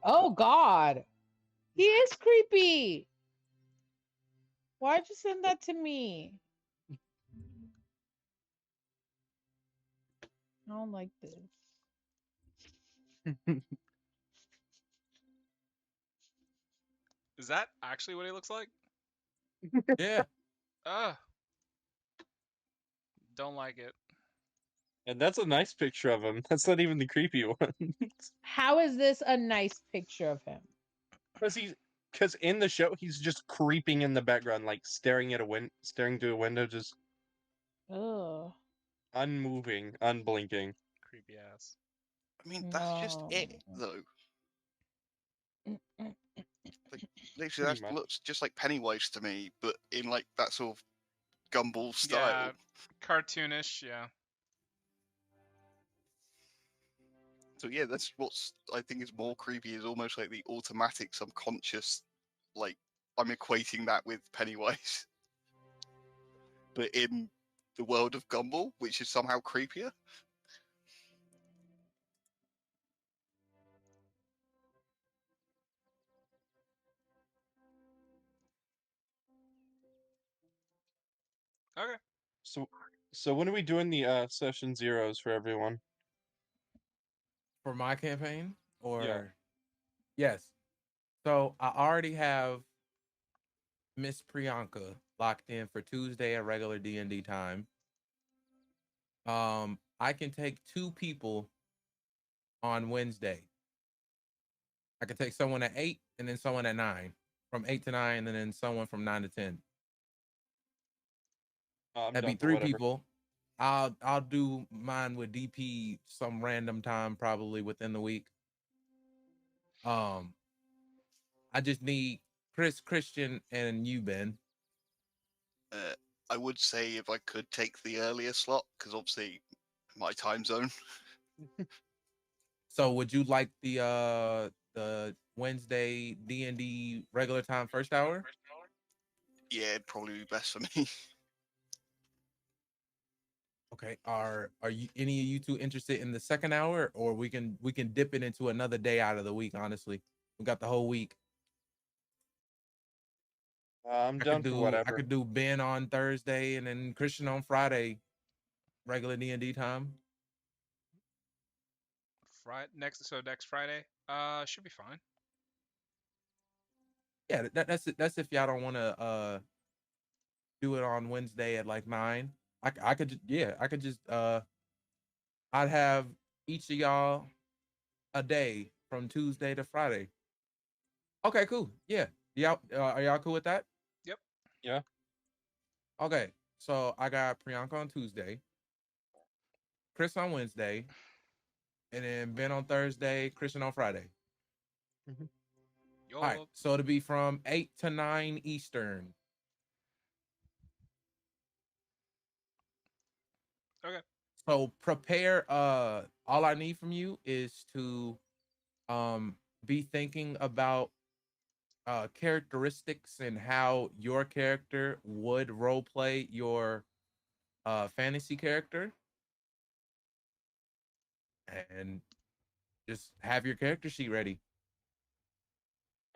Oh God, he is creepy. Why'd you send that to me? I don't like this. Is that actually what he looks like? Yeah. Ugh. Don't like it. And that's a nice picture of him. That's not even the creepy one. How is this a nice picture of him? Because in the show he's just creeping in the background, like staring through a window, just Ugh. unmoving, unblinking. Creepy ass. I mean, that's just it, No. though. Literally, Pretty that much. looks just like Pennywise to me, but in like that sort of Gumball style. Yeah, cartoonish. Yeah. So yeah, that's what's I think is more creepy, is almost like the automatic subconscious, like I'm equating that with Pennywise. But in the world of Gumball, which is somehow creepier. Okay. So when are we doing the session zeros for everyone? For my campaign, or yes. So I already have Miss Priyanka locked in for Tuesday at regular D&D time. I can take 2 people on Wednesday. I can take someone at 8 and then someone at 9. From 8 to 9, and then someone from 9 to 10. I'm That'd be down for 3 whatever. people. I'll do mine with DP some random time, probably within the week. I just need Chris, Christian, and you, Ben. I would say if I could take the earlier slot, because obviously my time zone. So would you like the Wednesday D&D regular time first hour? Yeah, it'd probably be best for me. Okay. Are you any of you two interested in the second hour, or we can dip it into another day out of the week? Honestly, we got the whole week. I'm down for I whatever. could do Ben on Thursday and then Christian on Friday, regular D&D time. Next Friday. Should be fine. Yeah, that's if y'all don't want to do it on Wednesday at like 9. I could just I'd have each of y'all a day from Tuesday to Friday. Okay, cool. Yeah. Y'all are y'all cool with that? Yep. Yeah. Okay. So I got Priyanka on Tuesday, Chris on Wednesday, and then Ben on Thursday, Christian on Friday. Yo. All right. So it'll be from 8 to 9 Eastern. Okay. So prepare all I need from you is to be thinking about characteristics and how your character would role play your fantasy character, and just have your character sheet ready.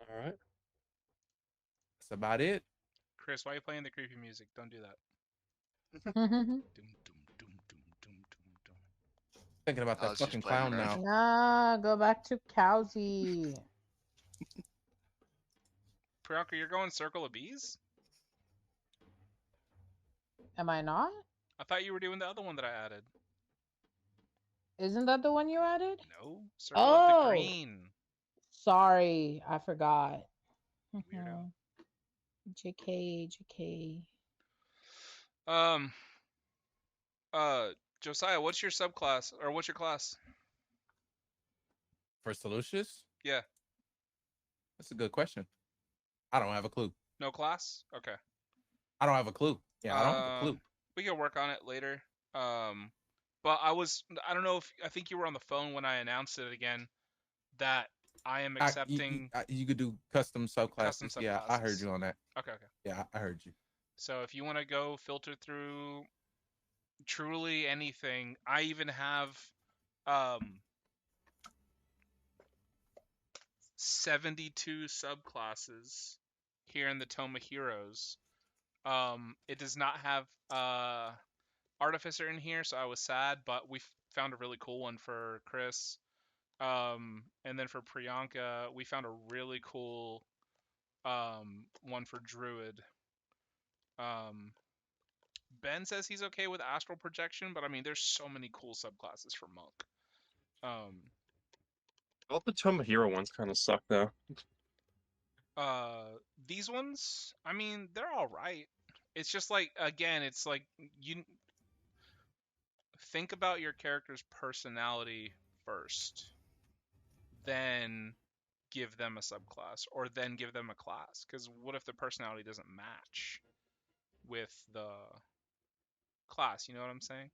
All right. That's about it. Chris, why are you playing the creepy music? Don't do that. Nah, Doom, doom, doom, doom, doom, doom, doom. Thinking about I that was just fucking playing clown around. now. go back to Cowsy. Priyanka, you're going Circle of Bees? Am I not? I thought you were doing the other one that I added. Isn't that the one you added? No, Circle of the Oh. Green. Sorry, I forgot. Weirdo. JK. Josiah, what's your subclass or what's your class? For Solucious? Yeah. That's a good question. I don't have a clue. No class? Okay. I don't have a clue. Yeah, I don't have a clue. We can work on it later. But I don't know if I think you were on the phone when I announced it again that I am accepting You could do custom custom subclasses. Yeah, I heard subclasses. you on that. Okay. Yeah, I heard you. So if you want to go filter through truly anything, I even have 72 subclasses here in the Tome of Heroes. It does not have Artificer in here, so I was sad, but we found a really cool one for Chris. And then for Priyanka, we found a really cool one for Druid. Ben says he's okay with Astral Projection, but I mean, there's so many cool subclasses for Monk. All the Tome of Hero ones kind of suck though. These ones, I mean, they're all right. It's just like, again, it's like you think about your character's personality first, then give them a subclass, or then give them a class. Because what if the personality doesn't match with the class? You know what I'm saying?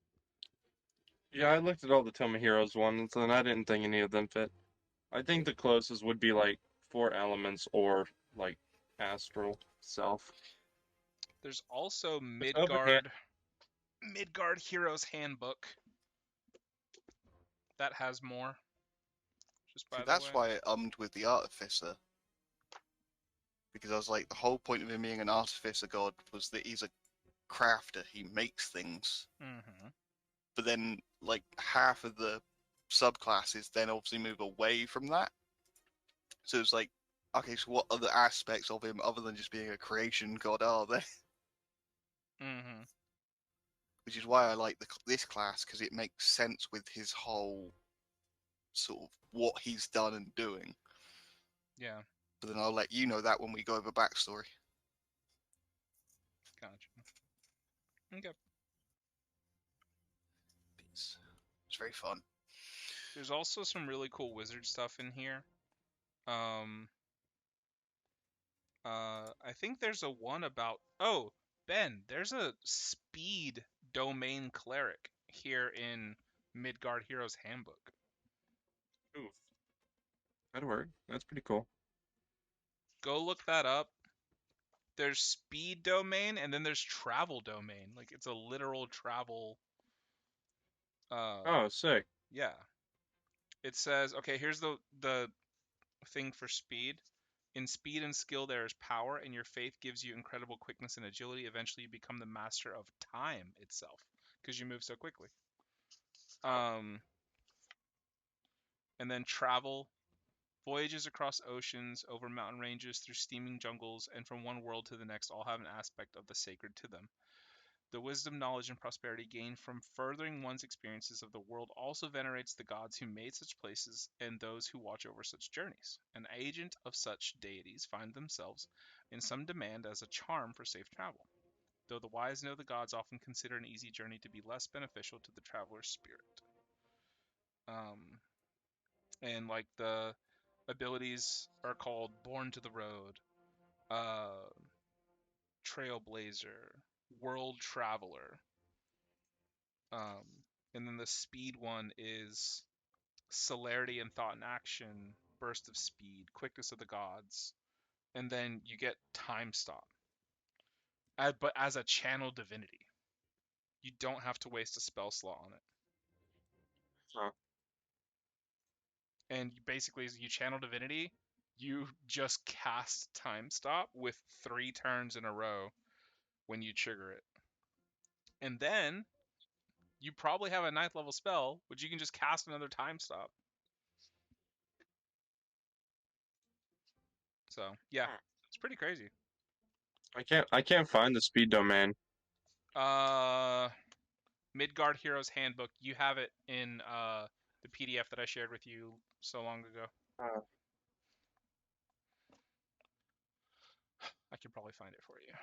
Yeah, I looked at all the Tome of Heroes ones, and I didn't think any of them fit. I think the closest would be like 4 elements or like Astral Self. There's also overhead. Midgard Heroes Handbook that has more. Just by See, the that's way. why I ummed with the Artificer. Because I was like, the whole point of him being an Artificer god was that he's a crafter. He makes things. Mm-hmm. But then, like, half of the subclasses then obviously move away from that. So it's like, okay, so what other aspects of him other than just being a creation god are there? Mm-hmm. Which is why I like this class, because it makes sense with his whole sort of what he's done and doing. Yeah. But then I'll let you know that when we go over backstory. Gotcha. Okay. It's very fun. There's also some really cool wizard stuff in here. I think there's a one about... Oh, Ben, there's a speed domain cleric here in Midgard Heroes Handbook. Ooh. That'd work. That's pretty cool. Go look that up. There's speed domain, and then there's travel domain. Like, it's a literal travel... Oh, sick. Yeah. It says, okay, here's the thing for speed. In speed and skill there is power, and your faith gives you incredible quickness and agility. Eventually you become the master of time itself, because you move so quickly. And then travel. Voyages across oceans, over mountain ranges, through steaming jungles, and from one world to the next all have an aspect of the sacred to them. The wisdom, knowledge, and prosperity gained from furthering one's experiences of the world also venerates the gods who made such places and those who watch over such journeys. An agent of such deities find themselves in some demand as a charm for safe travel, though the wise know the gods often consider an easy journey to be less beneficial to the traveler's spirit. And like the abilities are called Born to the Road, Trailblazer, World Traveler. And then the speed one is Celerity and Thought and Action, Burst of Speed, Quickness of the Gods, and then you get Time Stop. But as a channel divinity, you don't have to waste a spell slot on it. Huh. And basically, as you channel divinity, you just cast Time Stop with 3 turns in a row when you trigger it. And then you probably have a 9th level spell, which you can just cast another Time Stop. So yeah, it's pretty crazy. I can't find the speed domain. Midgard Heroes Handbook. You have it in the PDF that I shared with you so long ago. I could probably find it for you.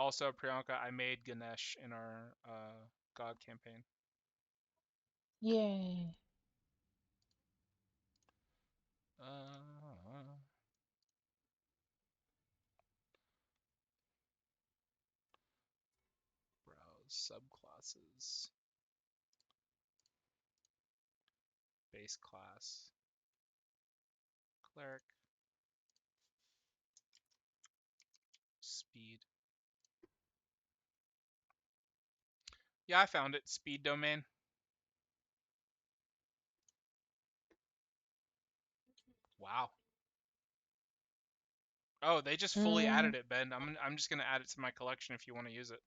Also, Priyanka, I made Ganesh in our God campaign. Yay. Browse subclasses. Base class. Cleric. Speed. Yeah, I found it. Speed domain. Wow. Oh, they just fully added it, Ben. I'm just gonna add it to my collection if you want to use it.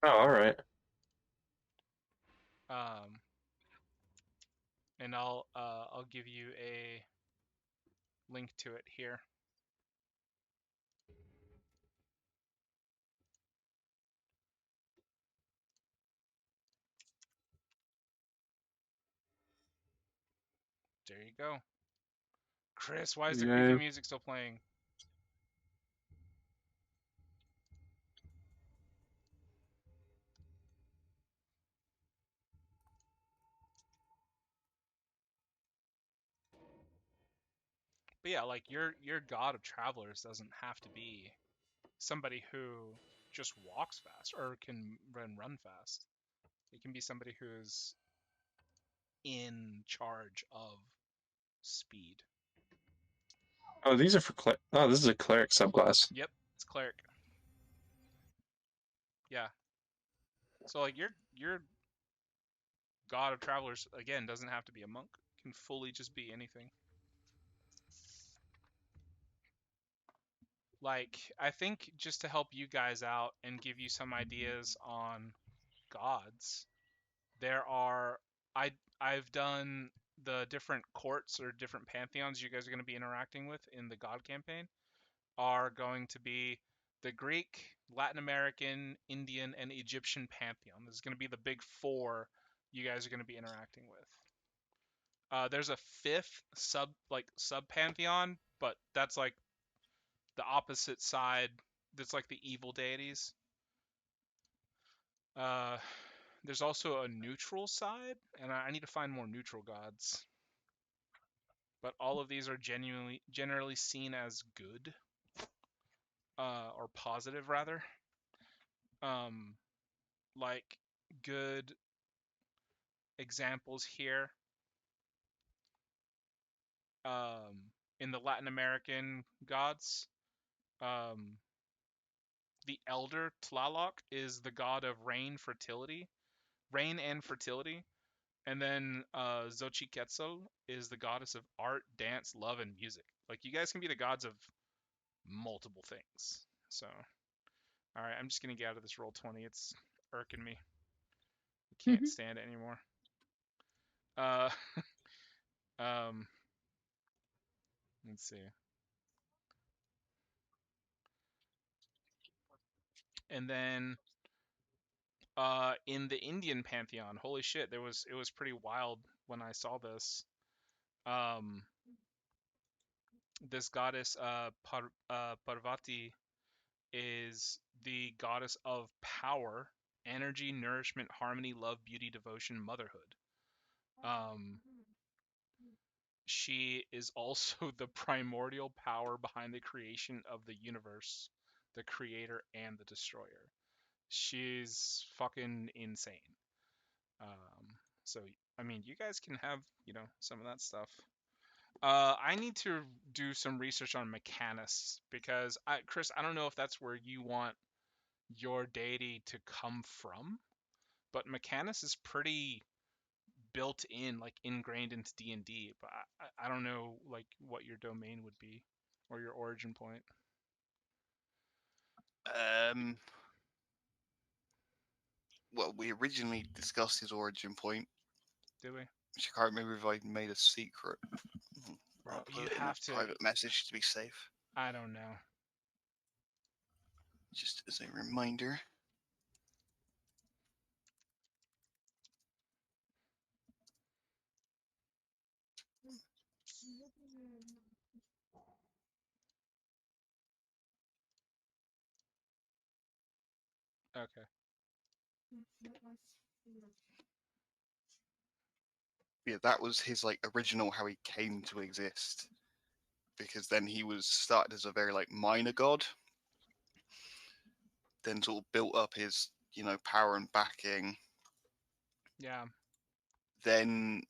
Oh, all right. And I'll give you a link to it here. There you go. Chris, why is the creepy music still playing? But yeah, like your god of travelers doesn't have to be somebody who just walks fast or can run fast. It can be somebody who's in charge of speed. Oh, these are for oh, this is a cleric subclass. Yep, it's cleric. Yeah. So like your god of travelers again doesn't have to be a monk. It can fully just be anything. Like I think just to help you guys out and give you some ideas on gods, there are I've done the different courts or different pantheons you guys are going to be interacting with in the god campaign are going to be the Greek, Latin American, Indian, and Egyptian pantheon. This is going to be the big four you guys are going to be interacting with. There's a fifth sub pantheon, but that's like the opposite side. That's like the evil deities. There's also a neutral side, and I need to find more neutral gods. But all of these are generally seen as good, or positive rather. Like good examples here. In the Latin American gods, the elder Tlaloc is the god of rain and fertility. And then Xochiquetzal is the goddess of art, dance, love, and music. Like you guys can be the gods of multiple things. So, all right, I'm just gonna get out of this roll 20. It's irking me. I can't stand it anymore. Let's see. And then in the Indian pantheon, holy shit, it was pretty wild when I saw this. This goddess Parvati is the goddess of power, energy, nourishment, harmony, love, beauty, devotion, motherhood. She is also the primordial power behind the creation of the universe, the creator and the destroyer. She's fucking insane. So I mean, you guys can have, some of that stuff. I need to do some research on Mechanus because Chris, I don't know if that's where you want your deity to come from, but Mechanus is pretty built in, like ingrained into D&D. But I don't know like what your domain would be or your origin point. Well, we originally discussed his origin point. Did we? Which I can't remember if I made a secret. Bro, I'll put you it in have a to. private message to be safe. I don't know. Just as a reminder. Okay. Yeah, that was his like original how he came to exist. Because then he was started as a very like minor god, then sort of built up his power and backing. Yeah. Then